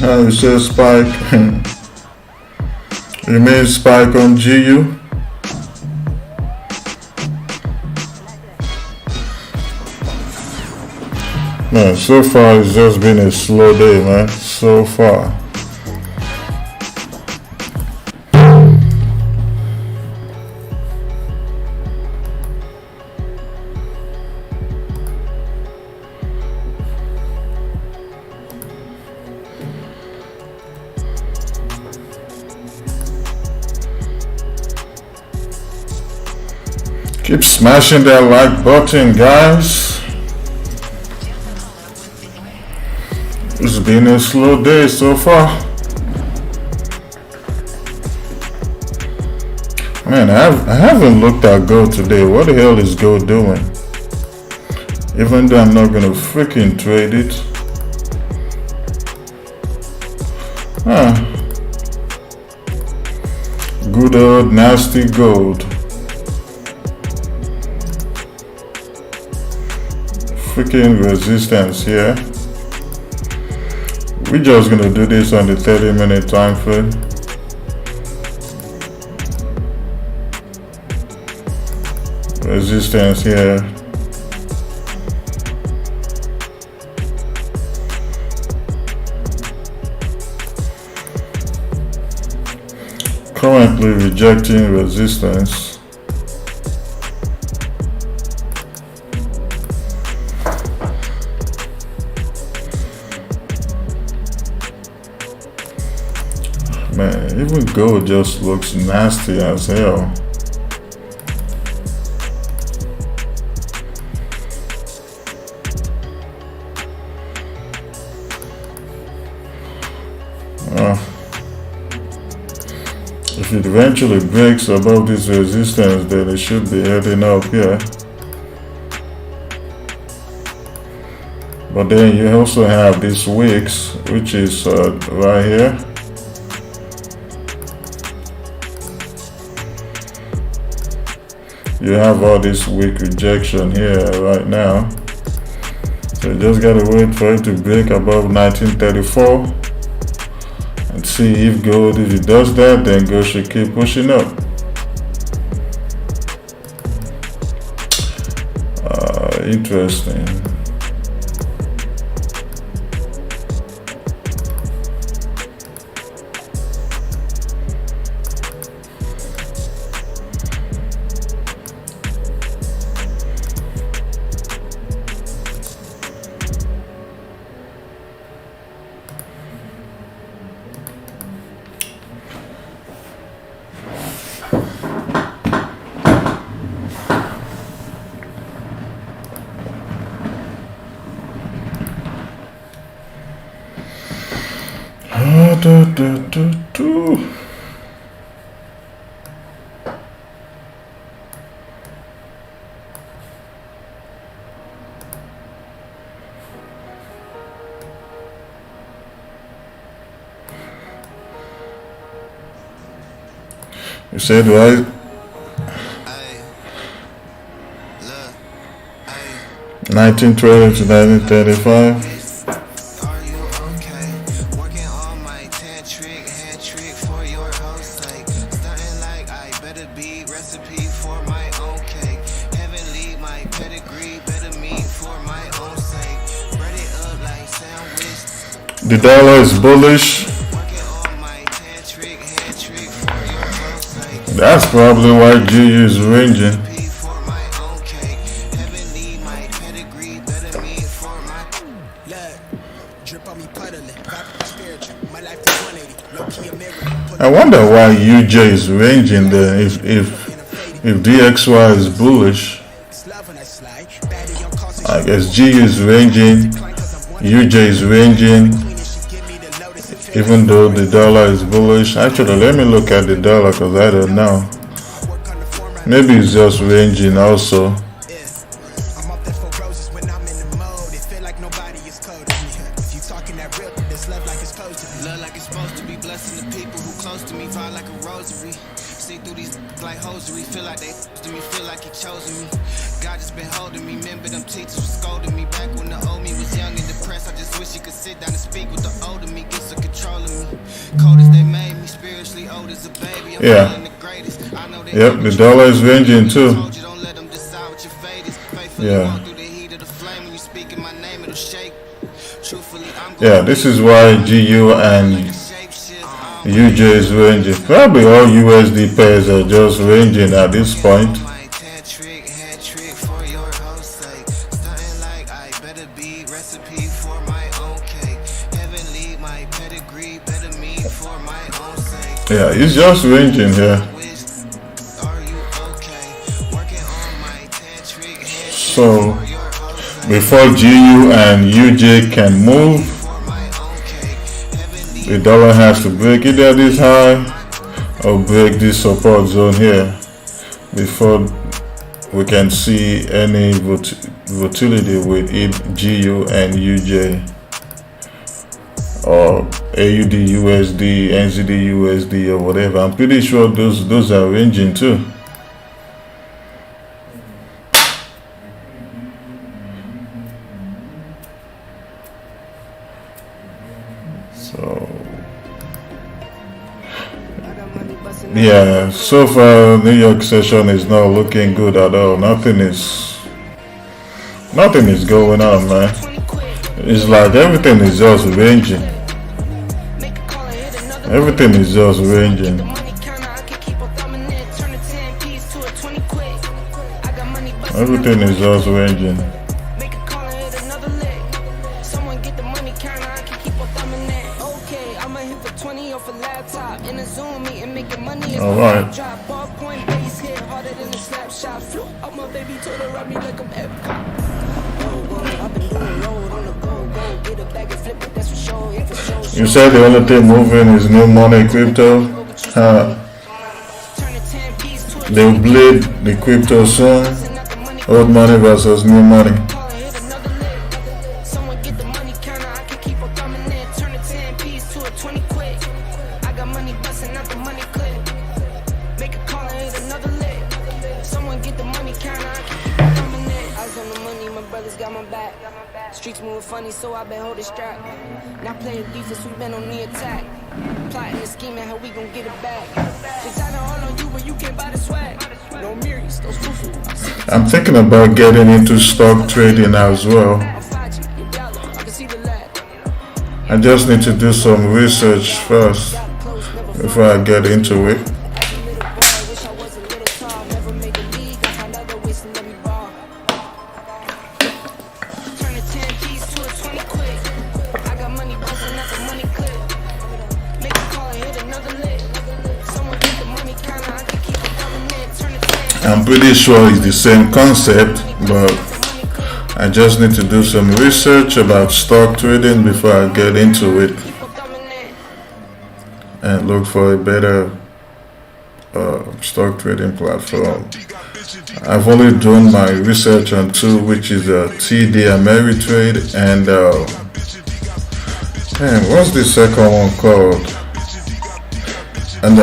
It says spike. Remain spike on GU. Man, so far it's just been a slow day, man. So far. Keep smashing that like button, guys. It's been a slow day so far. Man, I haven't looked at gold today. What the hell is gold doing? Even though I'm not gonna freaking trade it. Good old nasty gold. Freaking resistance here. We're just gonna do this on the 30-minute time frame. Resistance here. Currently rejecting resistance. Man, even gold just looks nasty as hell. If it eventually breaks above this resistance, then it should be heading up here. But then you also have this wicks, which is right here. You have all this weak rejection here right now. So you just gotta wait for it to break above 1934 and see if gold, if it does that, then gold should keep pushing up. Interesting. You said right? 1920 to 1935. The dollar is bullish. That's probably why GU is ranging. I wonder why UJ is ranging there if DXY is bullish. I guess GU is ranging, UJ is ranging, even though the dollar is bullish. Actually, let me look at the dollar because I don't know. Maybe it's just ranging also. See through these like hosiery, feel like they Do me feel like he chosen me? God just been holding me. Remember them teachers was scolding me back when the old me was young and depressed. I just wish he could sit down and speak with the older me. Get some control of me. Cold as they made me, spiritually old as a baby. I'm feeling the greatest. I know they Yep, the dollar is ranging too. don't let them decide what your fate is. Faithfully walk through the heat of the flame. When you speak in my name, it'll shake. Truthfully, I'm Yeah, this is why GU and UJ is ranging. Probably all USD pairs are just ranging at this point. Yeah, it's just ranging here. So before GU and UJ can move, the dollar has to break either this high or break this support zone here before we can see any volatility with GU and UJ or AUD USD, NZD USD or whatever. I'm pretty sure those are ranging too. So yeah, so far New York session is not looking good at all. Nothing is going on, man. It's like everything is just ranging. Everything is just ranging. Everything is just ranging. All right. You said the only thing moving is new money, crypto. They'll bleed the crypto soon. Old money versus new money. Streets moving funny, so I've been holding strap. Now playing defense, we've been on the attack. Plotting and scheming, how we gon' get it back. Designer all on you when you can't buy the swag. No mirrors, those foo-foo. I'm thinking about getting into stock trading as well. I just need to do some research first before I get into it. I'm pretty sure it's the same concept, but I just need to do some research about stock trading before I get into it and look for a better stock trading platform. I've only done my research on two, which is TD Ameritrade and what's the second one called? And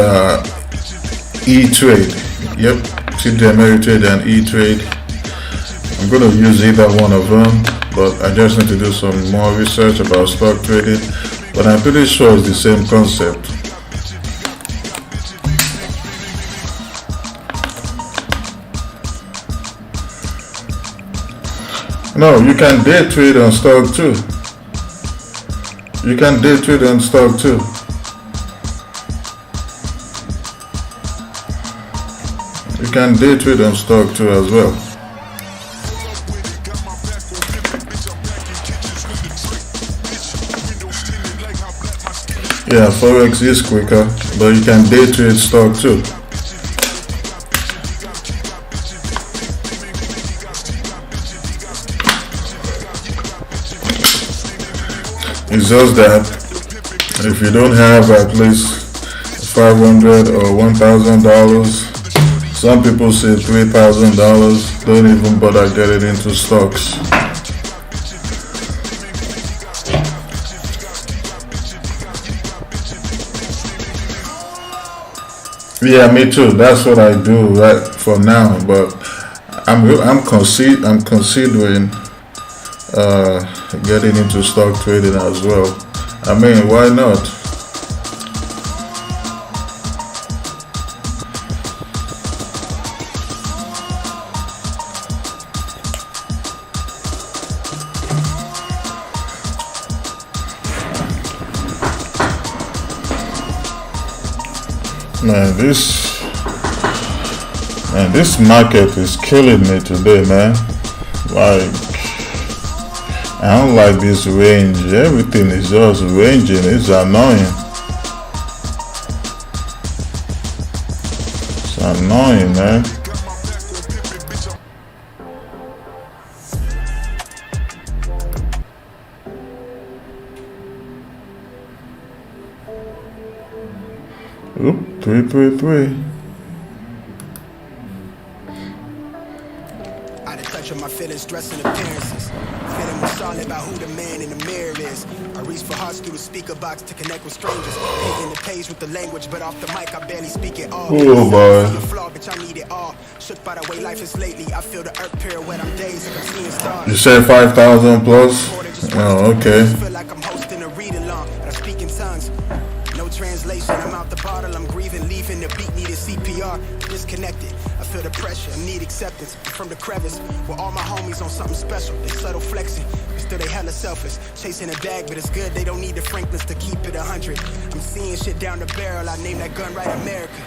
E-Trade. Yep, TD Ameritrade and E-Trade. I'm going to use either one of them, but I just need to do some more research about stock trading. But I'm pretty sure it's the same concept. No, you can day trade on stock too. You can day trade on stock too. You can day trade on stock too as well. Yeah, Forex is quicker, but you can day trade stock too. It's just that if you don't have at least $500 or $1,000, some people say $3,000, don't even bother getting into stocks. Yeah, me too. That's what I do right for now. But I'm considering getting into stock trading as well. I mean, why not? Man, this market is killing me today, man. Like, I don't like this range. Everything is just ranging. It's annoying. It's annoying, man. Oop, 333. Out of touch with my feelings, dressing appearances. Feeling more solid about who the man in the mirror is. I reach for hearts through the speaker box to connect with strangers. Painting the page with the language, but off the mic I barely speak it all. Oh boy. The flaw, bitch, I need it all. Shook by the way life is lately. I feel the earth pirouette. I'm dazed. I'm seeing stars. You said 5,000 plus? Oh, okay. I feel like I'm hosting a read along, and I speak in tongues. No translation, I'm out the bottle, I'm grieving, leaving the beat, needed CPR, disconnected, I feel the pressure, I need acceptance, from the crevice, where all my homies on something special, they subtle flexing, but still they hella selfless, chasing a bag, but it's good, they don't need the frankness to keep it 100, I'm seeing shit down the barrel, I name that gun right America,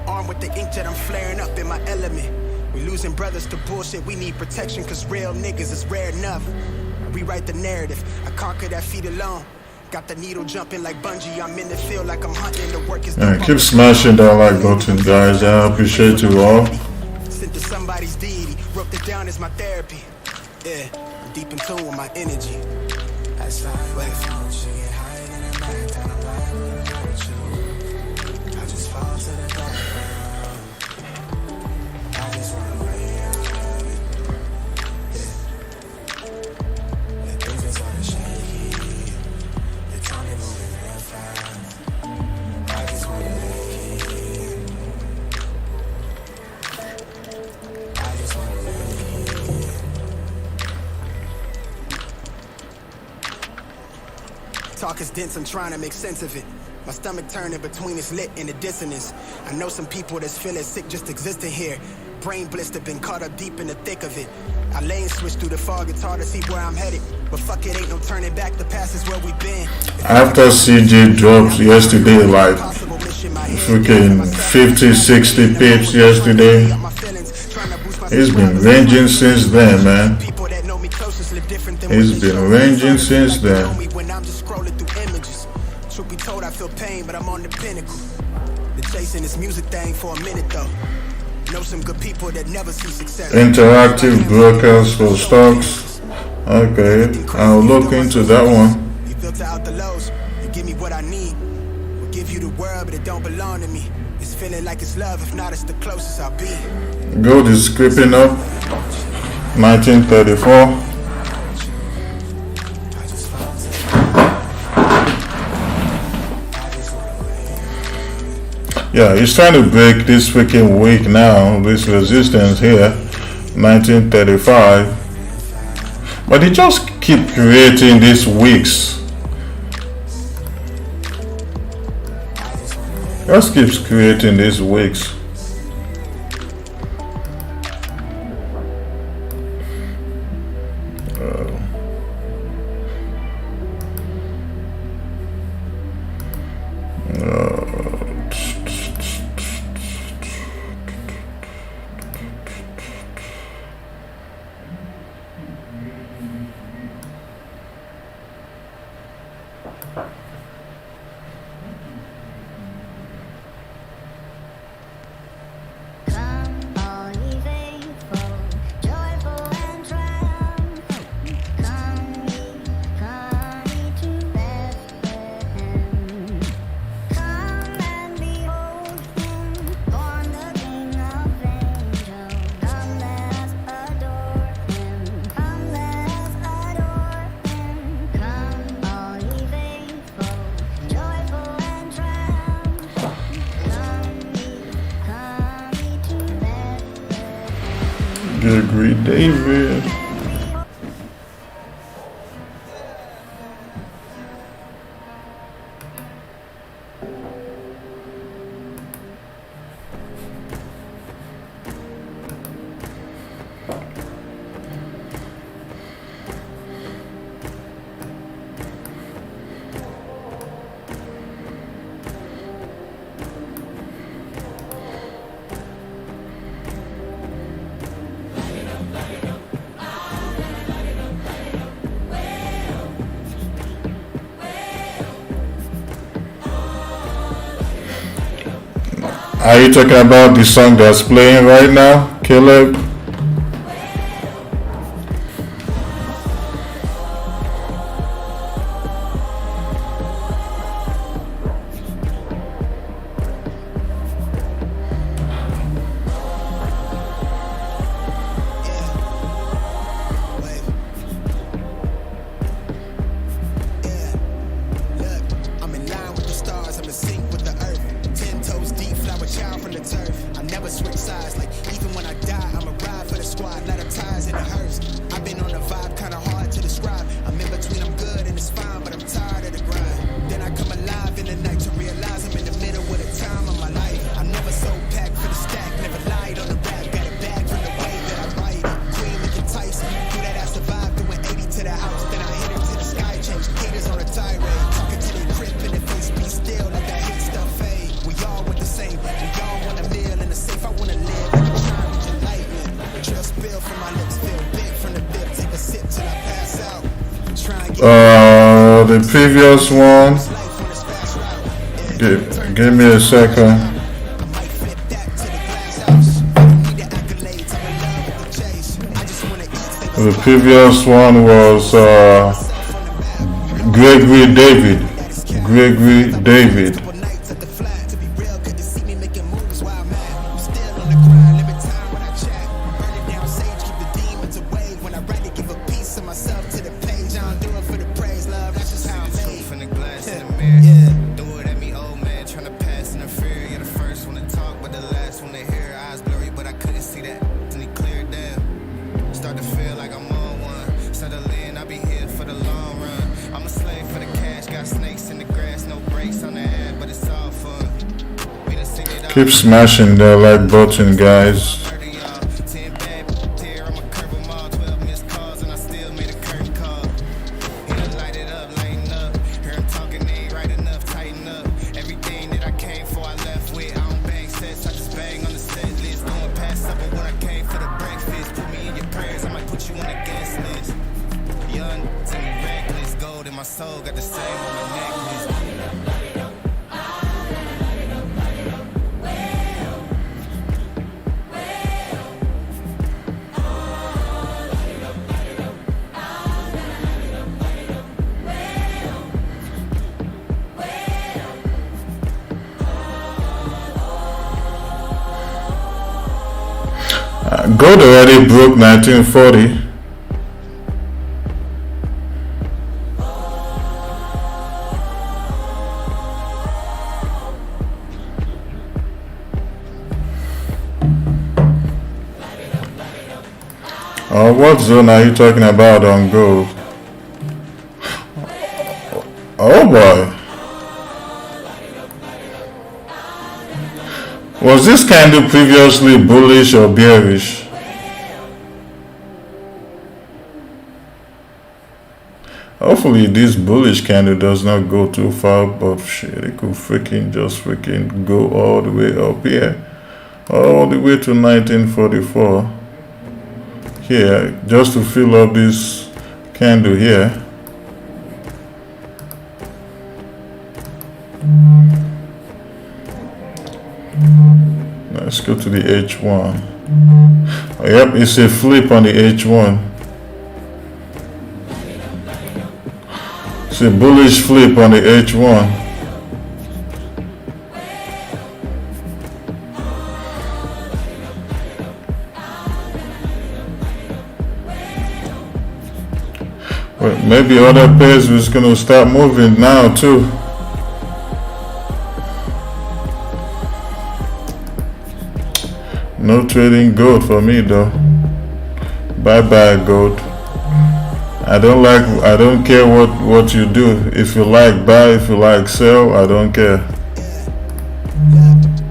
armed with the inkjet, I'm flaring up in my element, we losing brothers to bullshit, we need protection, cause real niggas is rare enough, I rewrite the narrative, I conquer that feat alone, got the needle jumping like bungee. I'm in the field like I'm hunting. The work is done. Keep smashing that like button, guys. I appreciate you all. Sent to somebody's deity. Wrote it down as my therapy. Yeah, I'm deep in tune with my energy. That's fine. But if I want you get higher than a man, then I'm lying without you. I just fall to the dark. I just run away out of it. Yeah. The things that's on the shade. Talk is dense, I'm trying to make sense of it. My stomach turning between its lit and the dissonance. I know some people that's feeling sick just existing here. Brain blister, been caught up deep in the thick of it. I lane switch through the fog, it's hard to see where I'm headed. But fuck it, ain't no turning back, the past is where we've been. After CJ dropped yesterday, like freaking 50, 60 pips yesterday, it's been ranging since then, man. It's been ranging since then. Truth be told, I feel pain, but I'm on the pinnacle. Been chasing this music thing for a minute though. Know some good people that never see success. Interactive brokers for stocks. Okay, I'll look into that one. You filter out the lows, you give me what I need. We'll give you the world, but it don't belong to me. It's feeling like it's love, if not, it's the closest I'll be. Gold is creeping up. 1934. Yeah, he's trying to break this freaking week now, this resistance here, 1935. But he just keep creating these weeks. Just keeps creating these weeks. Gregory David. Are you talking about the song that's playing right now, Caleb? The previous one. Give me a second. The previous one was Gregory David. Gregory David. Keep smashing the like button, guys. Gold already broke 1940. What zone are you talking about on gold? Oh boy. Was this candle previously bullish or bearish? Hopefully this bullish candle does not go too far, but shit, it could just go all the way up here. All the way to 1944. Here, just to fill up this candle here. Let's go to the H1. Oh, yep, it's a flip on the H1. It's a bullish flip on the H1. Well, maybe other pairs is gonna start moving now too. No trading gold for me though. Bye bye, gold. I don't care what you do. If you like buy, if you like sell, I don't care.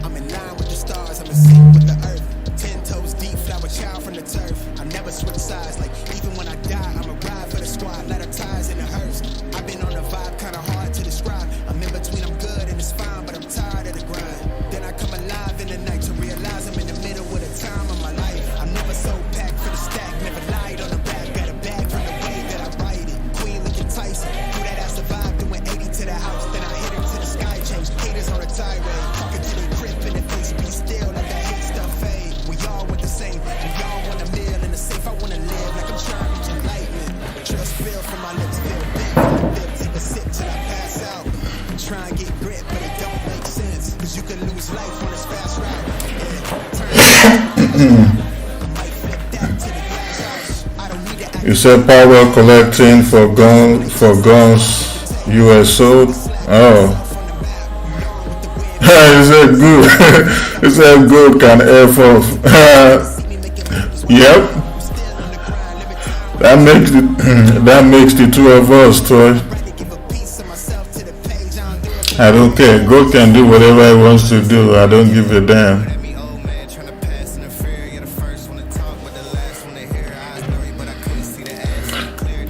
I'm in line with the stars, I'm in sync with the earth. 10 toes deep, flower child from the turf. I never switch sides, like even when I die, I'ma ride for the squad. Let her ties in the hearse. I've been on a vibe, kinda hard to describe. I'm in between, I'm good and it's fine, but I'm tired of the grind. Then I come alive in the night to realize I'm in the middle of the time of my life. I'm never so packed for the stack, never lied on the rap. Got a bag from the way that I write it. Queen looking Tyson, who that I survived, doing 80 to the house. Then I hit her to the sky, changed haters on a tirade. Talking to the grip in the face, be still, let that hate stuff fade. We all want the same, we all want a meal in the safe. I wanna live like I'm trying to reach enlightenment. Trust feel from my lips, feel big from the lip. Take a sip till I pass out. Try and get grit, but it don't make sense. Cause you can lose life on this fast route. You said power collecting for guns US sold? Oh. You said good. You said good can F off. Yep. That makes the two of us, Troy. I don't care. God can do whatever he wants to do. I don't give a damn.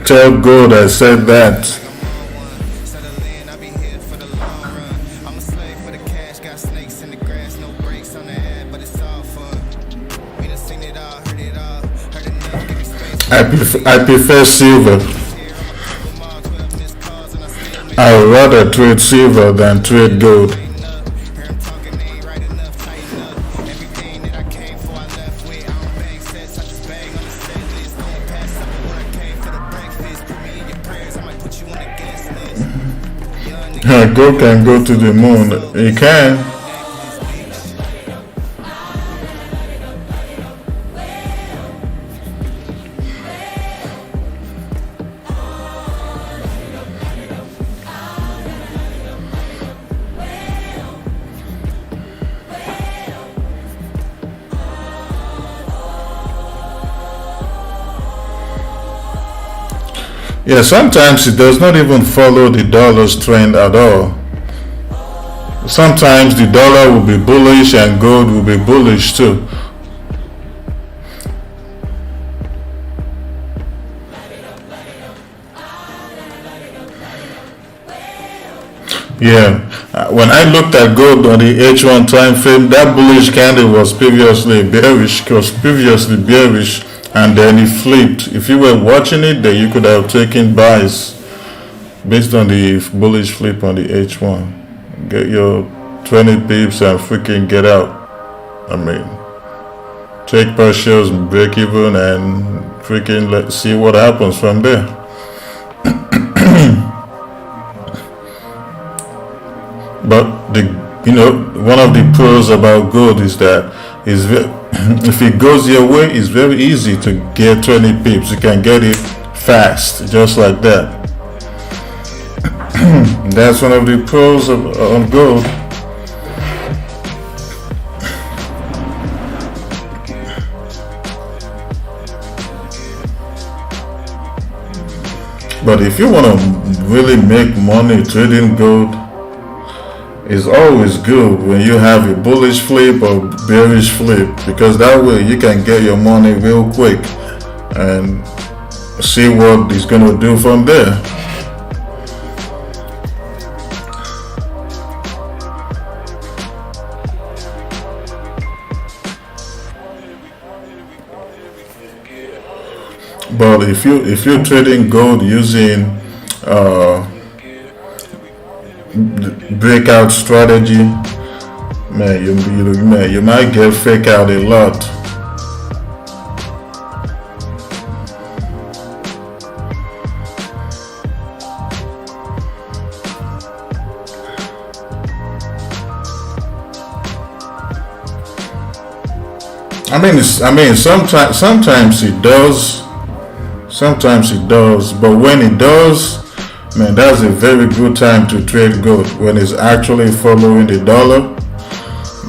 Tell God I said that. I prefer silver. I would rather trade silver than trade gold. Gold can go to the moon. It can. Yeah, sometimes it does not even follow the dollar's trend at all. Sometimes the dollar will be bullish and gold will be bullish too. Yeah, when I looked at gold on the H1 time frame, that bullish candle was previously bearish, and then it flipped. If you were watching it, then you could have taken buys based on the bullish flip on the H1. Get your 20 pips and freaking get out. I mean, take partials, break even, and freaking let's see what happens from there. But one of the pros about gold is that if it goes your way, it's very easy to get 20 pips. You can get it fast, just like that. That's one of the pros of gold. But if you want to really make money trading gold, it's always good when you have a bullish flip or bearish flip, because that way you can get your money real quick and see what it's going to do from there. But if you're trading gold using breakout strategy, man, you might get fake out a lot. Sometimes it does. Sometimes it does, but when it does, man, that's a very good time to trade gold. When it's actually following the dollar,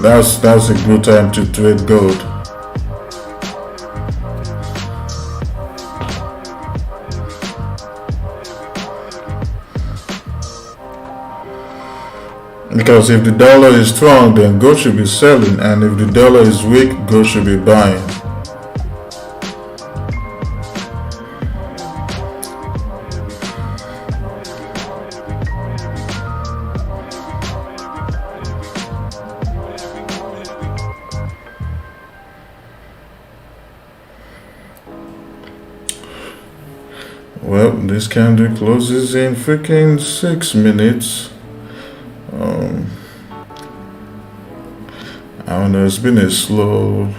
that's a good time to trade gold. Because if the dollar is strong, then gold should be selling, and if the dollar is weak, gold should be buying. Well, this candle closes in freaking 6 minutes. I don't know, it's been a slow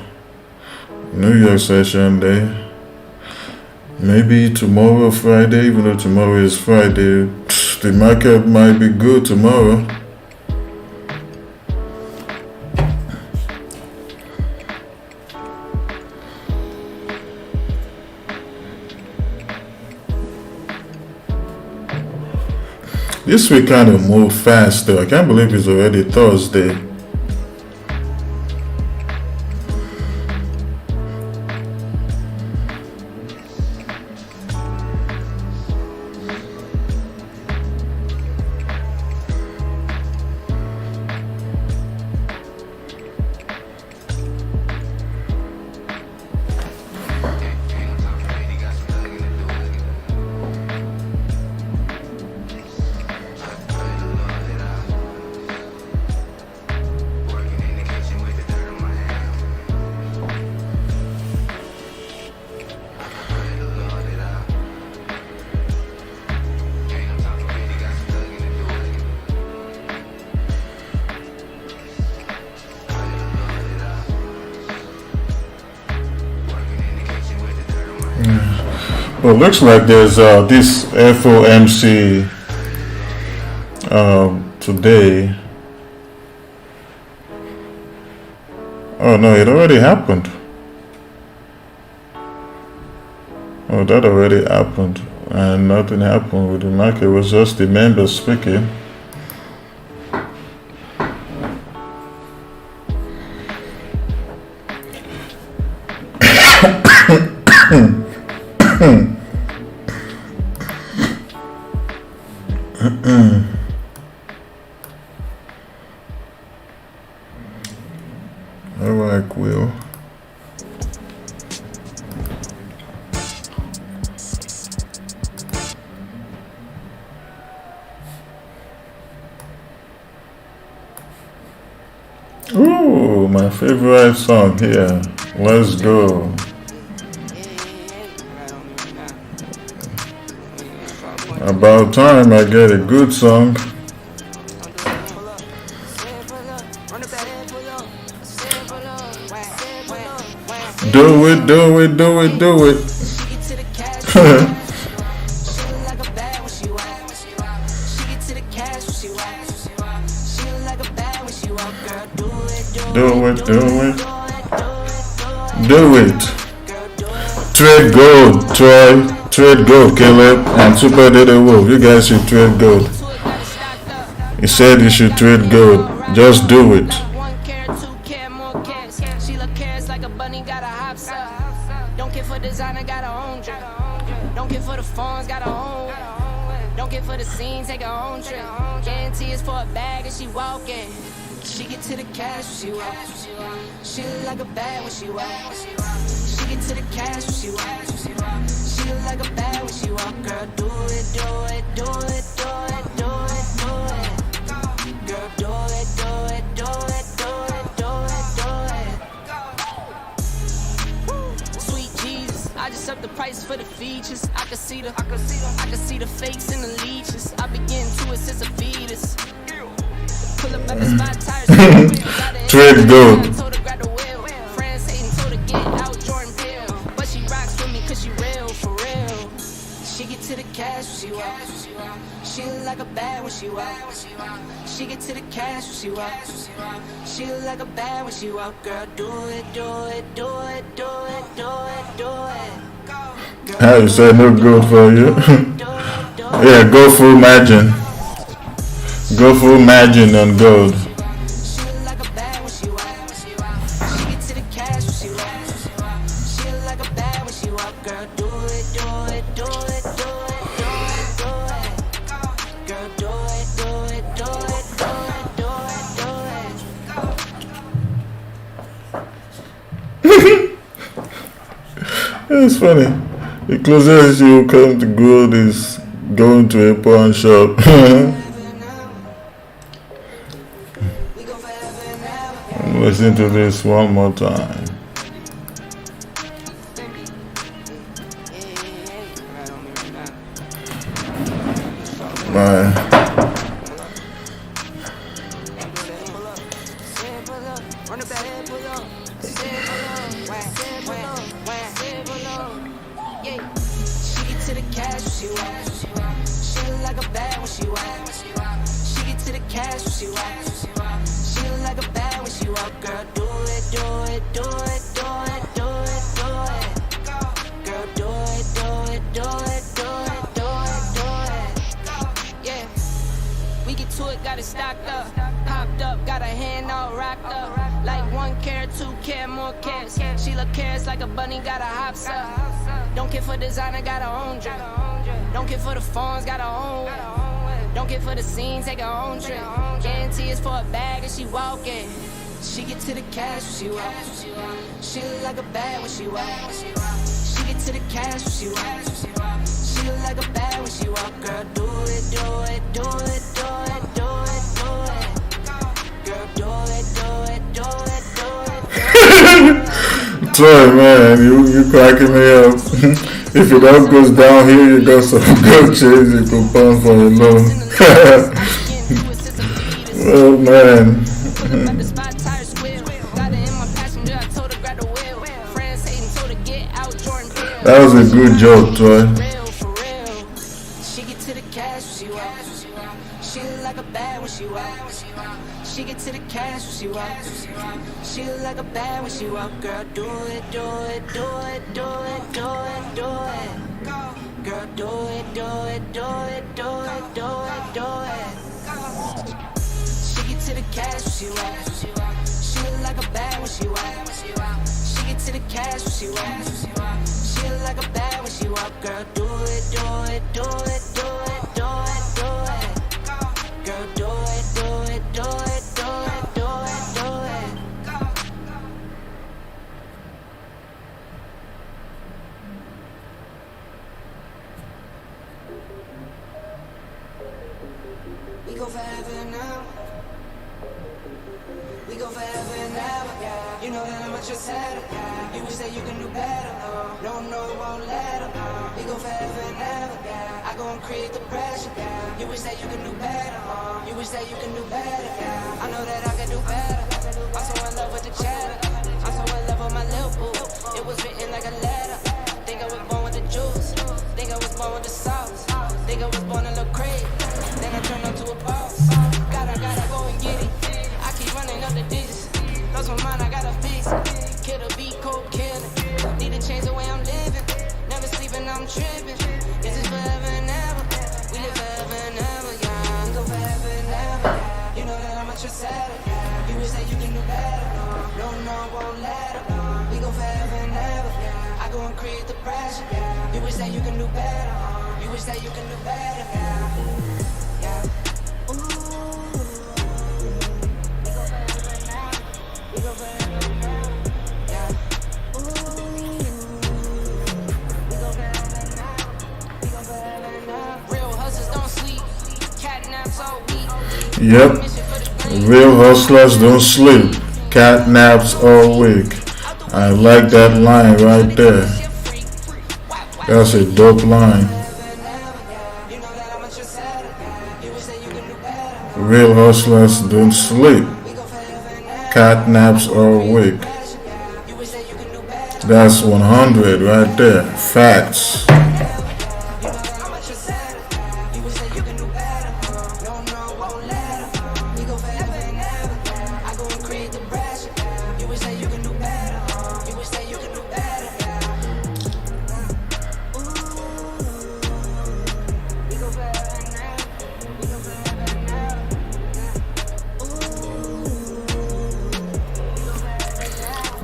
New York session day. Maybe tomorrow, Friday, even though tomorrow is Friday, the market might be good tomorrow. This week kind of moved fast though. I can't believe it's already Thursday. Well, looks like there's this FOMC today. Oh no, it already happened. Oh, that already happened, and nothing happened with the market. It was just the members speaking. Alright, Quill. Ooh, my favorite song here. Let's go. About time I get a good song. Do it, do it, do it, do it. Do it, do it. Do it. Trade gold, Troy. Trade gold, Caleb, and Super Data Wolf. You guys should trade gold. He said you should trade gold. Just do it. Don't care for designer, got her own drip. Don't care for the phones, got her own. Don't care for the scenes, take her own trip. Guarantee is for a bag and she walking. She get to the cash when she walk. She look like a bag when she walk. She get to the cash when she walk. She look like a bag when she walk. Girl, do it, do it, do it, do it, do it, do it. Girl, do it, do it, do it, do it, do it, do it. Sweet Jesus, I just up the price for the features. I can see the fakes and the leeches. I been getting to it since a fetus. Pull up at the spot tires. Trade gold. Friends hating, told her get out Jordan Pill. But she rocks with me cause she real, for real. She get to the cash when she walk. She look like a bag when she walk. She get to the cash when she walk. She look like a bag when she walk. Girl, do it, do it, do it, do it, do it, do it. How you say no good for you? Yeah, go full margin. Go full margin on gold. It's funny. The closest you come to gold is going to a pawn shop. Listen to this one more time. Bye. Got it stocked up, popped up, got a hand all rocked up. Like 1 carat, 2 carat, more carats. She look carrots like a bunny, got a hops up. Don't care for designer, got her own drip. Don't care for the phones, got her own whip. Don't care for the scene, take her own trip. Guarantee it's for a bag and she walking. She get to the cash when she walk. She look like a bag when she walk. She get to the cash when she walk. She look like a bag when she walk. Girl, do it, do it, do it, do it, do it, do it. Girl, do it, do it, do it, do it, do it. Sorry, man, you cracking me up. If it all goes down here, you got some good change you can pound for a loan. Oh man. That was a good job, Troy. She get to the cash when she walk. She look like a bag when she walk. She get to the cash when she walk. She look like a bag when she walk. Girl, do it, do it, do it, do it, do it, do it. Girl, do it, do it, do it, do it, do it, do it. She get to the cash when she walk. She look like a bag when she walk. She get to the cash when she walk. She look like a bag when she walk. Girl, do it, do it, do it, do it, do it, do it. Girl, do it, do it, do it, do it, do it, do it. We go forever now. We go forever and ever, yeah. You know that I'm at your saddle, yeah. You wish that you can do better, no, won't let her. We go forever and ever, yeah. I go and create the pressure, yeah. You wish that you can do better, you wish that you can do better, yeah. I know that I can do better. I'm so in love with the chatter. I'm so in love with my little boo. It was written like a letter. Think I was born with the juice. Think I was born with the sauce. Think I was born a little crazy. Then I turned up to a boss. Gotta go and get it. I keep running up the digits. Lost my mind, I gotta fix it. Kill the beat, cold killing. Need to change the way I'm living. Never sleeping, I'm tripping. This is forever and ever. We live forever and ever, yeah. We go forever and ever, yeah. You know that I'm at your saddle, yeah. You wish that you can do better, no, won't let her. We go forever and ever, yeah. I go and create the pressure, yeah. You wish that you can do better, you wish that you can do better, yeah. Yeah. Yep. Real hustlers don't sleep. Cat naps all week. I like that line right there. That's a dope line. Real hustlers don't sleep. Cat naps all week. That's 100 right there. Facts.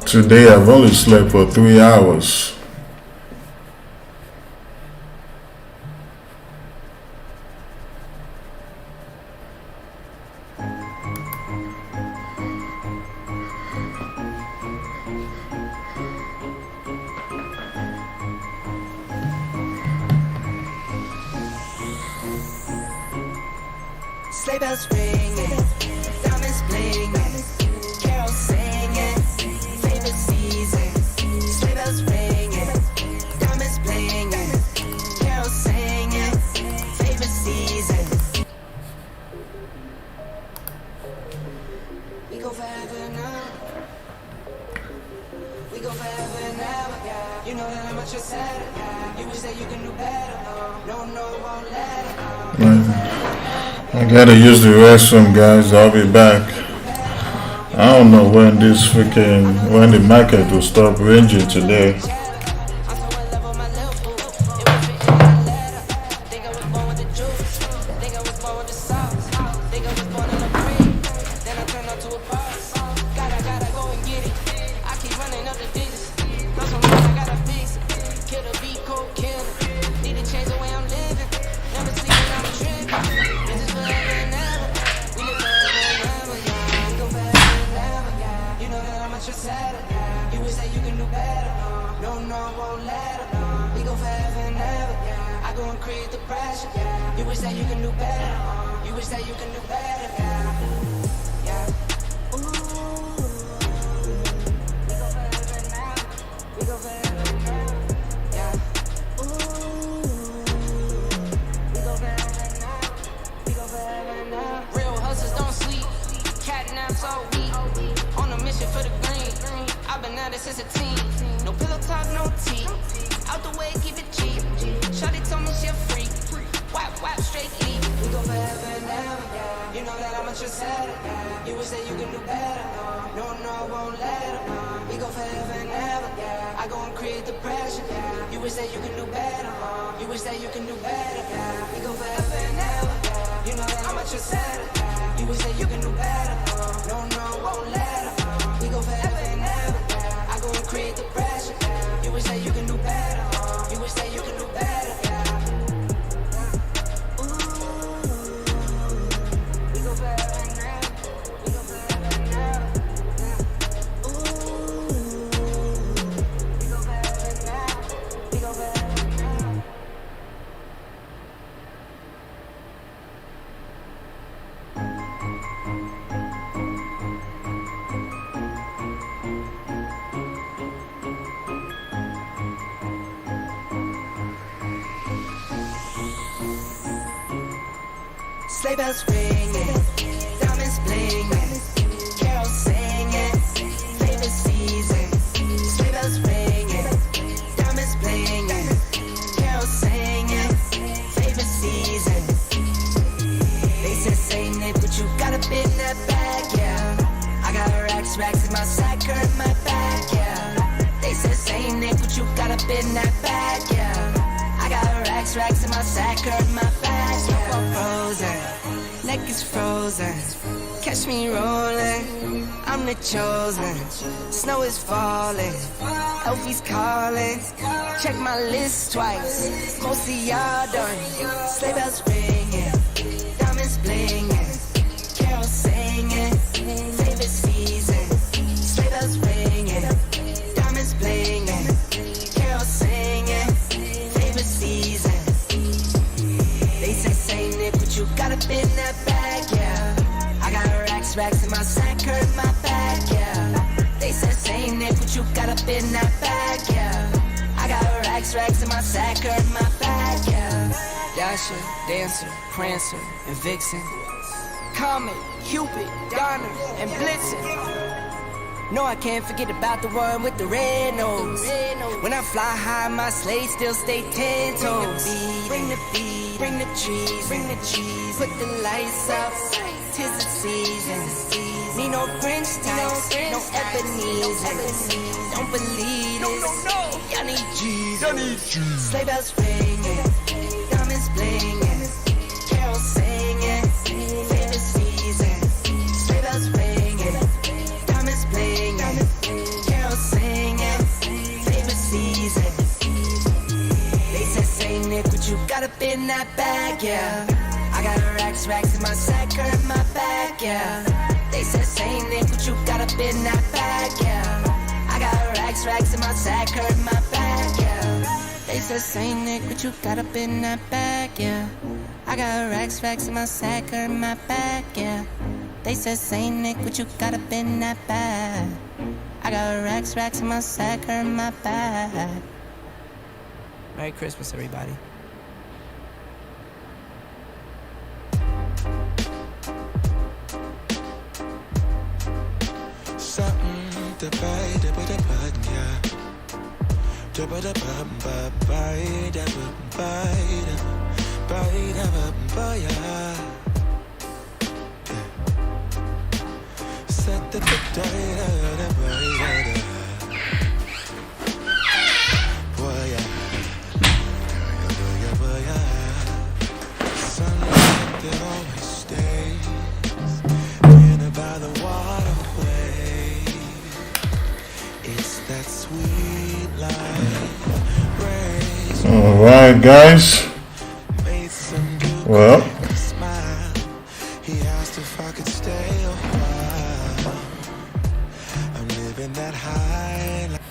Today I've only slept for 3 hours. Sleigh bells ringing, diamonds blinging, carols singing, favorite season. Sleigh bells ringing, diamonds blinging, carols singing, favorite season. We go forever now. We go forever and ever, yeah. You know that I'm at your side, yeah. You wish that you can do better, no, won't let it go. I gotta use the restroom, guys. I'll be back. I don't know when when the market will stop ranging today. Since a teen, no pillow talk, no tea. Out the way, keep it cheap. Shawty told me she a freak. Wap, straight E. We go forever and ever, yeah. You know that I'm at your side, yeah. You wish that you can do better, no, won't let it, no. We go forever and ever, yeah. I go and create the pressure, yeah. You wish that you can do better, you wish that you can do better, yeah. We go forever and ever, yeah. You know that I'm at your side, yeah. You wish that you can do better, no, won't let it, no. We go forever and ever, yeah. I go and create the pressure, yeah. You wish that you can do better, you wish that you can do better, yeah. We go forever and ever, we go forever and ever, yeah. We go forever and ever, we go forever and ever. Sleigh bells ringing, diamonds blinging, carols singing, favorite season. Sleigh bells ringing, diamonds blinging, carols singing, favorite season. They said Saint Nick, but you got a bit in that bag, yeah. I got racks in my sack or in my bag, yeah. They said Saint Nick, but you got a bit in that bag, yeah. I got racks in my sack or in my bag, yeah. Frozen, neck is frozen. Catch me rolling, I'm the chosen. Snow is falling, Elfie's calling. Check my list twice, most of y'all done. Sleigh bells ringing, diamonds blinging, carols singing, favorite season. Sleigh bells ringing, diamonds blinging, carols singing, favorite season. They say Saint Nick, but you got a bit in that bag, yeah. I got racks in my sack or in my bag, yeah. They said Saint Nick, but you got a bit in that bag, yeah. I got racks in my sack or in my bag, yeah. Dasher, Dancer, Prancer, and Vixen, Comet, Cupid, Donner, and Blitzen. No, I can't forget about the one with the red nose. When I fly high, my sleigh still stay 10 toes. Bring the beat, bring the trees, bring the cheese. Put the lights up, 'tis the season. Need no French toast, no Ebenezer. Don't believe this, y'all need Jesus. Sleigh bells ringing, diamonds blinging, carols singing, favorite season. Sleigh bells ringing, diamonds blinging, carols singing, favorite season. They said Saint Nick, but you got a bit in that bag, yeah. I got racks in my sack or in my bag, yeah. They said Saint Nick, but you got a bit in that bag, yeah. I got racks in my sack or in my bag, yeah. They said Saint Nick, but you got a bit in that bag, yeah. I got racks in my sack or in my back, yeah. They said, Saint Nick, what you got up in that bag? I got racks in my sack or in my bag. Merry Christmas, everybody. Something to buy, the button, yeah. The button, set the sunlight that always stays in by the waterway. It's that sweet life. All right, guys. Well, he asked if I could stay a while. I'm living that high life.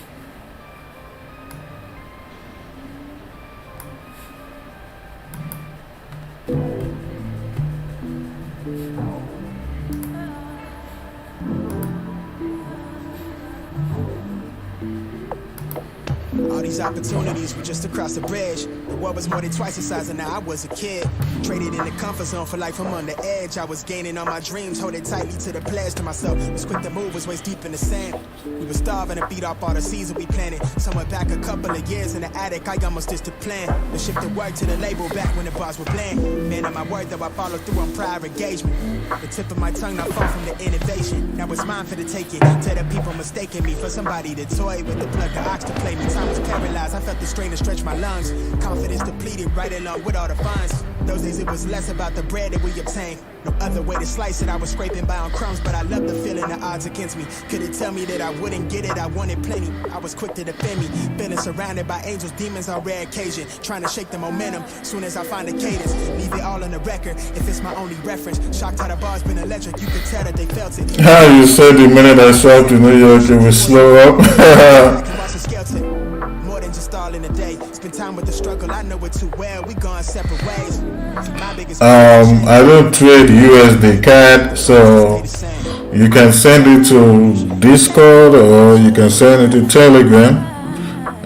All these opportunities were just across the bridge. The world was more than twice the size, and now I was a kid. Traded in the comfort zone for life, I'm on the edge. I was gaining all my dreams, holding tightly to the pledge to myself. Was quick to move, was waist deep in the sand. We were starving to beat off all the seeds that we planted. Somewhere back a couple of years in the attic, I almost ditched the plan. The shifted work to the label back when the bars were bland. Man, of my word, though I followed through on prior engagement. The tip of my tongue not far from the innovation. Now it's mine for the taking. Tell the people mistaking me for somebody to toy with the plug of ox to play me. Time was paralyzed, I felt the strain to stretch my lungs. Confidence depleted right along with all the funds. Those days it was less about the bread that we obtained. No other way to slice it, I was scraping by on crumbs. But I loved the feeling the odds against me. Couldn't tell me that I wouldn't get it, I wanted plenty. I was quick to defend me. Feeling surrounded by angels, demons on rare occasion. Trying to shake the momentum, soon as I find a cadence. Leave it all on the record, if it's my only reference. Shocked how the bar's been electric, you could tell that they felt it. You said the minute I saw to New York, it was slow up. I can watch the skeleton. More than just all in a day. Spend time with the struggle, I know it too well. We gone separate ways. My biggest I don't trade USD CAD, so you can send it to Discord or you can send it to Telegram,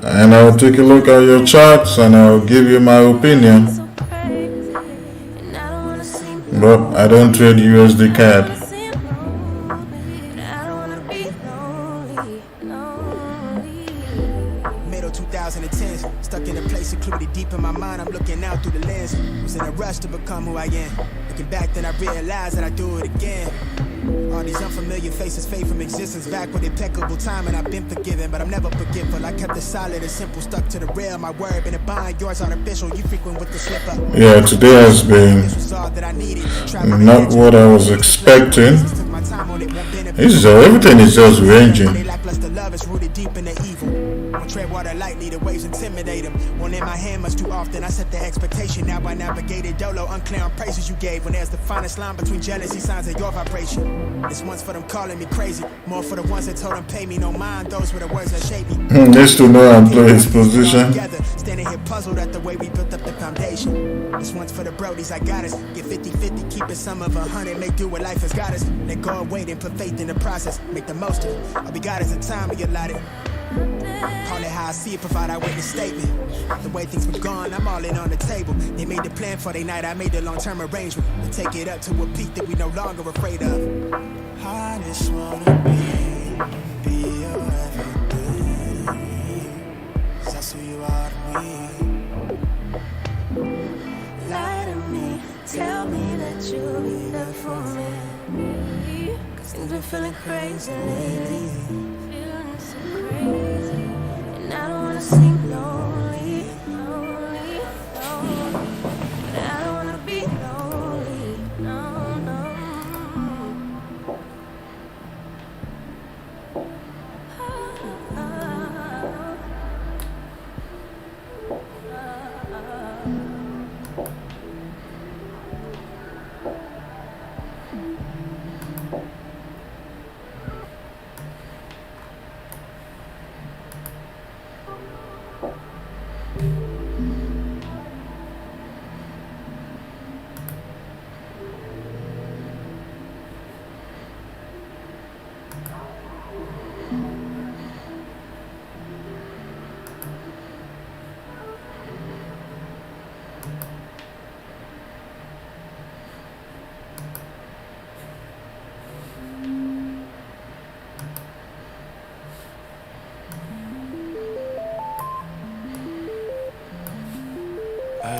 and I'll take a look at your charts and I'll give you my opinion. But I don't trade USD CAD. Middle 2010s, stuck in a place secluded deep in my mind. I'm looking out through the lens. Was in a rush to become who I am. Looking back, then I realized that I do it again. All these unfamiliar faces fade from existence. Back with impeccable time, and I've been forgiven, but I'm never forgetful. I kept it solid and simple, stuck to the rail. My word been a bind, yours artificial. You frequent with the slip up. Yeah, today has been not what I was expecting. Everything is just ranging. Lackluster love is rooted deep in the evil. Won't tread water lightly, the waves intimidate them. One in my hand much too often, I set the expectation. Now I navigated dolo, unclear on praises you gave. When there's the finest line between jealousy signs of your vibration. This one's for them calling me crazy. More for the ones that told them pay me no mind. Those were the words that shaped me. Needs to know and play his position. Standing here puzzled at the way we built up the foundation. This one's for the brodies, I got us. Get 50-50, keep it some of 100. Make do what life has got us. Let go and wait and put faith in the process. Make the most of it. All we got is the time we allotted. Call it how I see it, provide our witness statement. The way things been gone, I'm all in on the table. They made the plan for their night, I made the long-term arrangement. To take it up to a peak that we no longer afraid of. I just wanna be your everything. 'Cause that's who you are to me. Lie to me, tell me that you'll be there for me. 'Cause things been feeling crazy lately. Feeling so crazy. And I don't wanna seem lonely, lonely, lonely. But I don't wanna be lonely, no, no. I'm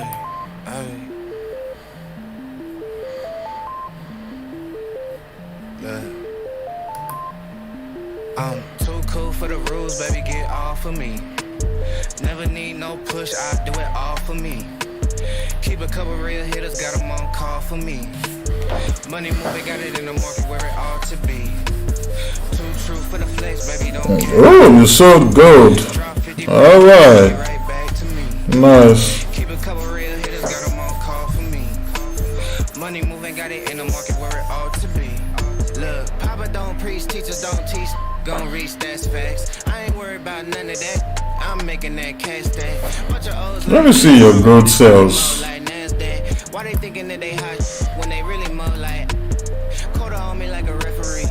too cool for the rules, baby, get off of me. Never need no push, I do it all for me. Keep a couple real hitters, got them on call for me. Money moving, got it in the market where it ought to be. Too true for the flex, baby, don't care. Oh, you sold gold. Alright. Nice. Keep a couple real hitters, got them on call for me. Money moving, got it in the market where it ought to be. Look, Papa don't preach, teachers don't teach. Gon' reach, that's facts. I ain't worried about none of that. I'm making that cash stack. Bunch of O's. Let me see your gold sales. Why they thinking that they hot when they really more like quarter on me like a referee?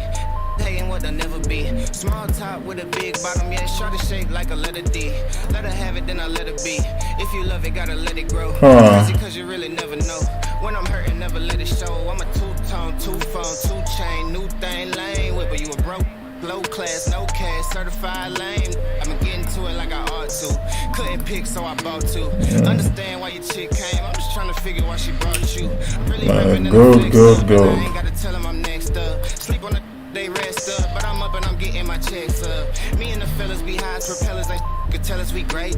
Hating what they'll never be. Small top with a big bottom, yeah, shorty shape like a letter D. Let her have it, then I let it be. If you love it, gotta let it grow. Crazy cause you really never know. When I'm hurting, never let it show. I'm a two-tone, two-phone, two-chain, new thing, lane whipper. You a broke, low class, no cash, certified lame. I'm getting to it like I ought to. Couldn't pick, so I bought to. Understand why your chick came. I'm just trying to figure why she brought you. Really Go. I ain't gotta tell him I'm next up. Sleep on the they rest up, but I'm up and I'm getting my checks up. Me and the fellas be high as propellers, like could tell us we great.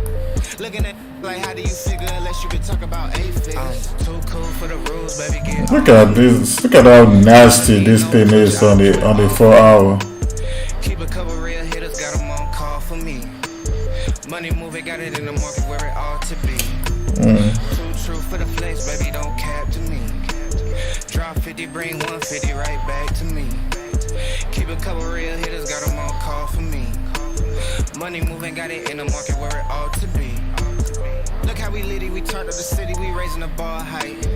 Looking at like how do you figure unless you could talk about 8 figures. Too cool for the rules, baby. Get Look at this. Look at how nasty this thing is on the 4 hour. Keep a couple real hitters, got them on call for me. Money moving, got it in the market where it ought to be. Too true for the flex, baby, don't cap to me. Drop 50, bring 150 right back to me. Keep a couple real hitters, got them on call for me. Money moving, got it in the market where it ought to be. Look how we litty, we turned up the city, we raising the bar height.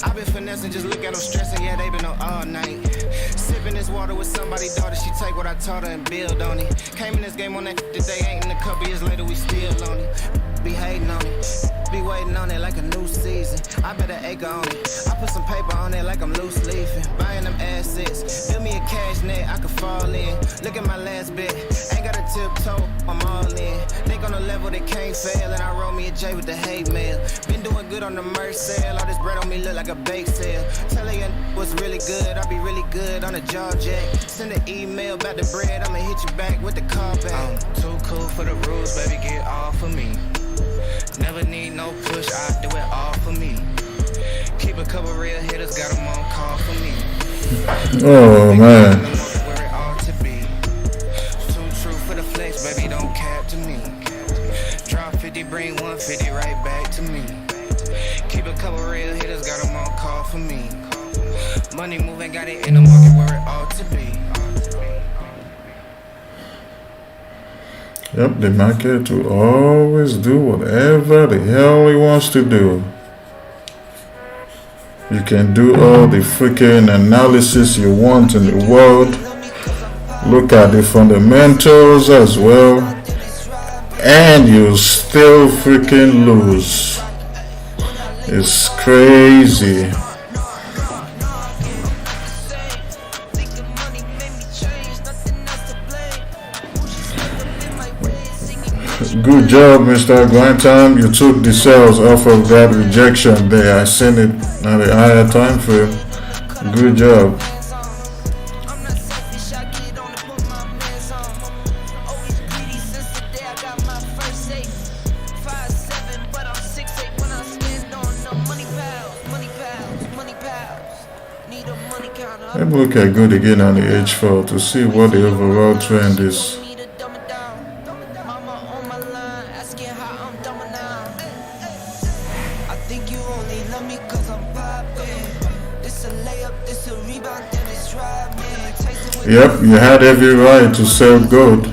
I've been finessing, just look at them stressing, yeah, they been up all night. Sipping this water with somebody's daughter, she take what I taught her and build on it. Came in this game on that today, ain't in a couple years later, we still on it. Be hating on it, be waiting on it like a new season. I bet an acre on it, I put some paper on it like I'm loose leafing. Buying them assets, build me a cash net, I could fall in. Look at my last bet, ain't got a tiptoe, I'm all in. Think on the level that can't fail, and I roll me a J with the hate mail. Been doing good on the merch sale, all this bread on me look like a bake sale. Tell her what's really good, I'll be really good on a jaw jack. Send an email about the bread, I'ma hit you back with the call back. I'm too cool for the rules, baby, get off of me. Never need no push, I do it all for me. Keep a couple real hitters, got them on call for me. Oh man. Where it ought to be. Too true for the flex, baby, don't cap to me. Drop 50, bring 150 right back to me. Keep a couple real hitters, got them on call for me. Money moving, got it in the market where it ought to be. Yep, the market will always do whatever the hell he wants to do. You can do all the freaking analysis you want in the world. Look at the fundamentals as well. And you still freaking lose. It's crazy. Good job, Mr. Grantham. You took the sales off of that rejection there. I seen it at a higher time frame. Good job. Let me look at good again on the H4 to see what the overall trend is. Yep, you had every right to sell gold.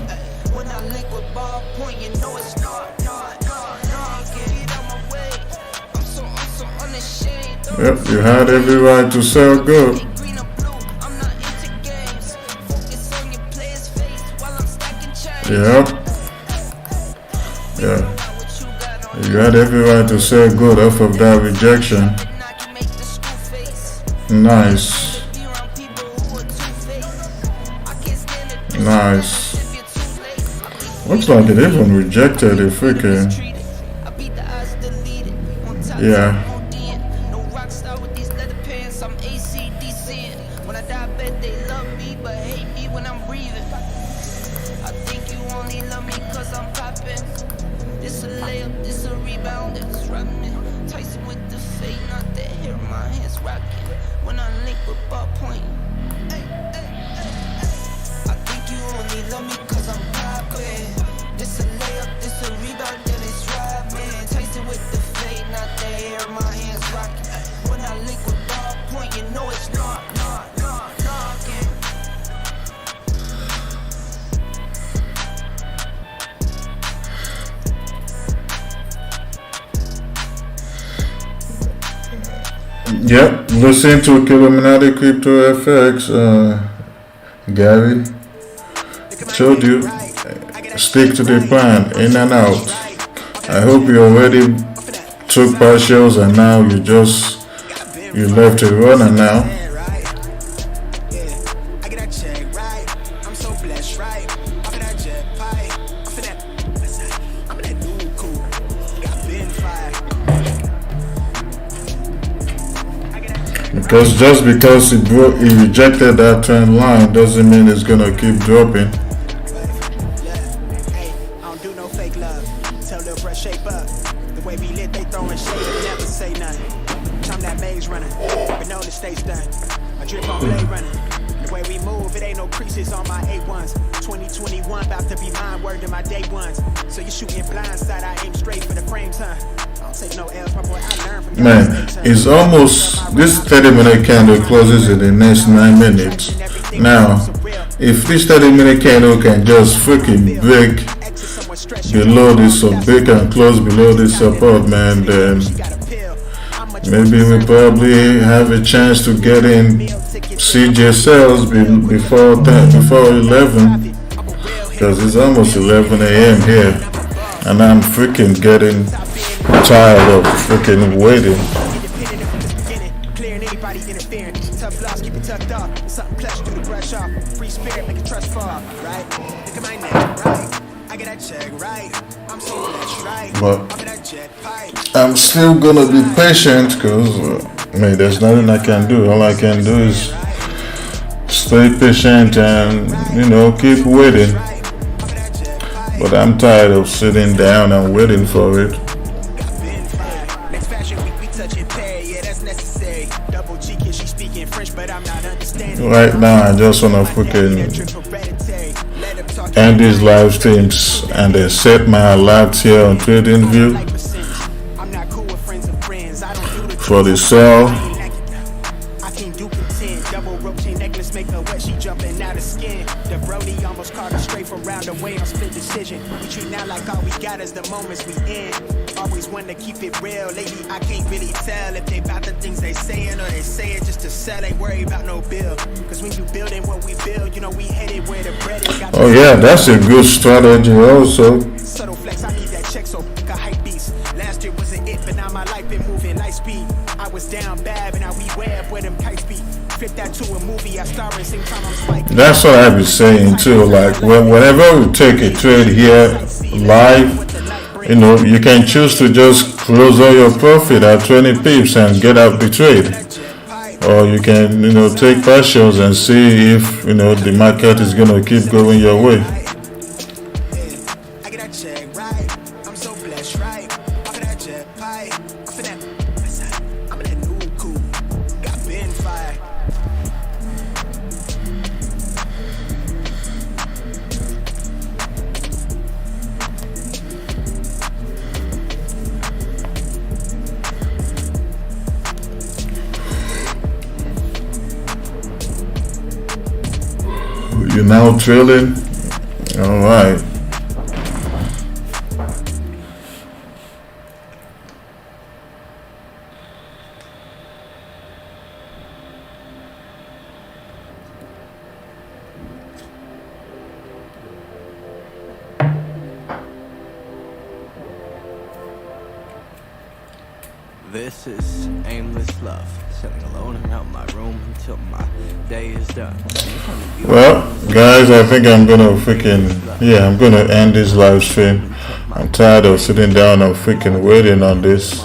Yep, you had every right to sell gold. Yep. Yeah. You had every right to sell gold off of that rejection. Nice. Nice. Looks like it even rejected the freaking. Yeah. No rock star with these leather pants, I'm AC/DC. When I die, I bet they love me, but hate me when I'm breathing. I think you only love me cause I'm popping. This a layup, this a rebound, it's running. Tyson with the fade, not the hair, my hands rocking. When I link with ball point. I think you only love me cause I'm popping. This a layup, this a rebound, then it's robbing. Tyson with the fade, not the hair, my hands rocking. When I link with ball point, you know it's knocking. Yep, listen to Illuminati Crypto FX. Gary told you, stick to the plan, in and out. I hope you already took partials and now you left it running now. Because just because it rejected that trend line doesn't mean it's gonna keep dropping. Hey, I don't do no fake love. Tell little bruh shape up. The way we lit, they throwing shade and never say nothing. I'm that maze runner, but no the state's done. I drip on blade running. The way we move, it ain't no creases on my A1s. 2021 about to be mine, word to my day ones. So you shooting blindside, I aim straight for the frames, huh? Man, it's almost, this 30-minute candle closes in the next 9 minutes. Now, if this 30-minute candle can just freaking break below this, or break and close below this support, man, then maybe we probably have a chance to get in CJ sales before 11, because it's almost 11 a.m. here, and I'm freaking getting tired of freaking waiting. Clearing anybody interfering. Tough loss, keep it tucked off. Something plush through the brush off. Free spirit, make a trust fall. Right? Look at my neck, right? I get that check, right? I'm so blessed, right? But I'm still gonna be patient, because man, there's nothing I can do. All I can do is stay patient and, keep waiting. But I'm tired of sitting down and waiting for it. Right now, I just want to freaking end these live streams and then set my alerts here on TradingView for the sell. I can't do pretend. Double rope chain necklace make her wet. She jumping out of skin. The Brody almost caught her straight from round away on split decision. We treat now like all we got is the moments we in. Always want to keep it real. Lately, I can't really tell if they about the things they saying or they say it just to sell. Ain't worry about no bill. Cause when you building what we build, we headed where the bread is. Oh yeah, that's a good strategy also. Subtle flex, I need that check, so a hype beast. Last year wasn't it, but now my life been moving light speed. I was down bad, but now we web where them kites be. Flip that to a movie, I star in same time I'm spiking. That's what I be saying too. Like whenever we take a trade here live, you can choose to just close all your profit at 20 pips and get out the trade, or you can take partials and see if the market is gonna keep going your way. You're now trailing. All right. This is aimless love, sitting alone around my room until my day is done. Well, guys, I think I'm gonna I'm gonna end this live stream. I'm tired of sitting down and freaking waiting on this.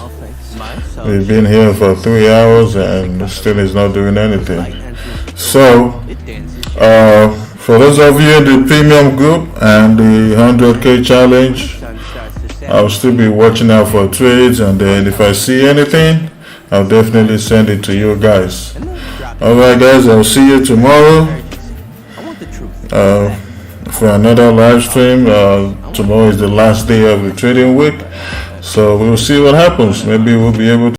We've been here for 3 hours and still is not doing anything. So, for those of you in the premium group and the 100K challenge, I'll still be watching out for trades, and then if I see anything, I'll definitely send it to you guys. Alright guys, I'll see you tomorrow for another live stream. Tomorrow is the last day of the trading week, so we'll see what happens. Maybe we'll be able to